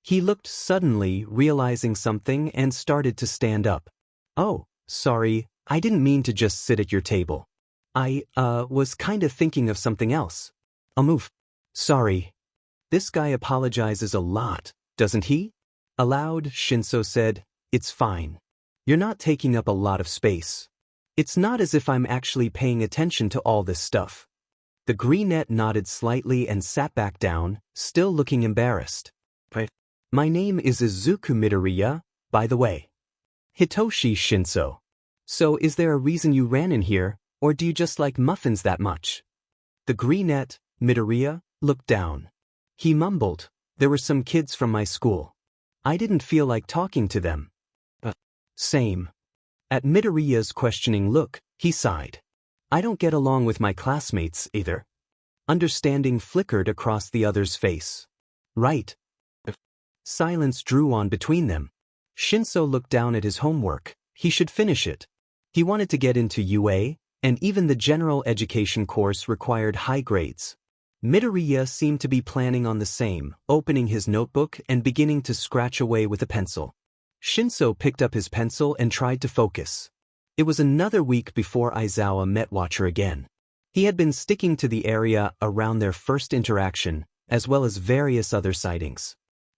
He looked suddenly, realizing something, and started to stand up. Oh, sorry, I didn't mean to just sit at your table. I, was kinda thinking of something else. I'll move. Sorry. This guy apologizes a lot, doesn't he? Aloud, Shinso said, It's fine. You're not taking up a lot of space. It's not as if I'm actually paying attention to all this stuff. The greenette nodded slightly and sat back down, still looking embarrassed. My name is Izuku Midoriya, by the way. Hitoshi Shinso. So is there a reason you ran in here, or do you just like muffins that much? The greenette, Midoriya, looked down. He mumbled, There were some kids from my school. I didn't feel like talking to them. Same. At Midoriya's questioning look, he sighed. I don't get along with my classmates either. Understanding flickered across the other's face. Right. Silence drew on between them. Shinso looked down at his homework. He should finish it. He wanted to get into UA, and even the general education course required high grades. Midoriya seemed to be planning on the same, opening his notebook and beginning to scratch away with a pencil. Shinso picked up his pencil and tried to focus. It was another week before Aizawa met Watcher again. He had been sticking to the area around their first interaction, as well as various other sightings.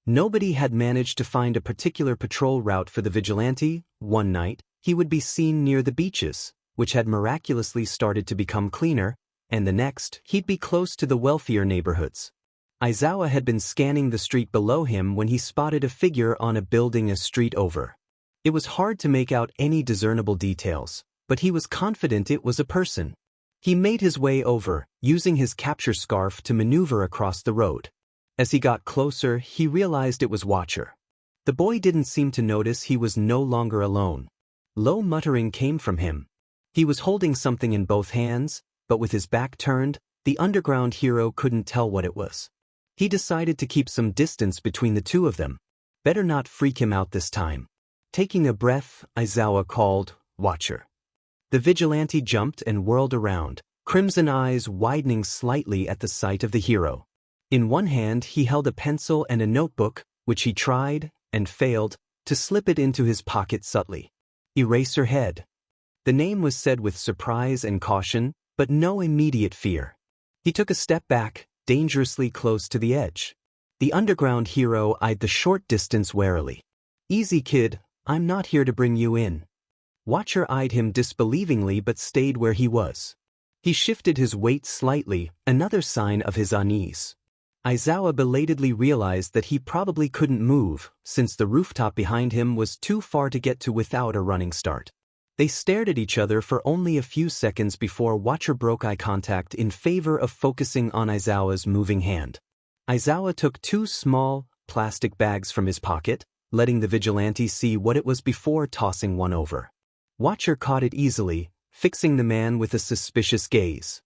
Nobody had managed to find a particular patrol route for the Vigilante. One night, he would be seen near the beaches, which had miraculously started to become cleaner, and the next, he'd be close to the wealthier neighborhoods. Aizawa had been scanning the street below him when he spotted a figure on a building a street over. It was hard to make out any discernible details, but he was confident it was a person. He made his way over, using his capture scarf to maneuver across the road. As he got closer, he realized it was Watcher. The boy didn't seem to notice he was no longer alone. Low muttering came from him. He was holding something in both hands, but with his back turned, the underground hero couldn't tell what it was. He decided to keep some distance between the two of them. Better not freak him out this time. Taking a breath, Aizawa called, Watcher. The Vigilante jumped and whirled around, crimson eyes widening slightly at the sight of the hero. In one hand he held a pencil and a notebook, which he tried, and failed, to slip it into his pocket subtly. Eraserhead. The name was said with surprise and caution, but no immediate fear. He took a step back, dangerously close to the edge. The underground hero eyed the short distance warily. Easy kid, I'm not here to bring you in. Watcher eyed him disbelievingly but stayed where he was. He shifted his weight slightly, another sign of his unease. Aizawa belatedly realized that he probably couldn't move, since the rooftop behind him was too far to get to without a running start. They stared at each other for only a few seconds before Watcher broke eye contact in favor of focusing on Aizawa's moving hand. Aizawa took 2 small, plastic bags from his pocket, letting the Vigilante see what it was before tossing one over. Watcher caught it easily, fixing the man with a suspicious gaze.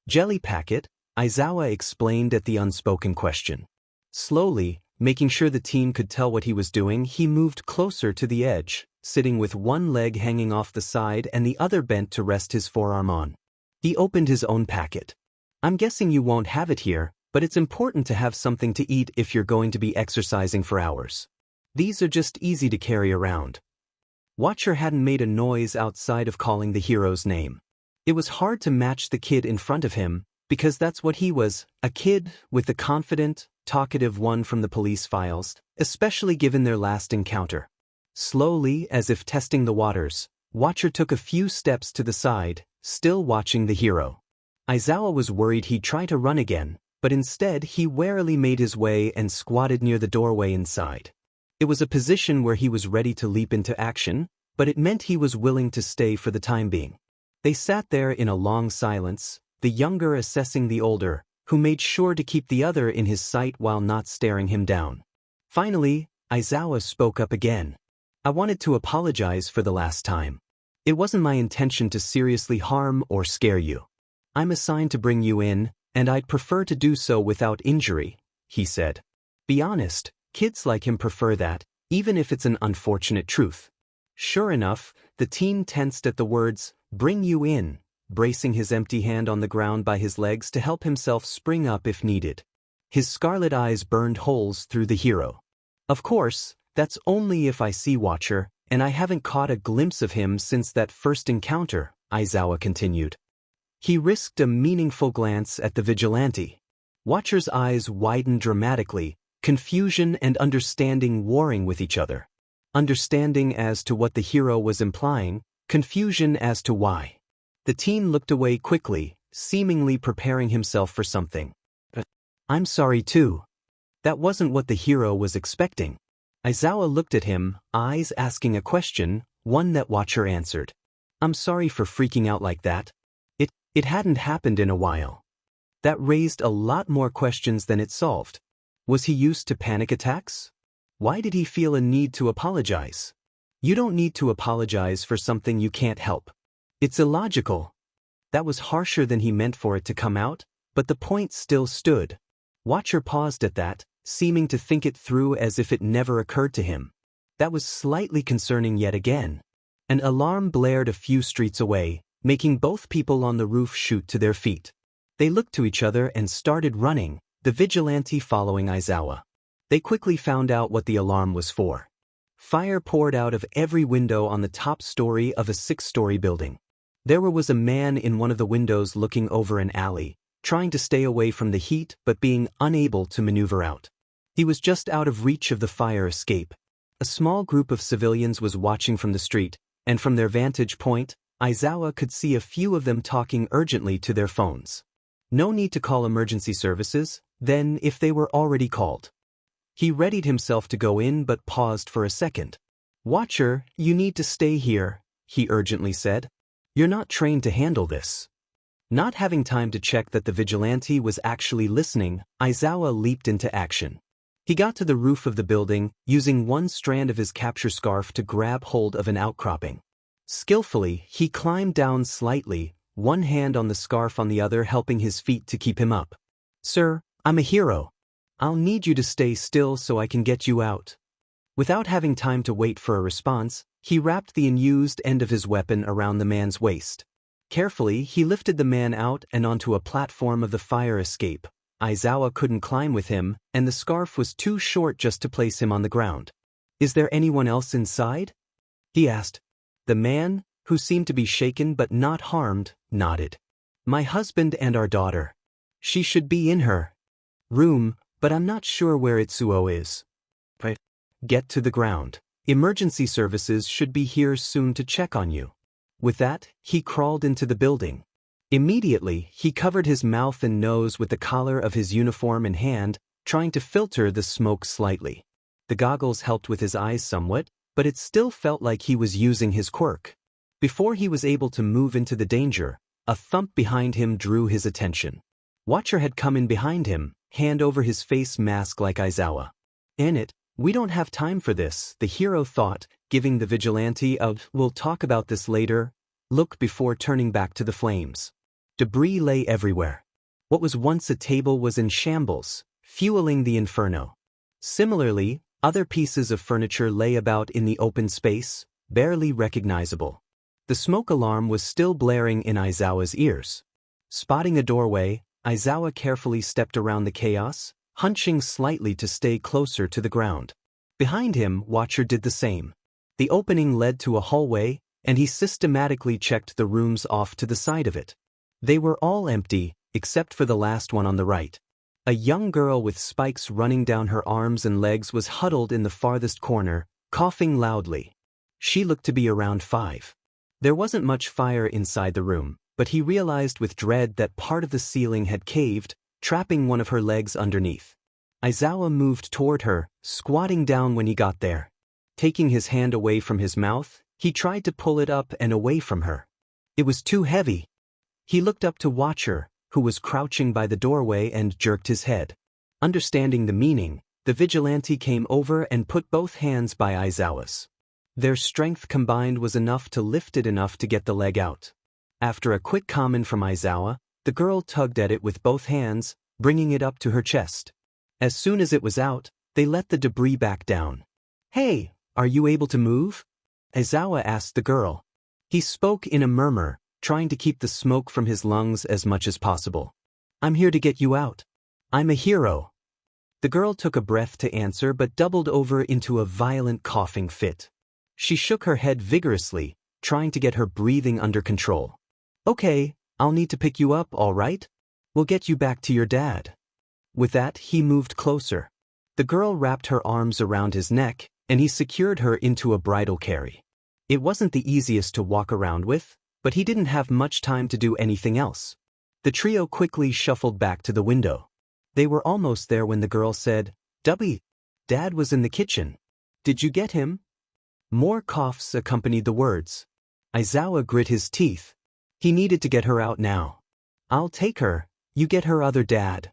Jelly packet, Aizawa explained at the unspoken question. Slowly, making sure the team could tell what he was doing, he moved closer to the edge, sitting with one leg hanging off the side and the other bent to rest his forearm on. He opened his own packet. I'm guessing you won't have it here, but it's important to have something to eat if you're going to be exercising for hours. These are just easy to carry around. Watcher hadn't made a noise outside of calling the hero's name. It was hard to match the kid in front of him, because that's what he was, a kid with the confident, talkative one from the police files, especially given their last encounter. Slowly, as if testing the waters, Watcher took a few steps to the side, still watching the hero. Aizawa was worried he'd try to run again, but instead he warily made his way and squatted near the doorway inside. It was a position where he was ready to leap into action, but it meant he was willing to stay for the time being. They sat there in a long silence, the younger assessing the older, who made sure to keep the other in his sight while not staring him down. Finally, Aizawa spoke up again. I wanted to apologize for the last time. It wasn't my intention to seriously harm or scare you. I'm assigned to bring you in, and I'd prefer to do so without injury, he said. Be honest, kids like him prefer that, even if it's an unfortunate truth. Sure enough, the teen tensed at the words, bring you in, bracing his empty hand on the ground by his legs to help himself spring up if needed. His scarlet eyes burned holes through the hero. Of course, that's only if I see Watcher, and I haven't caught a glimpse of him since that first encounter, Aizawa continued. He risked a meaningful glance at the Vigilante. Watcher's eyes widened dramatically, confusion and understanding warring with each other. Understanding as to what the hero was implying, confusion as to why. The teen looked away quickly, seemingly preparing himself for something. I'm sorry too. That wasn't what the hero was expecting. Aizawa looked at him, eyes asking a question, one that Watcher answered. I'm sorry for freaking out like that. It hadn't happened in a while. That raised a lot more questions than it solved. Was he used to panic attacks? Why did he feel a need to apologize? You don't need to apologize for something you can't help. It's illogical. That was harsher than he meant for it to come out, but the point still stood. Watcher paused at that, seeming to think it through as if it never occurred to him. That was slightly concerning yet again. An alarm blared a few streets away, making both people on the roof shoot to their feet. They looked to each other and started running, the Vigilante following Aizawa. They quickly found out what the alarm was for. Fire poured out of every window on the top story of a 6-story building. There was a man in one of the windows looking over an alley, trying to stay away from the heat but being unable to maneuver out. He was just out of reach of the fire escape. A small group of civilians was watching from the street, and from their vantage point, Aizawa could see a few of them talking urgently to their phones. No need to call emergency services, then, if they were already called. He readied himself to go in but paused for a second. Watcher, you need to stay here, he urgently said. You're not trained to handle this. Not having time to check that the Vigilante was actually listening, Aizawa leaped into action. He got to the roof of the building, using one strand of his capture scarf to grab hold of an outcropping. Skillfully, he climbed down slightly, one hand on the scarf on the other helping his feet to keep him up. Sir, I'm a hero. I'll need you to stay still so I can get you out. Without having time to wait for a response, he wrapped the unused end of his weapon around the man's waist. Carefully, he lifted the man out and onto a platform of the fire escape. Aizawa couldn't climb with him, and the scarf was too short just to place him on the ground. Is there anyone else inside? He asked. The man, who seemed to be shaken but not harmed, nodded. My husband and our daughter. She should be in her room, but I'm not sure where Itsuo is. Get to the ground. Emergency services should be here soon to check on you. With that, he crawled into the building. Immediately, he covered his mouth and nose with the collar of his uniform in hand, trying to filter the smoke slightly. The goggles helped with his eyes somewhat, but it still felt like he was using his quirk. Before he was able to move into the danger, a thump behind him drew his attention. Watcher had come in behind him, hand over his face mask like Aizawa. In it, we don't have time for this, the hero thought, giving the Vigilante a "we'll talk about this later" look before turning back to the flames. Debris lay everywhere. What was once a table was in shambles, fueling the inferno. Similarly, other pieces of furniture lay about in the open space, barely recognizable. The smoke alarm was still blaring in Aizawa's ears. Spotting a doorway, Aizawa carefully stepped around the chaos, hunching slightly to stay closer to the ground. Behind him, Watcher did the same. The opening led to a hallway, and he systematically checked the rooms off to the side of it. They were all empty, except for the last one on the right. A young girl with spikes running down her arms and legs was huddled in the farthest corner, coughing loudly. She looked to be around 5. There wasn't much fire inside the room, but he realized with dread that part of the ceiling had caved, trapping one of her legs underneath. Aizawa moved toward her, squatting down when he got there. Taking his hand away from his mouth, he tried to pull it up and away from her. It was too heavy. He looked up to Watcher, who was crouching by the doorway, and jerked his head. Understanding the meaning, the Vigilante came over and put both hands by Aizawa's. Their strength combined was enough to lift it enough to get the leg out. After a quick comment from Aizawa, the girl tugged at it with both hands, bringing it up to her chest. As soon as it was out, they let the debris back down. "Hey, are you able to move?" Aizawa asked the girl. He spoke in a murmur, trying to keep the smoke from his lungs as much as possible. "I'm here to get you out. I'm a hero." The girl took a breath to answer but doubled over into a violent coughing fit. She shook her head vigorously, trying to get her breathing under control. "Okay, I'll need to pick you up, all right? We'll get you back to your dad." With that, he moved closer. The girl wrapped her arms around his neck, and he secured her into a bridal carry. It wasn't the easiest to walk around with, but he didn't have much time to do anything else. The trio quickly shuffled back to the window. They were almost there when the girl said, "Dubby, Dad was in the kitchen. Did you get him?" More coughs accompanied the words. Aizawa grit his teeth. He needed to get her out now. "I'll take her, you get her other dad."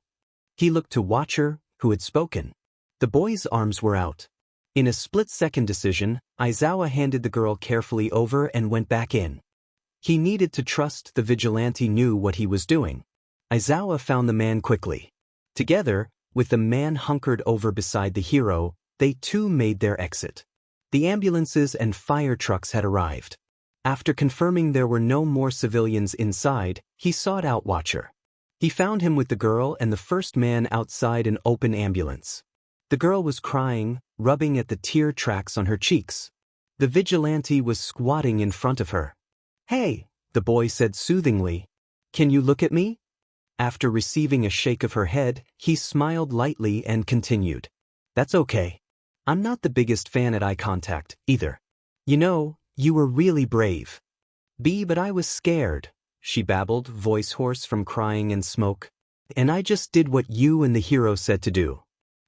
He looked to Watcher, who had spoken. The boy's arms were out. In a split-second decision, Aizawa handed the girl carefully over and went back in. He needed to trust the Vigilante knew what he was doing. Aizawa found the man quickly. Together, with the man hunkered over beside the hero, they too made their exit. The ambulances and fire trucks had arrived. After confirming there were no more civilians inside, he sought out Watcher. He found him with the girl and the first man outside an open ambulance. The girl was crying, rubbing at the tear tracks on her cheeks. The Vigilante was squatting in front of her. "Hey," the boy said soothingly. "Can you look at me?" After receiving a shake of her head, he smiled lightly and continued. "That's okay. I'm not the biggest fan at eye contact, either. You know, you were really brave." But I was scared," she babbled, voice hoarse from crying and smoke. "And I just did what you and the hero said to do."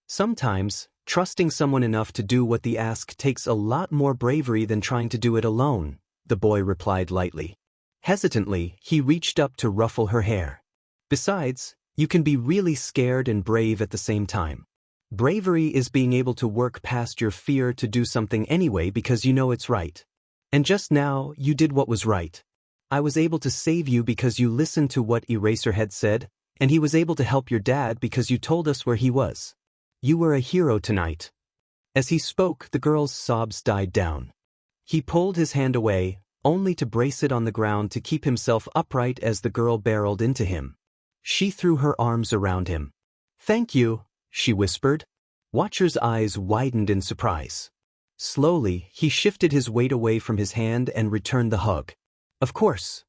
Sometimes, trusting someone enough to do what they ask takes a lot more bravery than trying to do it alone, the boy replied lightly. Hesitantly, he reached up to ruffle her hair. "Besides, you can be really scared and brave at the same time. Bravery is being able to work past your fear to do something anyway because you know it's right. And just now, you did what was right. I was able to save you because you listened to what Eraserhead said, and he was able to help your dad because you told us where he was. You were a hero tonight." As he spoke, the girl's sobs died down. He pulled his hand away, only to brace it on the ground to keep himself upright as the girl barreled into him. She threw her arms around him. "Thank you," she whispered. Watcher's eyes widened in surprise. Slowly, he shifted his weight away from his hand and returned the hug. "Of course."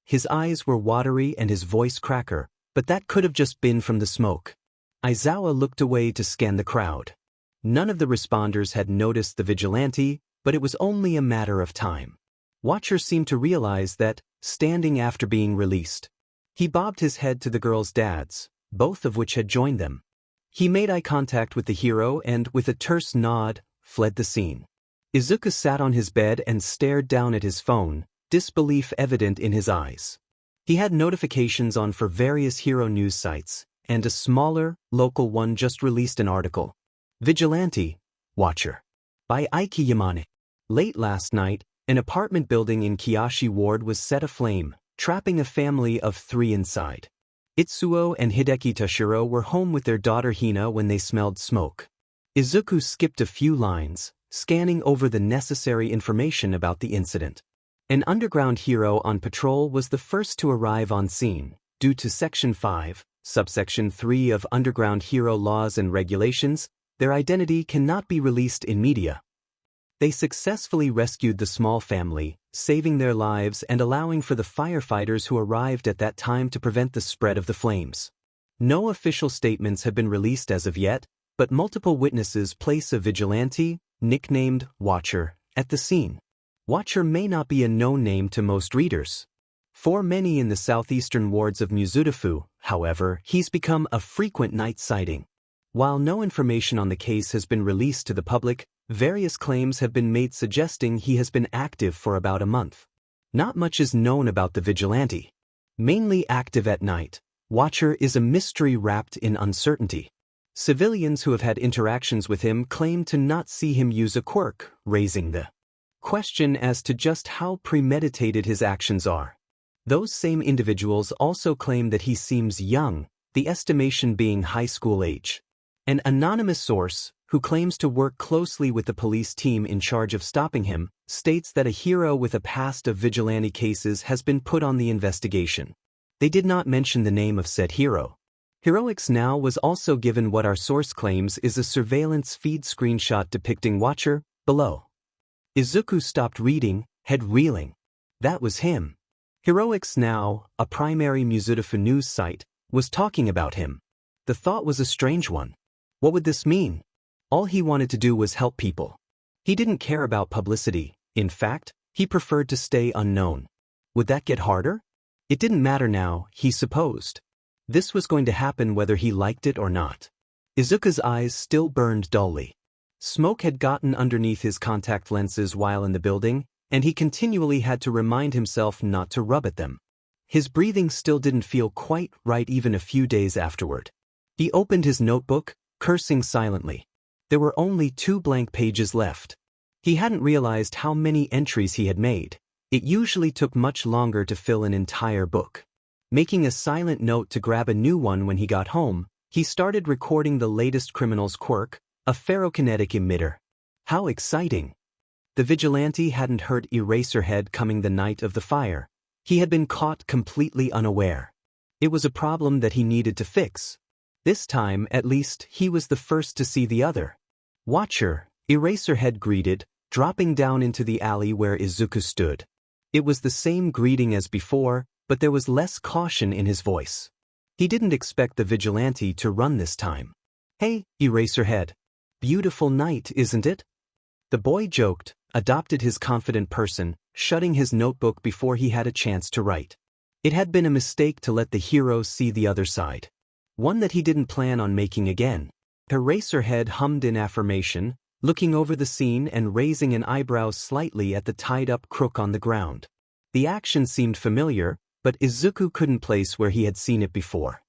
His eyes were watery and his voice cracker, but that could have just been from the smoke. Aizawa looked away to scan the crowd. None of the responders had noticed the Vigilante, but it was only a matter of time. Watcher seemed to realize that, standing after being released. He bobbed his head to the girl's dads, both of which had joined them. He made eye contact with the hero and, with a terse nod, fled the scene. Izuku sat on his bed and stared down at his phone, disbelief evident in his eyes. He had notifications on for various hero news sites, and a smaller, local one just released an article. Vigilante, Watcher. By Aiki Yamane. Late last night, an apartment building in Kiyoshi Ward was set aflame, trapping a family of 3 inside. Itsuo and Hideki Toshiro were home with their daughter Hina when they smelled smoke. Izuku skipped a few lines, scanning over the necessary information about the incident. An underground hero on patrol was the first to arrive on scene, due to Section 5, Subsection 3 of Underground Hero Laws and Regulations. Their identity cannot be released in media. They successfully rescued the small family, saving their lives and allowing for the firefighters who arrived at that time to prevent the spread of the flames. No official statements have been released as of yet, but multiple witnesses place a vigilante, nicknamed Watcher, at the scene. Watcher may not be a known name to most readers. For many in the southeastern wards of Mizudafu, however, he's become a frequent night sighting. While no information on the case has been released to the public, various claims have been made suggesting he has been active for about a month. Not much is known about the vigilante. Mainly active at night, Watcher is a mystery wrapped in uncertainty. Civilians who have had interactions with him claim to not see him use a quirk, raising the question as to just how premeditated his actions are. Those same individuals also claim that he seems young, the estimation being high school age. An anonymous source, who claims to work closely with the police team in charge of stopping him, states that a hero with a past of vigilante cases has been put on the investigation. They did not mention the name of said hero. Heroics Now was also given what our source claims is a surveillance feed screenshot depicting Watcher, below. Izuku stopped reading, head reeling. That was him. Heroics Now, a primary Muzutafu news site, was talking about him. The thought was a strange one. What would this mean? All he wanted to do was help people. He didn't care about publicity. In fact, he preferred to stay unknown. Would that get harder? It didn't matter now, he supposed. This was going to happen whether he liked it or not. Izuku's eyes still burned dully. Smoke had gotten underneath his contact lenses while in the building, and he continually had to remind himself not to rub at them. His breathing still didn't feel quite right even a few days afterward. He opened his notebook, cursing silently. There were only 2 blank pages left. He hadn't realized how many entries he had made. It usually took much longer to fill an entire book. Making a silent note to grab a new one when he got home, he started recording the latest criminal's quirk, a ferrokinetic emitter. How exciting! The vigilante hadn't heard Eraserhead coming the night of the fire. He had been caught completely unaware. It was a problem that he needed to fix. This time, at least, he was the first to see the other. Watcher, Eraserhead greeted, dropping down into the alley where Izuku stood. It was the same greeting as before, but there was less caution in his voice. He didn't expect the vigilante to run this time. Hey, Eraserhead. Beautiful night, isn't it? The boy joked, adopted his confident person, shutting his notebook before he had a chance to write. It had been a mistake to let the hero see the other side. One that he didn't plan on making again. Eraserhead hummed in affirmation, looking over the scene and raising an eyebrow slightly at the tied-up crook on the ground. The action seemed familiar, but Izuku couldn't place where he had seen it before.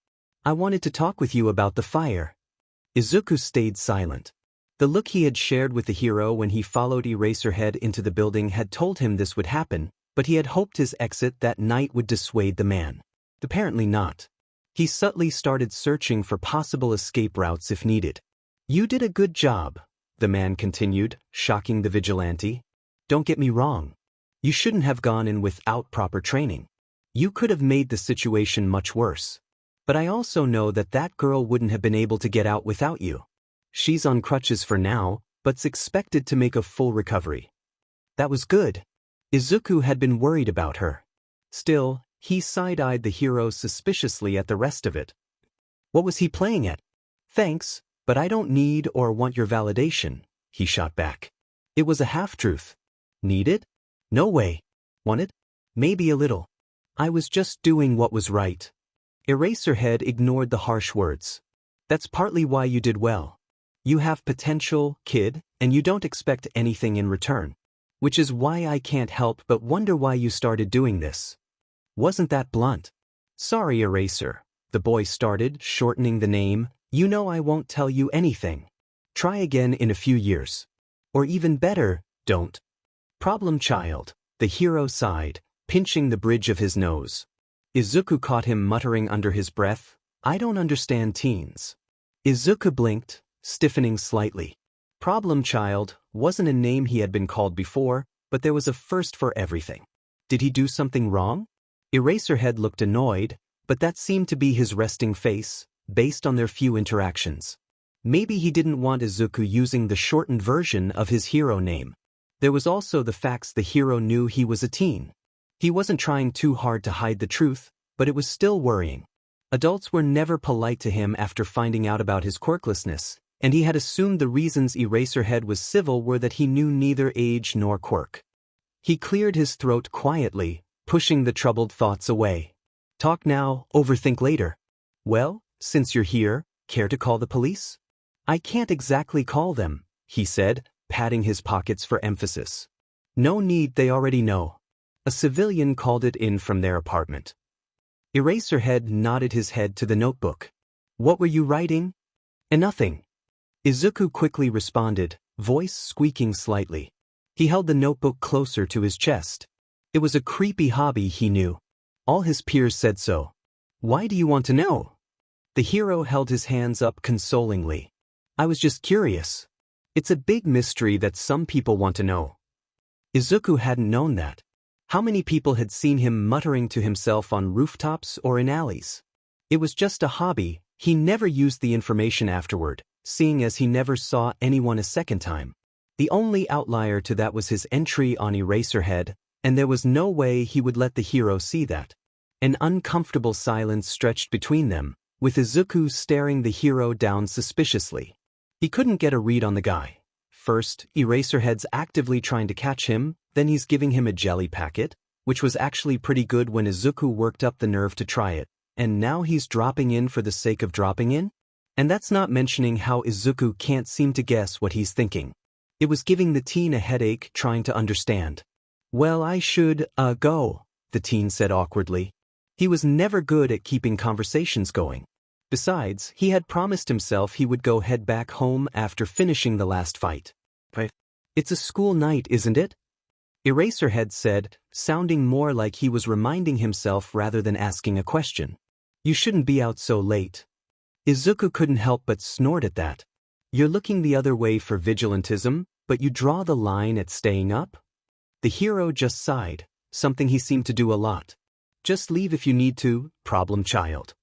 I wanted to talk with you about the fire. Izuku stayed silent. The look he had shared with the hero when he followed Eraserhead into the building had told him this would happen, but he had hoped his exit that night would dissuade the man. Apparently not. He subtly started searching for possible escape routes if needed. You did a good job, the man continued, shocking the vigilante. Don't get me wrong. You shouldn't have gone in without proper training. You could have made the situation much worse. But I also know that that girl wouldn't have been able to get out without you. She's on crutches for now, but's expected to make a full recovery. That was good. Izuku had been worried about her. Still, he side-eyed the hero suspiciously at the rest of it. What was he playing at? Thanks, but I don't need or want your validation, he shot back. It was a half-truth. Need it? No way. Want it? Maybe a little. I was just doing what was right. Eraserhead ignored the harsh words. That's partly why you did well. You have potential, kid, and you don't expect anything in return. Which is why I can't help but wonder why you started doing this. Wasn't that blunt? Sorry, Eraser, the boy started, shortening the name. You know I won't tell you anything. Try again in a few years. Or even better, don't. Problem child, the hero sighed, pinching the bridge of his nose. Izuku caught him muttering under his breath, I don't understand teens. Izuku blinked, stiffening slightly. Problem child wasn't a name he had been called before, but there was a first for everything. Did he do something wrong? Eraserhead looked annoyed, but that seemed to be his resting face, based on their few interactions. Maybe he didn't want Izuku using the shortened version of his hero name. There was also the facts the hero knew he was a teen. He wasn't trying too hard to hide the truth, but it was still worrying. Adults were never polite to him after finding out about his quirklessness, and he had assumed the reasons Eraserhead was civil were that he knew neither age nor quirk. He cleared his throat quietly, pushing the troubled thoughts away. Talk now, overthink later. Well, since you're here, care to call the police? I can't exactly call them, he said, patting his pockets for emphasis. No need, they already know. A civilian called it in from their apartment. Eraserhead nodded his head to the notebook. What were you writing? And nothing. Izuku quickly responded, voice squeaking slightly. He held the notebook closer to his chest. It was a creepy hobby, he knew. All his peers said so. Why do you want to know? The hero held his hands up consolingly. I was just curious. It's a big mystery that some people want to know. Izuku hadn't known that. How many people had seen him muttering to himself on rooftops or in alleys? It was just a hobby. He never used the information afterward, seeing as he never saw anyone a second time. The only outlier to that was his entry on Eraserhead, and there was no way he would let the hero see that. An uncomfortable silence stretched between them, with Izuku staring the hero down suspiciously. He couldn't get a read on the guy. First, Eraserhead's actively trying to catch him, then he's giving him a jelly packet, which was actually pretty good when Izuku worked up the nerve to try it, and now he's dropping in for the sake of dropping in? And that's not mentioning how Izuku can't seem to guess what he's thinking. It was giving the teen a headache trying to understand. Well, I should, go, the teen said awkwardly. He was never good at keeping conversations going. Besides, he had promised himself he would go head back home after finishing the last fight. It's a school night, isn't it? Eraserhead said, sounding more like he was reminding himself rather than asking a question. You shouldn't be out so late. Izuku couldn't help but snort at that. You're looking the other way for vigilantism, but you draw the line at staying up? The hero just sighed, something he seemed to do a lot. Just leave if you need to, problem child.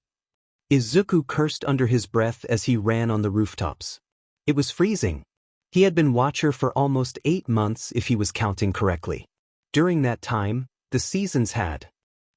Izuku cursed under his breath as he ran on the rooftops. It was freezing. He had been watcher for almost 8 months if he was counting correctly. During that time, the seasons had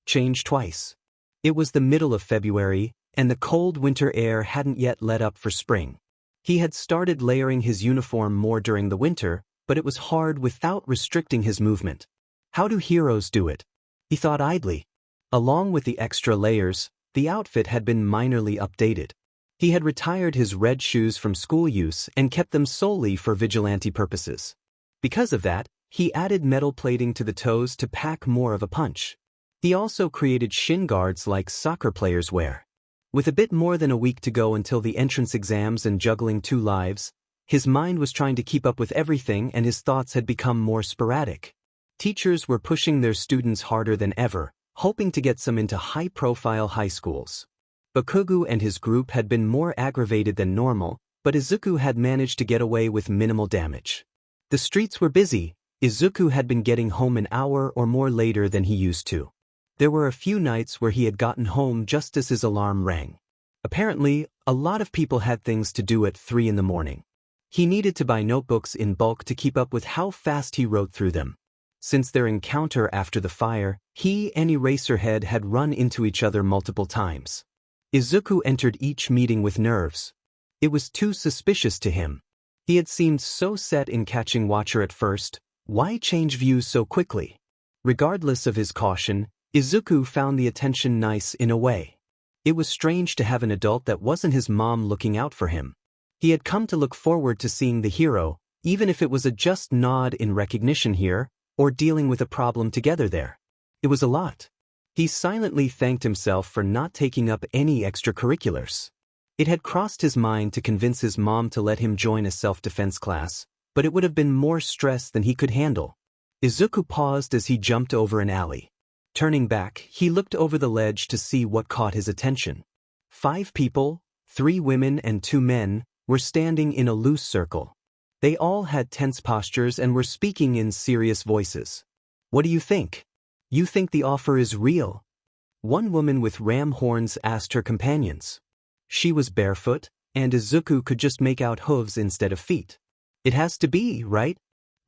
changed twice. It was the middle of February, and the cold winter air hadn't yet let up for spring. He had started layering his uniform more during the winter, but it was hard without restricting his movement. How do heroes do it? He thought idly. Along with the extra layers, the outfit had been minorly updated. He had retired his red shoes from school use and kept them solely for vigilante purposes. Because of that, he added metal plating to the toes to pack more of a punch. He also created shin guards like soccer players wear. With a bit more than a week to go until the entrance exams and juggling 2 lives, his mind was trying to keep up with everything and his thoughts had become more sporadic. Teachers were pushing their students harder than ever, hoping to get some into high-profile high schools. Bakugo and his group had been more aggravated than normal, but Izuku had managed to get away with minimal damage. The streets were busy. Izuku had been getting home an hour or more later than he used to. There were a few nights where he had gotten home just as his alarm rang. Apparently, a lot of people had things to do at 3 in the morning. He needed to buy notebooks in bulk to keep up with how fast he wrote through them. Since their encounter after the fire, he and Eraserhead had run into each other multiple times. Izuku entered each meeting with nerves. It was too suspicious to him. He had seemed so set in catching Watcher at first. Why change views so quickly? Regardless of his caution, Izuku found the attention nice in a way. It was strange to have an adult that wasn't his mom looking out for him. He had come to look forward to seeing the hero, even if it was a just nod in recognition here, or dealing with a problem together there. It was a lot. He silently thanked himself for not taking up any extracurriculars. It had crossed his mind to convince his mom to let him join a self-defense class, but it would have been more stress than he could handle. Izuku paused as he jumped over an alley. Turning back, he looked over the ledge to see what caught his attention. 5 people, 3 women and 2 men, were standing in a loose circle. They all had tense postures and were speaking in serious voices. What do you think? You think the offer is real? One woman with ram horns asked her companions. She was barefoot, and Izuku could just make out hooves instead of feet. It has to be, right?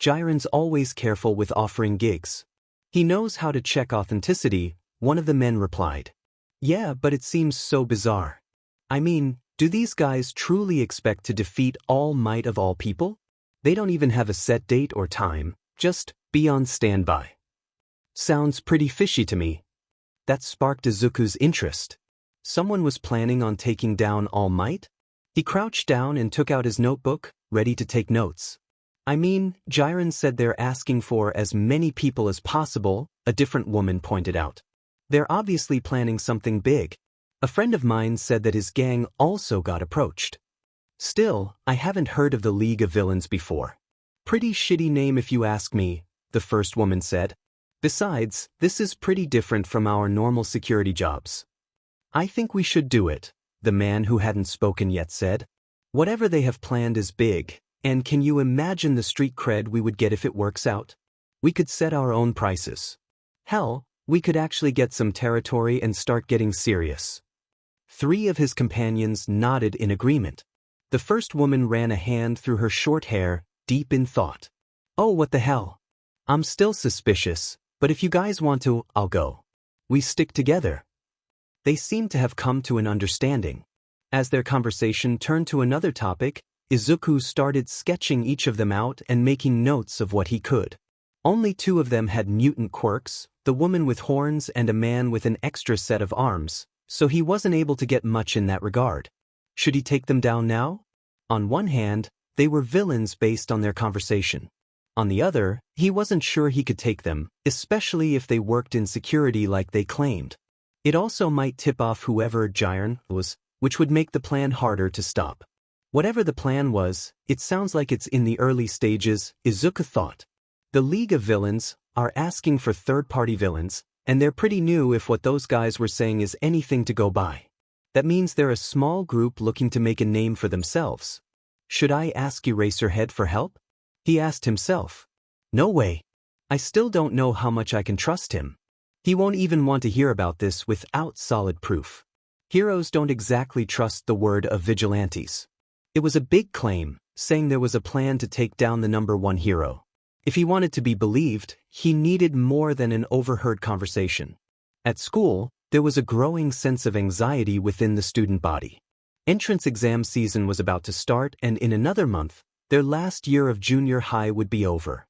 Jiren's always careful with offering gigs. He knows how to check authenticity, one of the men replied. Yeah, but it seems so bizarre. I mean, do these guys truly expect to defeat All Might of all people? They don't even have a set date or time, just be on standby. Sounds pretty fishy to me. That sparked Izuku's interest. Someone was planning on taking down All Might? He crouched down and took out his notebook, ready to take notes. I mean, Jiren said they're asking for as many people as possible, a different woman pointed out. They're obviously planning something big. A friend of mine said that his gang also got approached. Still, I haven't heard of the League of Villains before. Pretty shitty name if you ask me, the first woman said. Besides, this is pretty different from our normal security jobs. I think we should do it, the man who hadn't spoken yet said. Whatever they have planned is big, and can you imagine the street cred we would get if it works out? We could set our own prices. Hell, we could actually get some territory and start getting serious. 3 of his companions nodded in agreement. The first woman ran a hand through her short hair, deep in thought. Oh, what the hell? I'm still suspicious, but if you guys want to, I'll go. We stick together. They seemed to have come to an understanding. As their conversation turned to another topic, Izuku started sketching each of them out and making notes of what he could. Only 2 of them had mutant quirks, the woman with horns and a man with an extra set of arms, so he wasn't able to get much in that regard. Should he take them down now? On one hand, they were villains based on their conversation. On the other, he wasn't sure he could take them, especially if they worked in security like they claimed. It also might tip off whoever Jiren was, which would make the plan harder to stop. Whatever the plan was, it sounds like it's in the early stages, Izuku thought. The League of Villains are asking for third-party villains, and they're pretty new if what those guys were saying is anything to go by. That means they're a small group looking to make a name for themselves. Should I ask Eraserhead for help? He asked himself. No way. I still don't know how much I can trust him. He won't even want to hear about this without solid proof. Heroes don't exactly trust the word of vigilantes. It was a big claim, saying there was a plan to take down the number 1 hero. If he wanted to be believed, he needed more than an overheard conversation. At school, there was a growing sense of anxiety within the student body. Entrance exam season was about to start, and in another month, their last year of junior high would be over.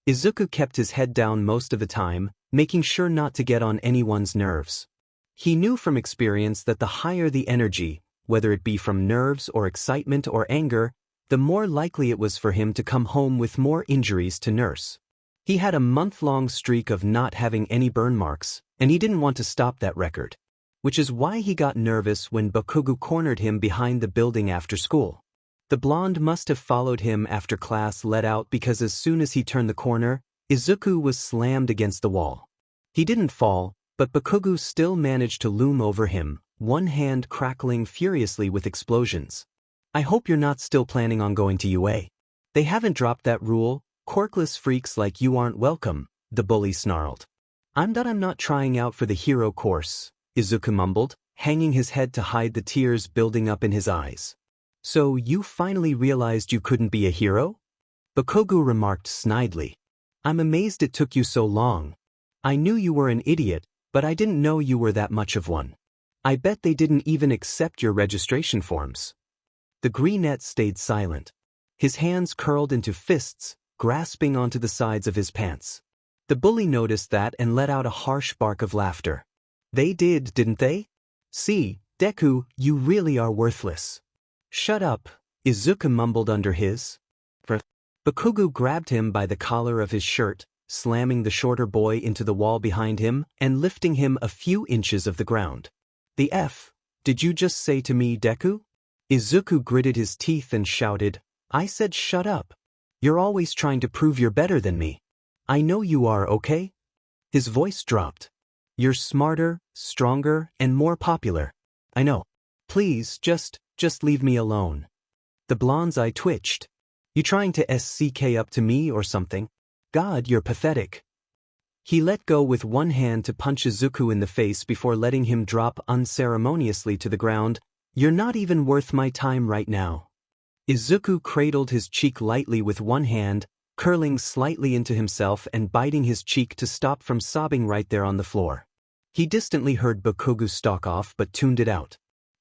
Izuku kept his head down most of the time, making sure not to get on anyone's nerves. He knew from experience that the higher the energy, whether it be from nerves or excitement or anger, the more likely it was for him to come home with more injuries to nurse. He had a month-long streak of not having any burn marks, and he didn't want to stop that record. Which is why he got nervous when Bakugo cornered him behind the building after school. The blonde must have followed him after class let out because as soon as he turned the corner, Izuku was slammed against the wall. He didn't fall, but Bakugo still managed to loom over him, one hand crackling furiously with explosions. I hope you're not still planning on going to UA. They haven't dropped that rule, quirkless freaks like you aren't welcome, the bully snarled. I'm not trying out for the hero course, Izuku mumbled, hanging his head to hide the tears building up in his eyes. So you finally realized you couldn't be a hero? Bakugo remarked snidely. I'm amazed it took you so long. I knew you were an idiot, but I didn't know you were that much of one. I bet they didn't even accept your registration forms. The greenette stayed silent. His hands curled into fists, grasping onto the sides of his pants. The bully noticed that and let out a harsh bark of laughter. They did, didn't they? See, Deku, you really are worthless. Shut up, Izuku mumbled under his breath. Bakugo grabbed him by the collar of his shirt, slamming the shorter boy into the wall behind him and lifting him a few inches of the ground. The F, did you just say to me, Deku? Izuku gritted his teeth and shouted, I said shut up. You're always trying to prove you're better than me. I know you are, okay? His voice dropped. You're smarter, stronger, and more popular. I know. Please, just leave me alone. The blonde's eye twitched. You trying to SCK up to me or something? God, you're pathetic. He let go with one hand to punch Izuku in the face before letting him drop unceremoniously to the ground. You're not even worth my time right now. Izuku cradled his cheek lightly with one hand, curling slightly into himself and biting his cheek to stop from sobbing right there on the floor. He distantly heard Bakugo stalk off but tuned it out.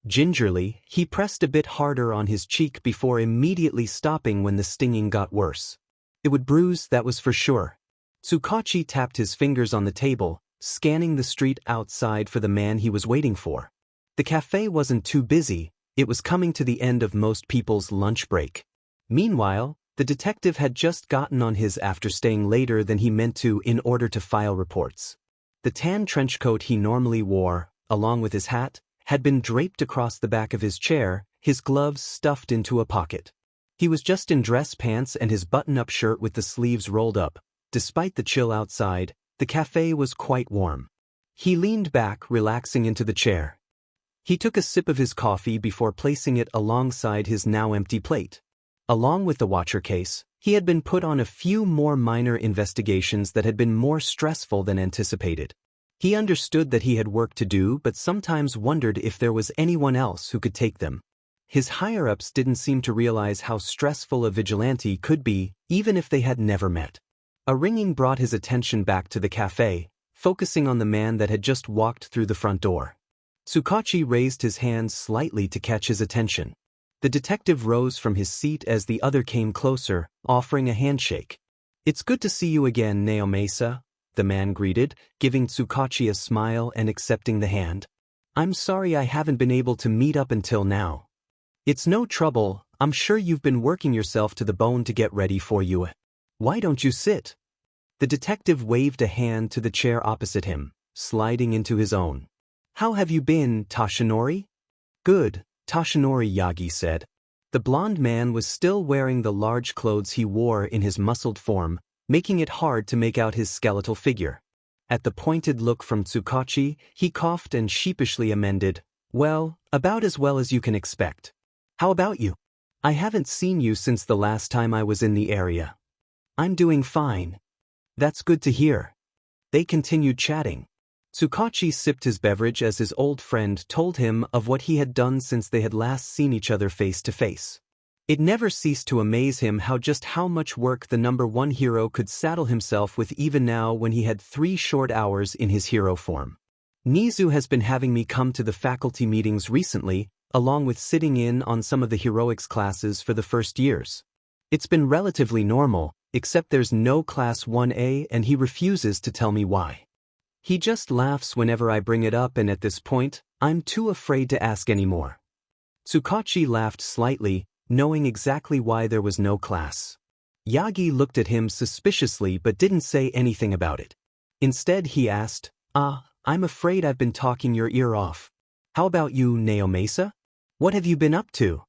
Gingerly, he pressed a bit harder on his cheek before immediately stopping when the stinging got worse. It would bruise, that was for sure. Tsukachi tapped his fingers on the table, scanning the street outside for the man he was waiting for. The cafe wasn't too busy, it was coming to the end of most people's lunch break. Meanwhile, the detective had just gotten on his after staying later than he meant to in order to file reports. The tan trench coat he normally wore, along with his hat, had been draped across the back of his chair, his gloves stuffed into a pocket. He was just in dress pants and his button-up shirt with the sleeves rolled up. Despite the chill outside, the cafe was quite warm. He leaned back, relaxing into the chair. He took a sip of his coffee before placing it alongside his now empty plate. Along with the watcher case, he had been put on a few more minor investigations that had been more stressful than anticipated. He understood that he had work to do but sometimes wondered if there was anyone else who could take them. His higher-ups didn't seem to realize how stressful a vigilante could be, even if they had never met. A ringing brought his attention back to the cafe, focusing on the man that had just walked through the front door. Tsukachi raised his hands slightly to catch his attention. The detective rose from his seat as the other came closer, offering a handshake. "It's good to see you again, Naomasa," the man greeted, giving Tsukachi a smile and accepting the hand. "I'm sorry I haven't been able to meet up until now." "It's no trouble, I'm sure you've been working yourself to the bone to get ready for you. Why don't you sit?" The detective waved a hand to the chair opposite him, sliding into his own. "How have you been, Toshinori?" "Good, Toshinori," Yagi said. The blond man was still wearing the large clothes he wore in his muscled form, making it hard to make out his skeletal figure. At the pointed look from Tsukachi, he coughed and sheepishly amended, "Well, about as well as you can expect. How about you? I haven't seen you since the last time I was in the area." "I'm doing fine." "That's good to hear." They continued chatting. Tsukachi sipped his beverage as his old friend told him of what he had done since they had last seen each other face to face. It never ceased to amaze him how much work the number one hero could saddle himself with even now when he had 3 short hours in his hero form. "Nizu has been having me come to the faculty meetings recently, along with sitting in on some of the heroics classes for the first years. It's been relatively normal, except there's no class 1A and he refuses to tell me why. He just laughs whenever I bring it up and at this point, I'm too afraid to ask anymore." Tsukachi laughed slightly, knowing exactly why there was no class. Yagi looked at him suspiciously but didn't say anything about it. Instead he asked, I'm afraid I've been talking your ear off. How about you, Naomasa? What have you been up to?"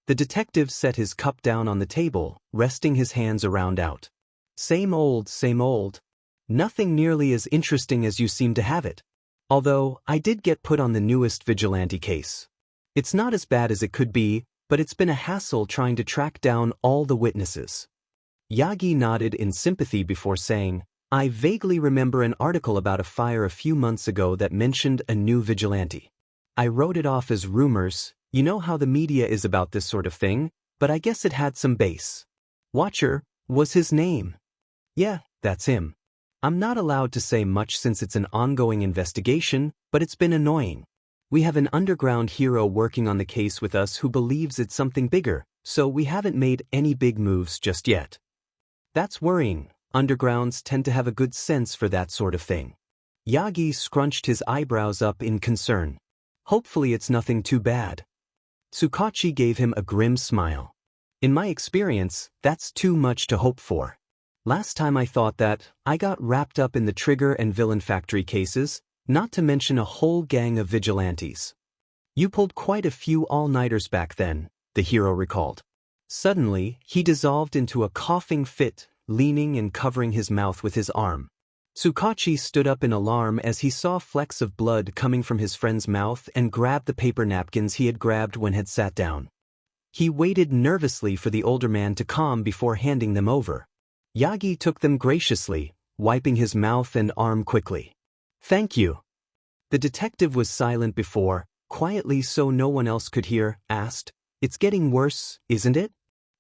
The detective set his cup down on the table, resting his hands around out. Same old, same old. Nothing nearly as interesting as you seem to have it. Although, I did get put on the newest vigilante case. It's not as bad as it could be, but it's been a hassle trying to track down all the witnesses." Yagi nodded in sympathy before saying, "I vaguely remember an article about a fire a few months ago that mentioned a new vigilante. I wrote it off as rumors, you know how the media is about this sort of thing, but I guess it had some base. Watcher was his name." "Yeah, that's him. I'm not allowed to say much since it's an ongoing investigation, but it's been annoying. We have an underground hero working on the case with us who believes it's something bigger, so we haven't made any big moves just yet." "That's worrying. Undergrounds tend to have a good sense for that sort of thing." Yagi scrunched his eyebrows up in concern. "Hopefully it's nothing too bad." Tsukachi gave him a grim smile. "In my experience, that's too much to hope for. Last time I thought that, I got wrapped up in the Trigger and Villain Factory cases, not to mention a whole gang of vigilantes. You pulled quite a few all-nighters back then," the hero recalled. Suddenly, he dissolved into a coughing fit, leaning and covering his mouth with his arm. Tsukachi stood up in alarm as he saw flecks of blood coming from his friend's mouth and grabbed the paper napkins he had grabbed when had sat down. He waited nervously for the older man to calm before handing them over. Yagi took them graciously, wiping his mouth and arm quickly. "Thank you." The detective was silent before, quietly so no one else could hear, asked, "It's getting worse, isn't it?"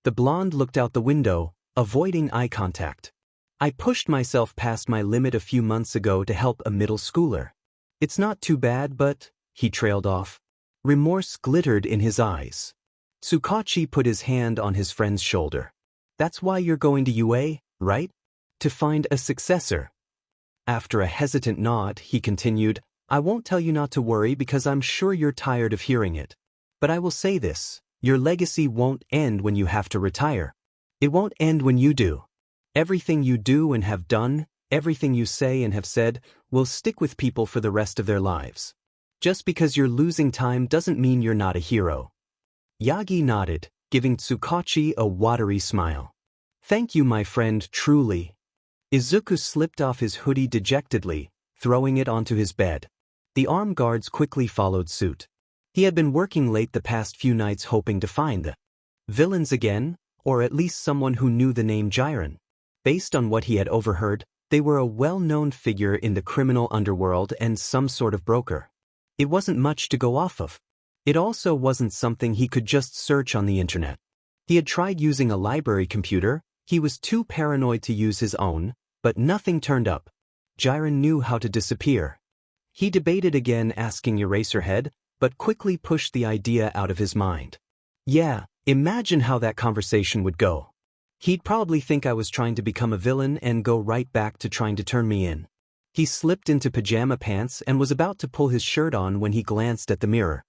The blonde looked out the window, avoiding eye contact. "I pushed myself past my limit a few months ago to help a middle schooler. It's not too bad but," he trailed off. Remorse glittered in his eyes. Tsukachi put his hand on his friend's shoulder. "That's why you're going to UA, right? To find a successor." After a hesitant nod, he continued, "I won't tell you not to worry because I'm sure you're tired of hearing it. But I will say this, your legacy won't end when you have to retire. It won't end when you do. Everything you do and have done, everything you say and have said, will stick with people for the rest of their lives. Just because you're losing time doesn't mean you're not a hero." Yagi nodded, giving Tsukachi a watery smile. Thank you, my friend, truly. Izuku slipped off his hoodie dejectedly, throwing it onto his bed. The armed guards quickly followed suit. He had been working late the past few nights hoping to find the villains again, or at least someone who knew the name Jiren. Based on what he had overheard, they were a well-known figure in the criminal underworld and some sort of broker. It wasn't much to go off of. It also wasn't something he could just search on the internet. He had tried using a library computer, he was too paranoid to use his own, but nothing turned up. Jiren knew how to disappear. He debated again asking Eraserhead, but quickly pushed the idea out of his mind. Yeah, imagine how that conversation would go. He'd probably think I was trying to become a villain and go right back to trying to turn me in. He slipped into pajama pants and was about to pull his shirt on when he glanced at the mirror.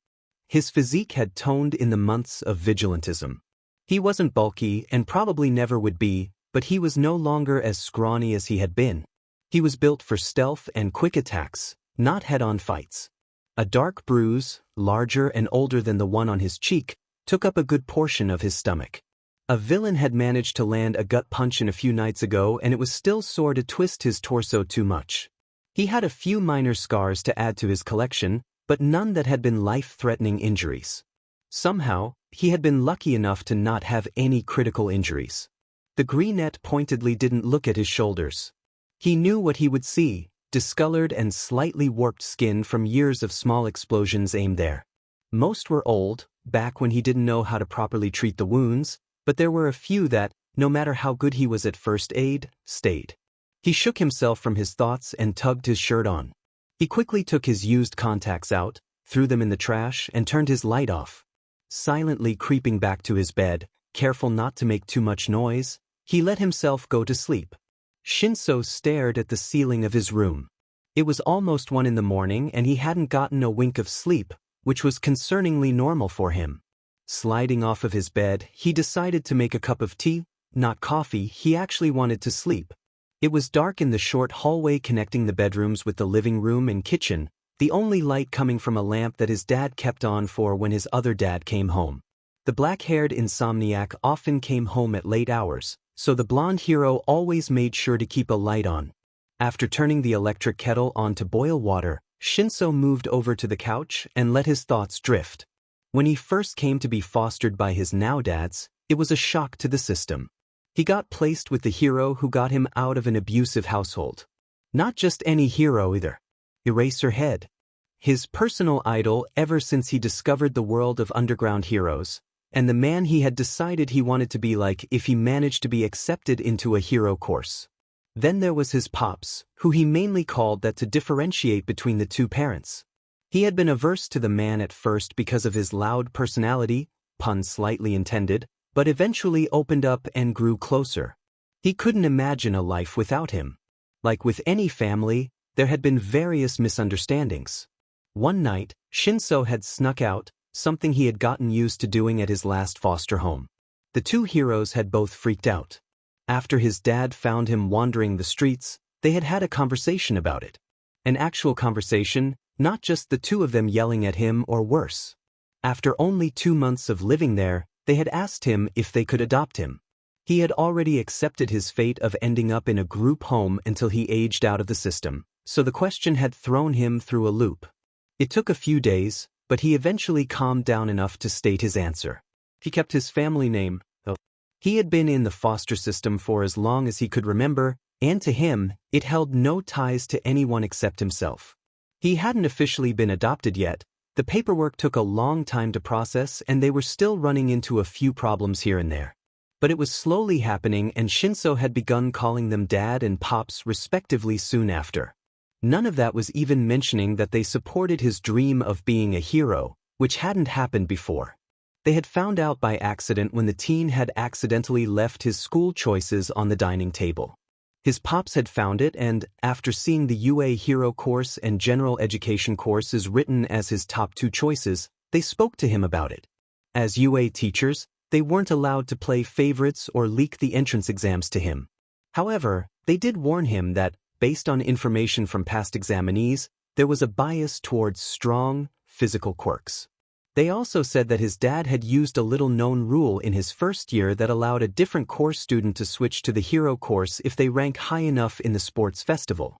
His physique had toned in the months of vigilantism. He wasn't bulky and probably never would be, but he was no longer as scrawny as he had been. He was built for stealth and quick attacks, not head-on fights. A dark bruise, larger and older than the one on his cheek, took up a good portion of his stomach. A villain had managed to land a gut punch in a few nights ago and it was still sore to twist his torso too much. He had a few minor scars to add to his collection, but none that had been life-threatening injuries. Somehow, he had been lucky enough to not have any critical injuries. The greenette pointedly didn't look at his shoulders. He knew what he would see, discolored and slightly warped skin from years of small explosions aimed there. Most were old, back when he didn't know how to properly treat the wounds, but there were a few that, no matter how good he was at first aid, stayed. He shook himself from his thoughts and tugged his shirt on. He quickly took his used contacts out, threw them in the trash, and turned his light off. Silently creeping back to his bed, careful not to make too much noise, he let himself go to sleep. Shinso stared at the ceiling of his room. It was almost 1 in the morning and he hadn't gotten a wink of sleep, which was concerningly normal for him. Sliding off of his bed, he decided to make a cup of tea, not coffee. He actually wanted to sleep. It was dark in the short hallway connecting the bedrooms with the living room and kitchen, the only light coming from a lamp that his dad kept on for when his other dad came home. The black-haired insomniac often came home at late hours, so the blonde hero always made sure to keep a light on. After turning the electric kettle on to boil water, Shinso moved over to the couch and let his thoughts drift. When he first came to be fostered by his now-dads, it was a shock to the system. He got placed with the hero who got him out of an abusive household. Not just any hero either. Eraserhead. His personal idol ever since he discovered the world of underground heroes, and the man he had decided he wanted to be like if he managed to be accepted into a hero course. Then there was his pops, who he mainly called that to differentiate between the two parents. He had been averse to the man at first because of his loud personality, pun slightly intended, but eventually opened up and grew closer. He couldn't imagine a life without him. Like with any family, there had been various misunderstandings. One night, Shinso had snuck out, something he had gotten used to doing at his last foster home. The two heroes had both freaked out. After his dad found him wandering the streets, they had had a conversation about it. An actual conversation, not just the two of them yelling at him or worse. After only 2 months of living there, they had asked him if they could adopt him. He had already accepted his fate of ending up in a group home until he aged out of the system, so the question had thrown him through a loop. It took a few days, but he eventually calmed down enough to state his answer. He kept his family name, though. He had been in the foster system for as long as he could remember, and to him, it held no ties to anyone except himself. He hadn't officially been adopted yet. The paperwork took a long time to process and they were still running into a few problems here and there. But it was slowly happening and Shinso had begun calling them dad and pops respectively soon after. None of that was even mentioning that they supported his dream of being a hero, which hadn't happened before. They had found out by accident when the teen had accidentally left his school choices on the dining table. His pops had found it and, after seeing the UA Hero course and General Education courses written as his top 2 choices, they spoke to him about it. As UA teachers, they weren't allowed to play favorites or leak the entrance exams to him. However, they did warn him that, based on information from past examinees, there was a bias towards strong, physical quirks. They also said that his dad had used a little-known rule in his first year that allowed a different course student to switch to the hero course if they rank high enough in the sports festival.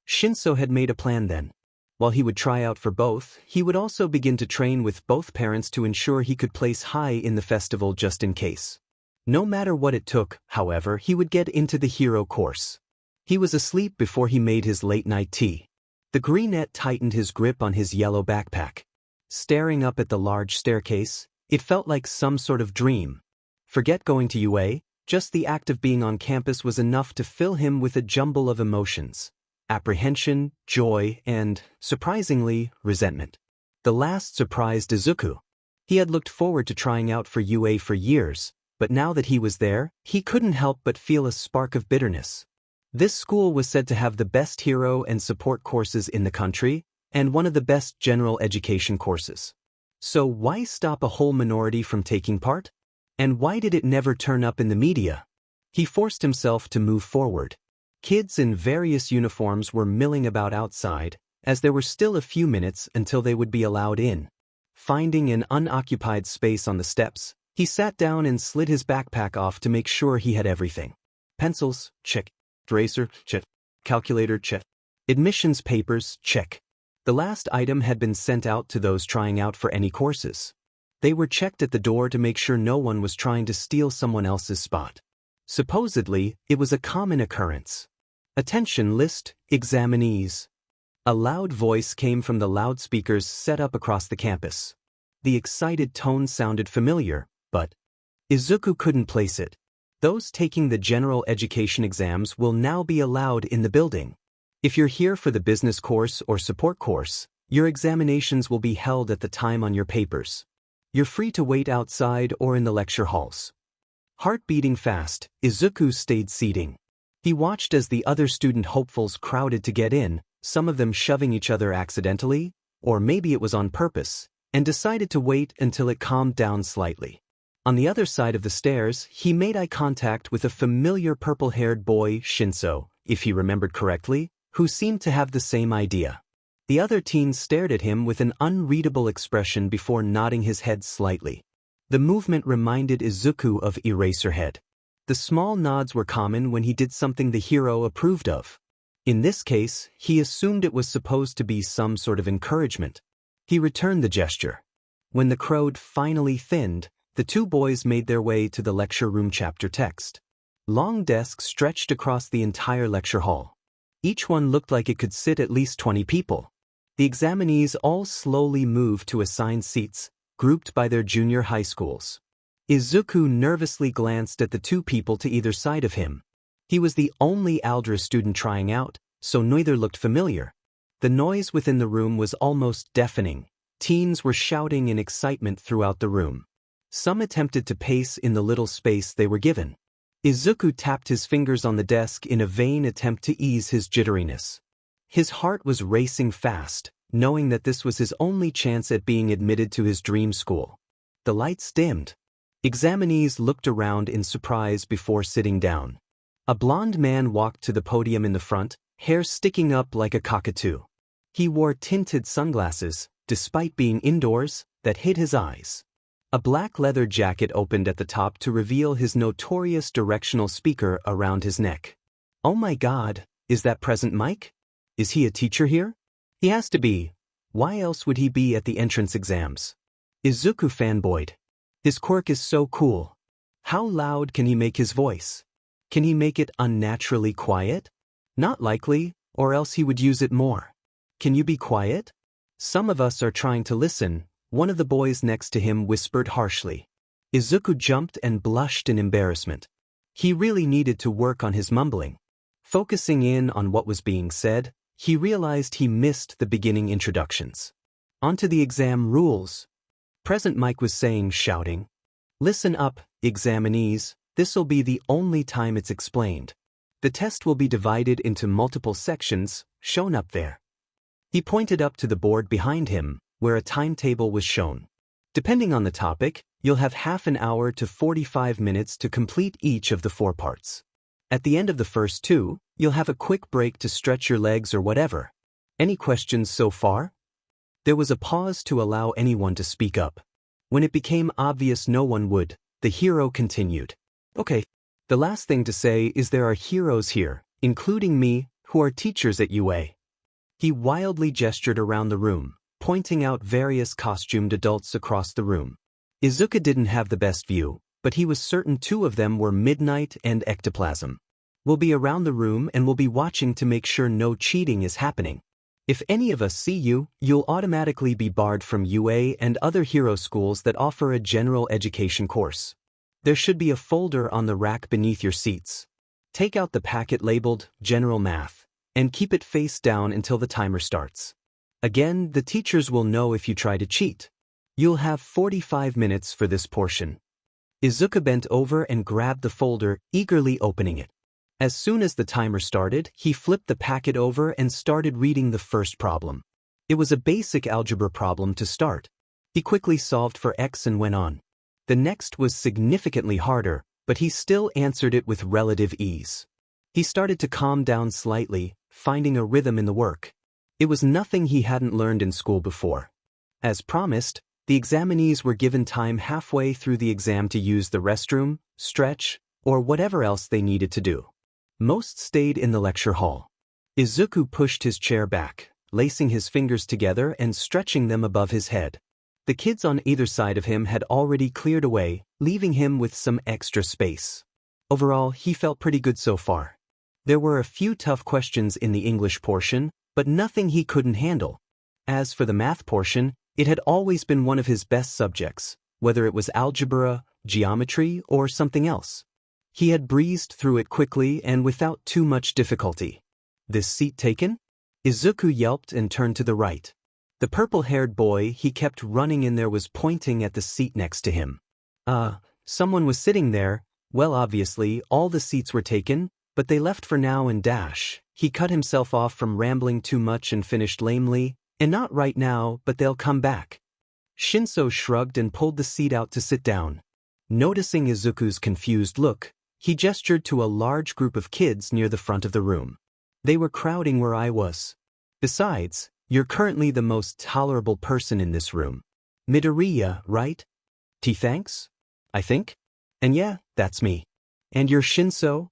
Shinso had made a plan then. While he would try out for both, he would also begin to train with both parents to ensure he could place high in the festival just in case. No matter what it took, however, he would get into the hero course. He was asleep before he made his late-night tea. The greenette tightened his grip on his yellow backpack. Staring up at the large staircase, it felt like some sort of dream. Forget going to UA, just the act of being on campus was enough to fill him with a jumble of emotions. Apprehension, joy, and, surprisingly, resentment. The last surprised Izuku. He had looked forward to trying out for UA for years, but now that he was there, he couldn't help but feel a spark of bitterness. This school was said to have the best hero and support courses in the country, and one of the best general education courses. So why stop a whole minority from taking part? And why did it never turn up in the media? He forced himself to move forward. Kids in various uniforms were milling about outside, as there were still a few minutes until they would be allowed in. Finding an unoccupied space on the steps, he sat down and slid his backpack off to make sure he had everything. Pencils, check. Eraser, check. Calculator, check. Admissions papers, check. The last item had been sent out to those trying out for any courses. They were checked at the door to make sure no one was trying to steal someone else's spot. Supposedly, it was a common occurrence. Attention list, examinees. A loud voice came from the loudspeakers set up across the campus. The excited tone sounded familiar, but Izuku couldn't place it. Those taking the general education exams will now be allowed in the building. If you're here for the business course or support course, your examinations will be held at the time on your papers. You're free to wait outside or in the lecture halls. Heart beating fast, Izuku stayed seating. He watched as the other student hopefuls crowded to get in, some of them shoving each other accidentally, or maybe it was on purpose, and decided to wait until it calmed down slightly. On the other side of the stairs, he made eye contact with a familiar purple-haired boy, Shinso, if he remembered correctly, who seemed to have the same idea. The other teen stared at him with an unreadable expression before nodding his head slightly. The movement reminded Izuku of Eraserhead. The small nods were common when he did something the hero approved of. In this case, he assumed it was supposed to be some sort of encouragement. He returned the gesture. When the crowd finally thinned, the two boys made their way to the lecture room chapter text. Long desks stretched across the entire lecture hall. Each one looked like it could sit at least 20 people. The examinees all slowly moved to assigned seats, grouped by their junior high schools. Izuku nervously glanced at the two people to either side of him. He was the only Aldra student trying out, so neither looked familiar. The noise within the room was almost deafening. Teens were shouting in excitement throughout the room. Some attempted to pace in the little space they were given. Izuku tapped his fingers on the desk in a vain attempt to ease his jitteriness. His heart was racing fast, knowing that this was his only chance at being admitted to his dream school. The lights dimmed. Examinees looked around in surprise before sitting down. A blond man walked to the podium in the front, hair sticking up like a cockatoo. He wore tinted sunglasses, despite being indoors, that hid his eyes. A black leather jacket opened at the top to reveal his notorious directional speaker around his neck. Oh my God, is that Present Mike? Is he a teacher here? He has to be. Why else would he be at the entrance exams? Izuku fanboyed. His quirk is so cool. How loud can he make his voice? Can he make it unnaturally quiet? Not likely, or else he would use it more. Can you be quiet? Some of us are trying to listen, one of the boys next to him whispered harshly. Izuku jumped and blushed in embarrassment. He really needed to work on his mumbling. Focusing in on what was being said, he realized he missed the beginning introductions. Onto the exam rules. Present Mike was saying, shouting. Listen up, examinees, this'll be the only time it's explained. The test will be divided into multiple sections, shown up there. He pointed up to the board behind him, where a timetable was shown. Depending on the topic, you'll have half an hour to 45 minutes to complete each of the 4 parts. At the end of the first 2, you'll have a quick break to stretch your legs or whatever. Any questions so far? There was a pause to allow anyone to speak up. When it became obvious no one would, the hero continued. Okay. The last thing to say is there are heroes here, including me, who are teachers at UA. He wildly gestured around the room, pointing out various costumed adults across the room. Izuku didn't have the best view, but he was certain two of them were Midnight and Ectoplasm. We'll be around the room and we'll be watching to make sure no cheating is happening. If any of us see you, you'll automatically be barred from UA and other hero schools that offer a general education course. There should be a folder on the rack beneath your seats. Take out the packet labeled General Math, and keep it face down until the timer starts. Again, the teachers will know if you try to cheat. You'll have 45 minutes for this portion. Izuku bent over and grabbed the folder, eagerly opening it. As soon as the timer started, he flipped the packet over and started reading the first problem. It was a basic algebra problem to start. He quickly solved for x and went on. The next was significantly harder, but he still answered it with relative ease. He started to calm down slightly, finding a rhythm in the work. It was nothing he hadn't learned in school before. As promised, the examinees were given time halfway through the exam to use the restroom, stretch, or whatever else they needed to do. Most stayed in the lecture hall. Izuku pushed his chair back, lacing his fingers together and stretching them above his head. The kids on either side of him had already cleared away, leaving him with some extra space. Overall, he felt pretty good so far. There were a few tough questions in the English portion, but nothing he couldn't handle. As for the math portion, it had always been one of his best subjects, whether it was algebra, geometry, or something else. He had breezed through it quickly and without too much difficulty. This seat taken? Izuku yelped and turned to the right. The purple-haired boy he kept running in there was pointing at the seat next to him. Someone was sitting there. Well, obviously, all the seats were taken, but they left for now and dash. He cut himself off from rambling too much and finished lamely, and not right now, but they'll come back. Shinso shrugged and pulled the seat out to sit down. Noticing Izuku's confused look, he gestured to a large group of kids near the front of the room. They were crowding where I was. Besides, you're currently the most tolerable person in this room. Midoriya, right? Thanks? I think? And yeah, that's me. And you're Shinso?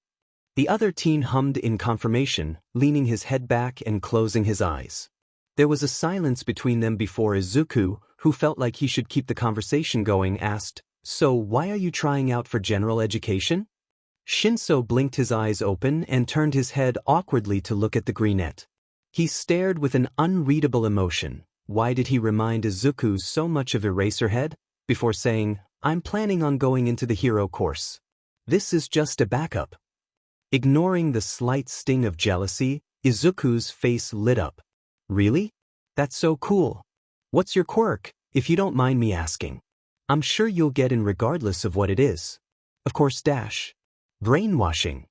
The other teen hummed in confirmation, leaning his head back and closing his eyes. There was a silence between them before Izuku, who felt like he should keep the conversation going, asked, "So why are you trying out for general education?" Shinso blinked his eyes open and turned his head awkwardly to look at the greenette. He stared with an unreadable emotion. Why did he remind Izuku so much of Eraserhead? Before saying, "I'm planning on going into the hero course. This is just a backup." Ignoring the slight sting of jealousy, Izuku's face lit up. Really? That's so cool. What's your quirk, if you don't mind me asking? I'm sure you'll get in regardless of what it is. Of course, brainwashing.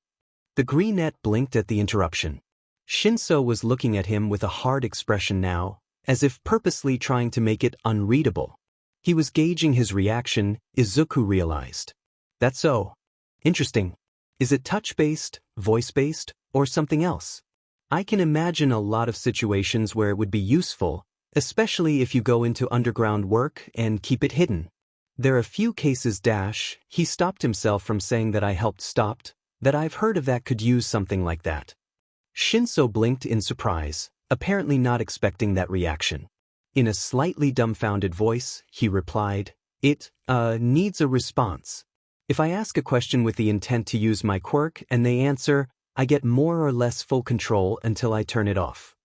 The greenette blinked at the interruption. Shinso was looking at him with a hard expression now, as if purposely trying to make it unreadable. He was gauging his reaction, Izuku realized. That's so interesting. Is it touch-based, voice-based, or something else? I can imagine a lot of situations where it would be useful, especially if you go into underground work and keep it hidden. There are a few cases he stopped himself from saying that I helped stopped, that I've heard of that could use something like that. Shinso blinked in surprise, apparently not expecting that reaction. In a slightly dumbfounded voice, he replied, It needs a response. If I ask a question with the intent to use my quirk and they answer, I get more or less full control until I turn it off.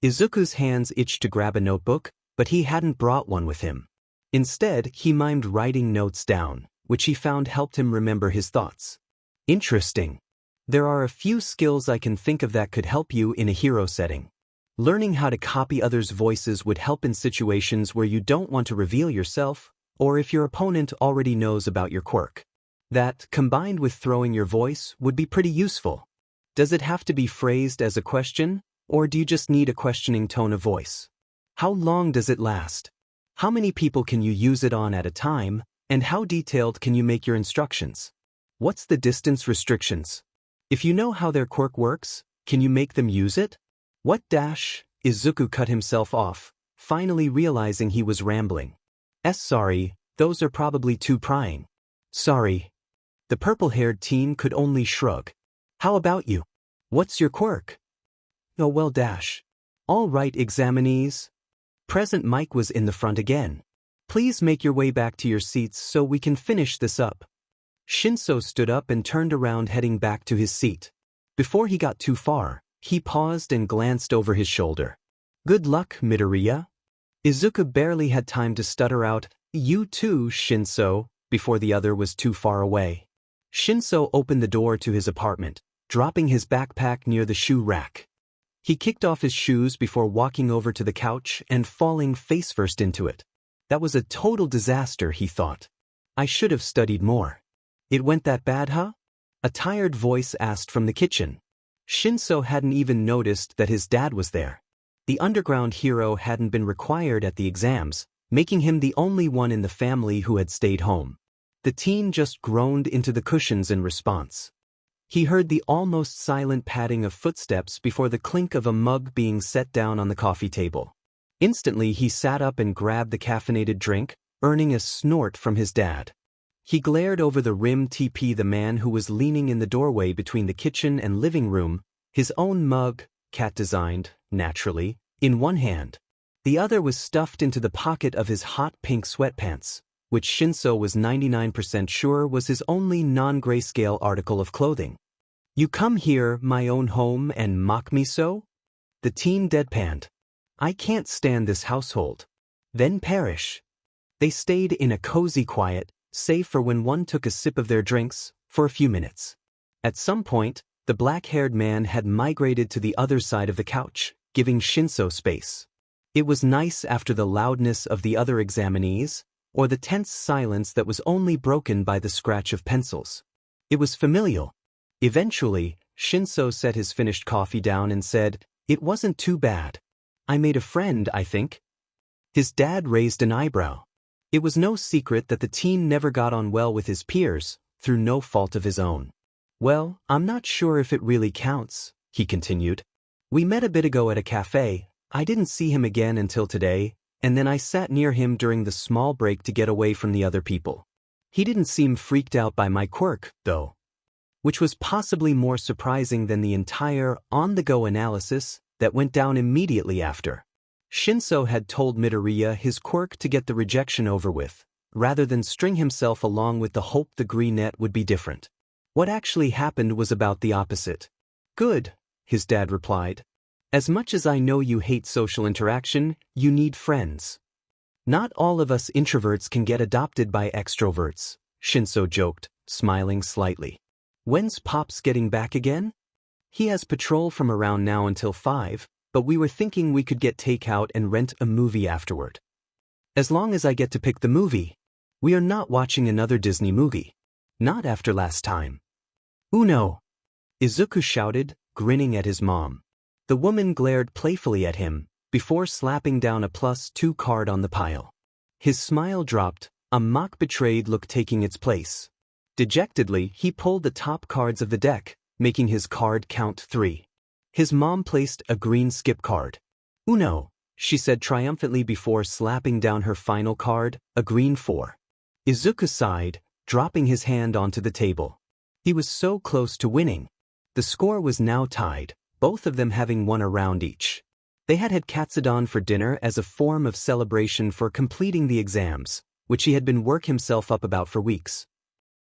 Izuku's hands itched to grab a notebook, but he hadn't brought one with him. Instead, he mimed writing notes down, which he found helped him remember his thoughts. Interesting. There are a few skills I can think of that could help you in a hero setting. Learning how to copy others' voices would help in situations where you don't want to reveal yourself, or if your opponent already knows about your quirk. That, combined with throwing your voice, would be pretty useful. Does it have to be phrased as a question, or do you just need a questioning tone of voice? How long does it last? How many people can you use it on at a time, and how detailed can you make your instructions? What's the distance restrictions? If you know how their quirk works, can you make them use it? What Izuku cut himself off, finally realizing he was rambling. Sorry, Those are probably too prying. Sorry. The purple-haired teen could only shrug. How about you? What's your quirk? Oh well dash. All right examinees. Present Mike was in the front again. Please make your way back to your seats so we can finish this up. Shinso stood up and turned around heading back to his seat. Before he got too far, he paused and glanced over his shoulder. Good luck, Midoriya. Izuku barely had time to stutter out, "You too, Shinso," before the other was too far away. Shinso opened the door to his apartment, dropping his backpack near the shoe rack. He kicked off his shoes before walking over to the couch and falling face-first into it. That was a total disaster, he thought. I should have studied more. It went that bad, huh? A tired voice asked from the kitchen. Shinso hadn't even noticed that his dad was there. The underground hero hadn't been required at the exams, making him the only one in the family who had stayed home. The teen just groaned into the cushions in response. He heard the almost silent padding of footsteps before the clink of a mug being set down on the coffee table. Instantly he sat up and grabbed the caffeinated drink, earning a snort from his dad. He glared over the rim TP the man who was leaning in the doorway between the kitchen and living room, his own mug, cat-designed, naturally, in one hand. The other was stuffed into the pocket of his hot pink sweatpants, which Shinso was 99% sure was his only non-grayscale article of clothing. You come here, my own home, and mock me so? The teen deadpanned. I can't stand this household. Then perish. They stayed in a cozy quiet, save for when one took a sip of their drinks, for a few minutes. At some point, the black-haired man had migrated to the other side of the couch, giving Shinso space. It was nice after the loudness of the other examinees, or the tense silence that was only broken by the scratch of pencils. It was familial. Eventually, Shinso set his finished coffee down and said, "It wasn't too bad. I made a friend, I think." His dad raised an eyebrow. It was no secret that the teen never got on well with his peers, through no fault of his own. Well, I'm not sure if it really counts, he continued. We met a bit ago at a cafe. I didn't see him again until today, and then I sat near him during the small break to get away from the other people. He didn't seem freaked out by my quirk, though. Which was possibly more surprising than the entire on-the-go analysis that went down immediately after. Shinso had told Midoriya his quirk to get the rejection over with, rather than string himself along with the hope the green net would be different. What actually happened was about the opposite. Good, his dad replied. As much as I know you hate social interaction, you need friends. Not all of us introverts can get adopted by extroverts, Shinso joked, smiling slightly. When's Pops getting back again? He has patrol from around now until 5, but we were thinking we could get takeout and rent a movie afterward. As long as I get to pick the movie. We are not watching another Disney movie. Not after last time. Uno! Izuku shouted, grinning at his mom. The woman glared playfully at him, before slapping down a +2 card on the pile. His smile dropped, a mock-betrayed look taking its place. Dejectedly, he pulled the top cards of the deck, making his card count 3. His mom placed a green skip card. Uno, she said triumphantly before slapping down her final card, a green 4. Izuku sighed, dropping his hand onto the table. He was so close to winning. The score was now tied, both of them having won a round each. They had katsudon for dinner as a form of celebration for completing the exams, which he had been working himself up about for weeks.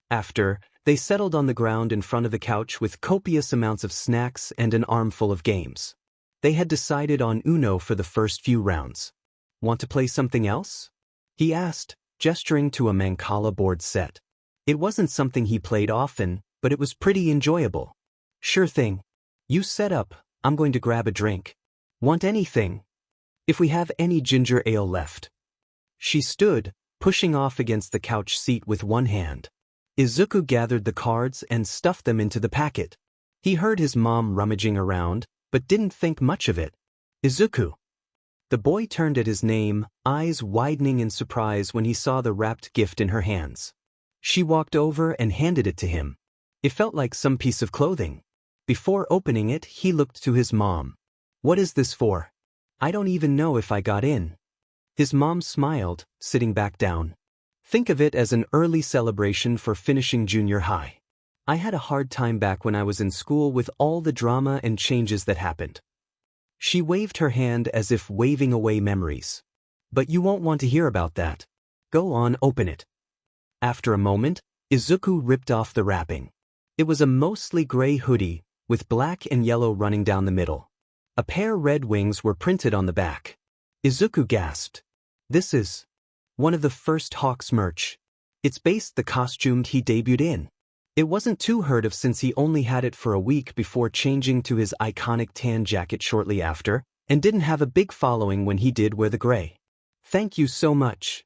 After, they settled on the ground in front of the couch with copious amounts of snacks and an armful of games. They had decided on Uno for the first few rounds. Want to play something else? He asked, gesturing to a Mancala board set. It wasn't something he played often, but it was pretty enjoyable. Sure thing. You set up, I'm going to grab a drink. Want anything? If we have any ginger ale left. She stood, pushing off against the couch seat with one hand. Izuku gathered the cards and stuffed them into the packet. He heard his mom rummaging around, but didn't think much of it. Izuku. The boy turned at his name, eyes widening in surprise when he saw the wrapped gift in her hands. She walked over and handed it to him. It felt like some piece of clothing. Before opening it, he looked to his mom. What is this for? I don't even know if I got in. His mom smiled, sitting back down. Think of it as an early celebration for finishing junior high. I had a hard time back when I was in school with all the drama and changes that happened. She waved her hand as if waving away memories. But you won't want to hear about that. Go on, open it. After a moment, Izuku ripped off the wrapping. It was a mostly gray hoodie, with black and yellow running down the middle. A pair red wings were printed on the back. Izuku gasped. This is one of the first Hawks merch. It's based the costume he debuted in. It wasn't too heard of since he only had it for a week before changing to his iconic tan jacket shortly after, and didn't have a big following when he did wear the gray. Thank you so much.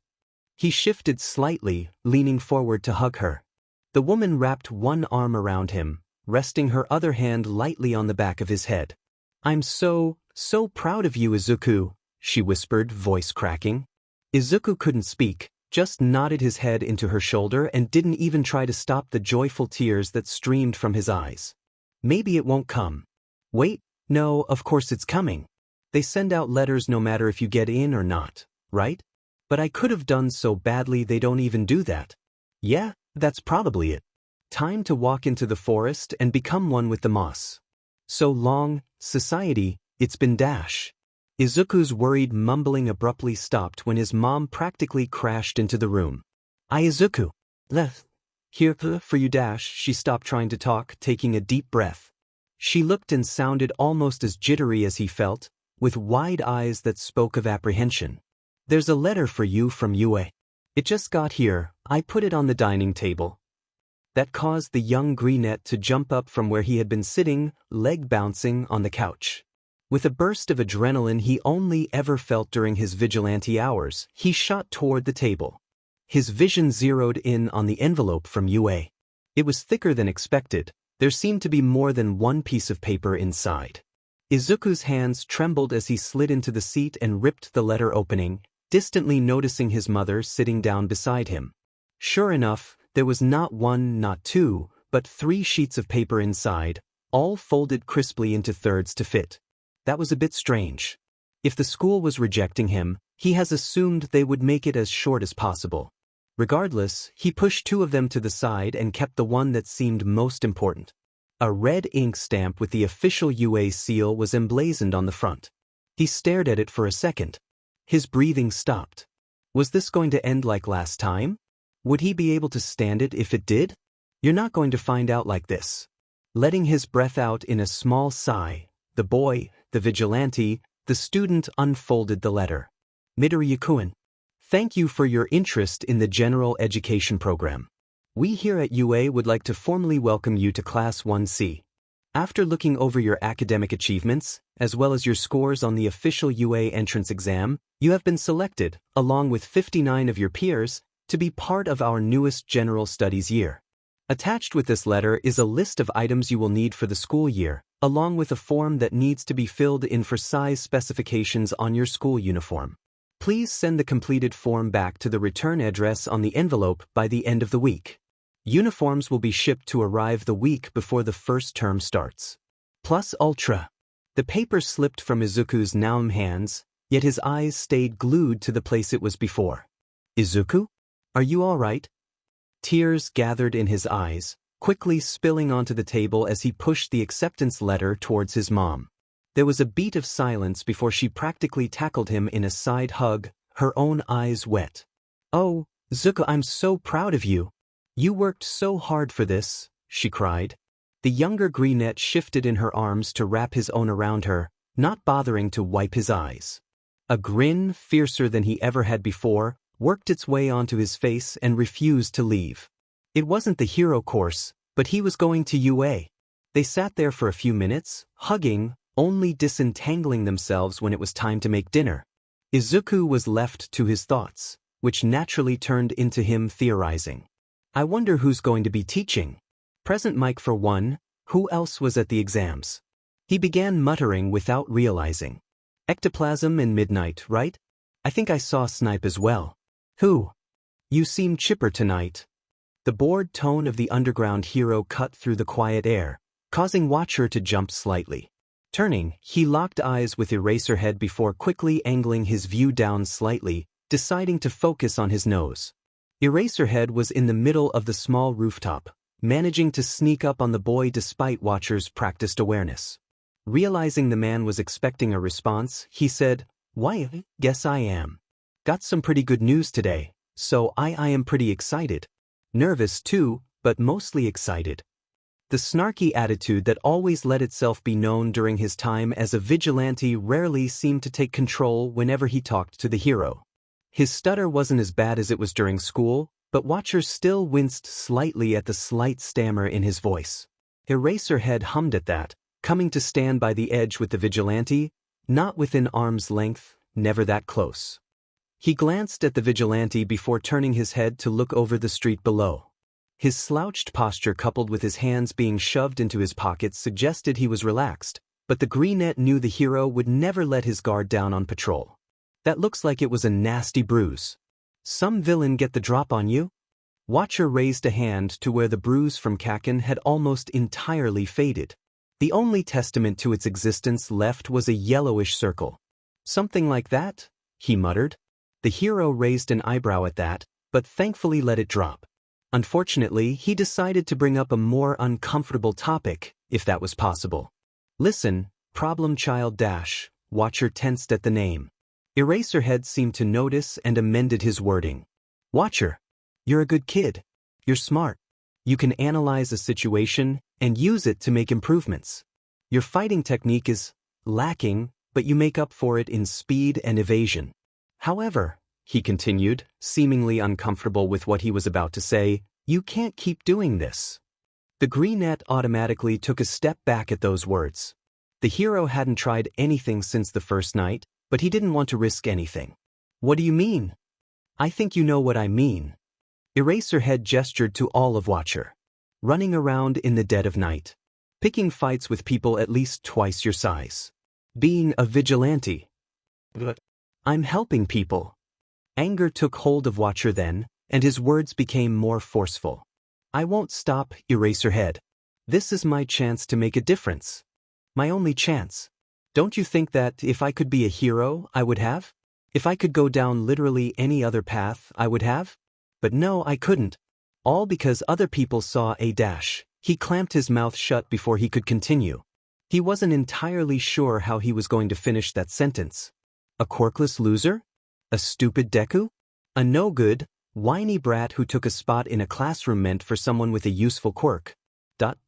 He shifted slightly, leaning forward to hug her. The woman wrapped one arm around him, resting her other hand lightly on the back of his head. I'm so proud of you, Izuku, she whispered, voice cracking. Izuku couldn't speak, just nodded his head into her shoulder and didn't even try to stop the joyful tears that streamed from his eyes. Maybe it won't come. Wait, no, of course it's coming. They send out letters no matter if you get in or not, right? But I could have done so badly they don't even do that. Yeah, that's probably it. Time to walk into the forest and become one with the moss. So long, society, it's been dash. Izuku's worried mumbling abruptly stopped when his mom practically crashed into the room. Izuku. Here for you dash. She stopped trying to talk, taking a deep breath. She looked and sounded almost as jittery as he felt, with wide eyes that spoke of apprehension. There's a letter for you from Yue. It just got here, I put it on the dining table. That caused the young greenette to jump up from where he had been sitting, leg bouncing on the couch. With a burst of adrenaline he only ever felt during his vigilante hours, he shot toward the table. His vision zeroed in on the envelope from Yue. It was thicker than expected. There seemed to be more than one piece of paper inside. Izuku's hands trembled as he slid into the seat and ripped the letter opening, distantly noticing his mother sitting down beside him. Sure enough, there was not one, not two, but 3 sheets of paper inside, all folded crisply into thirds to fit. That was a bit strange. If the school was rejecting him, he has assumed they would make it as short as possible. Regardless, he pushed 2 of them to the side and kept the one that seemed most important. A red ink stamp with the official UA seal was emblazoned on the front. He stared at it for a second. His breathing stopped. Was this going to end like last time? Would he be able to stand it if it did? You're not going to find out like this. Letting his breath out in a small sigh, the boy, the vigilante, the student unfolded the letter. Midori-kun, thank you for your interest in the general education program. We here at UA would like to formally welcome you to Class 1C. After looking over your academic achievements, as well as your scores on the official UA entrance exam, you have been selected, along with 59 of your peers, to be part of our newest general studies year. Attached with this letter is a list of items you will need for the school year, along with a form that needs to be filled in for size specifications on your school uniform. Please send the completed form back to the return address on the envelope by the end of the week. Uniforms will be shipped to arrive the week before the first term starts. Plus Ultra. The paper slipped from Izuku's numb hands, yet his eyes stayed glued to the place it was before. Izuku? Are you all right? Tears gathered in his eyes, quickly spilling onto the table as he pushed the acceptance letter towards his mom. There was a beat of silence before she practically tackled him in a side hug, her own eyes wet. Oh, Zuko, I'm so proud of you. You worked so hard for this, she cried. The younger greenette shifted in her arms to wrap his own around her, not bothering to wipe his eyes. A grin, fiercer than he ever had before, worked its way onto his face and refused to leave. It wasn't the hero course, but he was going to UA. They sat there for a few minutes, hugging, only disentangling themselves when it was time to make dinner. Izuku was left to his thoughts, which naturally turned into him theorizing. I wonder who's going to be teaching. Present Mike for one, who else was at the exams? He began muttering without realizing. Ectoplasm and Midnight, right? I think I saw Snipe as well. Who? You seem chipper tonight. The bored tone of the underground hero cut through the quiet air, causing Watcher to jump slightly. Turning, he locked eyes with Eraserhead before quickly angling his view down slightly, deciding to focus on his nose. Eraserhead was in the middle of the small rooftop, managing to sneak up on the boy despite Watcher's practiced awareness. Realizing the man was expecting a response, he said, "Why, guess I am. Got some pretty good news today, so I am pretty excited. Nervous too, but mostly excited." The snarky attitude that always let itself be known during his time as a vigilante rarely seemed to take control whenever he talked to the hero. His stutter wasn't as bad as it was during school, but Watcher still winced slightly at the slight stammer in his voice. Eraserhead hummed at that, coming to stand by the edge with the vigilante, not within arm's length, never that close. He glanced at the vigilante before turning his head to look over the street below. His slouched posture coupled with his hands being shoved into his pockets suggested he was relaxed, but the greenette knew the hero would never let his guard down on patrol. "That looks like it was a nasty bruise. Some villain get the drop on you?" Watcher raised a hand to where the bruise from Kaken had almost entirely faded. The only testament to its existence left was a yellowish circle. "Something like that?" he muttered. The hero raised an eyebrow at that, but thankfully let it drop. Unfortunately, he decided to bring up a more uncomfortable topic, if that was possible. "Listen, problem child dash." Watcher tensed at the name. Eraserhead seemed to notice and amended his wording. "Watcher, you're a good kid. You're smart. You can analyze a situation and use it to make improvements. Your fighting technique is lacking, but you make up for it in speed and evasion. However," he continued, seemingly uncomfortable with what he was about to say, "you can't keep doing this." The greenette automatically took a step back at those words. The hero hadn't tried anything since the first night, but he didn't want to risk anything. "What do you mean?" "I think you know what I mean." Eraserhead gestured to all of Watcher. "Running around in the dead of night. Picking fights with people at least twice your size. Being a vigilante." "But I'm helping people." Anger took hold of Watcher then, and his words became more forceful. "I won't stop, Eraserhead. This is my chance to make a difference. My only chance. Don't you think that if I could be a hero, I would have? If I could go down literally any other path, I would have? But no, I couldn't. All because other people saw a dash." He clamped his mouth shut before he could continue. He wasn't entirely sure how he was going to finish that sentence. A quirkless loser? A stupid Deku? A no-good, whiny brat who took a spot in a classroom meant for someone with a useful quirk. That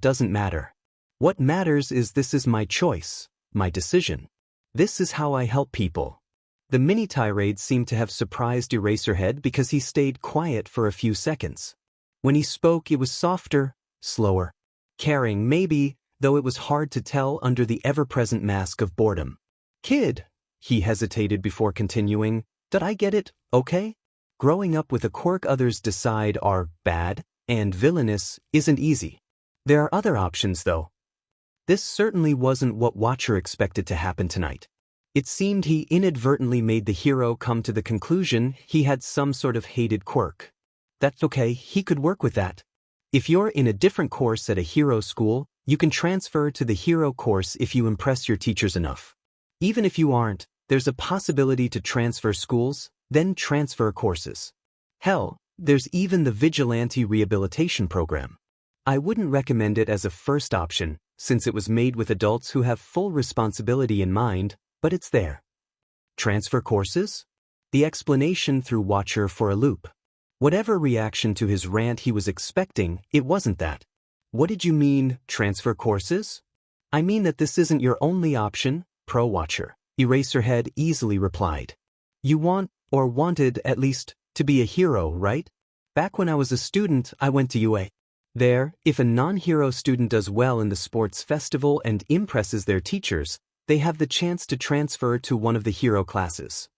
doesn't matter. What matters is this is my choice, my decision. This is how I help people. The mini-tirade seemed to have surprised Eraserhead because he stayed quiet for a few seconds. When he spoke, it was softer, slower. Caring, maybe, though it was hard to tell under the ever-present mask of boredom. "Kid," he hesitated before continuing, "did I get it, okay? Growing up with a quirk others decide are bad and villainous isn't easy. There are other options, though." This certainly wasn't what Watcher expected to happen tonight. It seemed he inadvertently made the hero come to the conclusion he had some sort of hated quirk. That's okay, he could work with that. If you're in a different course at a hero school, you can transfer to the hero course if you impress your teachers enough. Even if you aren't, there's a possibility to transfer schools, then transfer courses. Hell, there's even the Vigilante Rehabilitation Program. I wouldn't recommend it as a first option, since it was made with adults who have full responsibility in mind, but it's there. Transfer courses? The explanation threw Watcher for a loop. Whatever reaction to his rant he was expecting, it wasn't that. "What did you mean, transfer courses?" "I mean that this isn't your only option, Pro Watcher," Eraserhead easily replied. "You want, or wanted at least, to be a hero, right? Back when I was a student, I went to UA. There, if a non-hero student does well in the sports festival and impresses their teachers, they have the chance to transfer to one of the hero classes."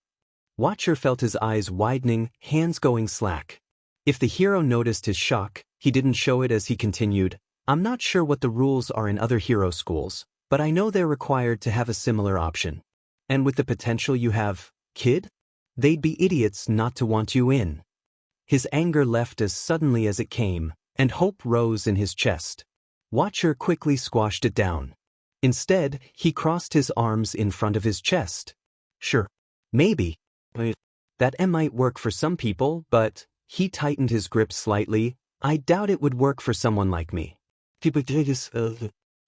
Watcher felt his eyes widening, hands going slack. If the hero noticed his shock, he didn't show it as he continued, "I'm not sure what the rules are in other hero schools, but I know they're required to have a similar option. And with the potential you have, kid? They'd be idiots not to want you in." His anger left as suddenly as it came, and hope rose in his chest. Watcher quickly squashed it down. Instead, he crossed his arms in front of his chest. "Sure. Maybe. That might work for some people, but," He tightened his grip slightly. I doubt it would work for someone like me.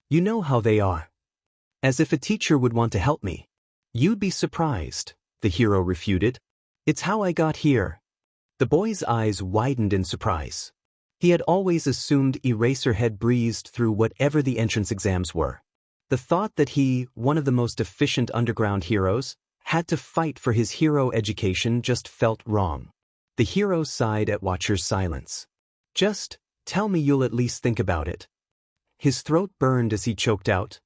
You know how they are. As if a teacher would want to help me. You'd be surprised, the hero refuted. It's how I got here. The boy's eyes widened in surprise. He had always assumed Eraserhead breezed through whatever the entrance exams were. The thought that he, one of the most efficient underground heroes, had to fight for his hero education just felt wrong. The hero sighed at Watcher's silence. Just tell me you'll at least think about it. His throat burned as he choked out,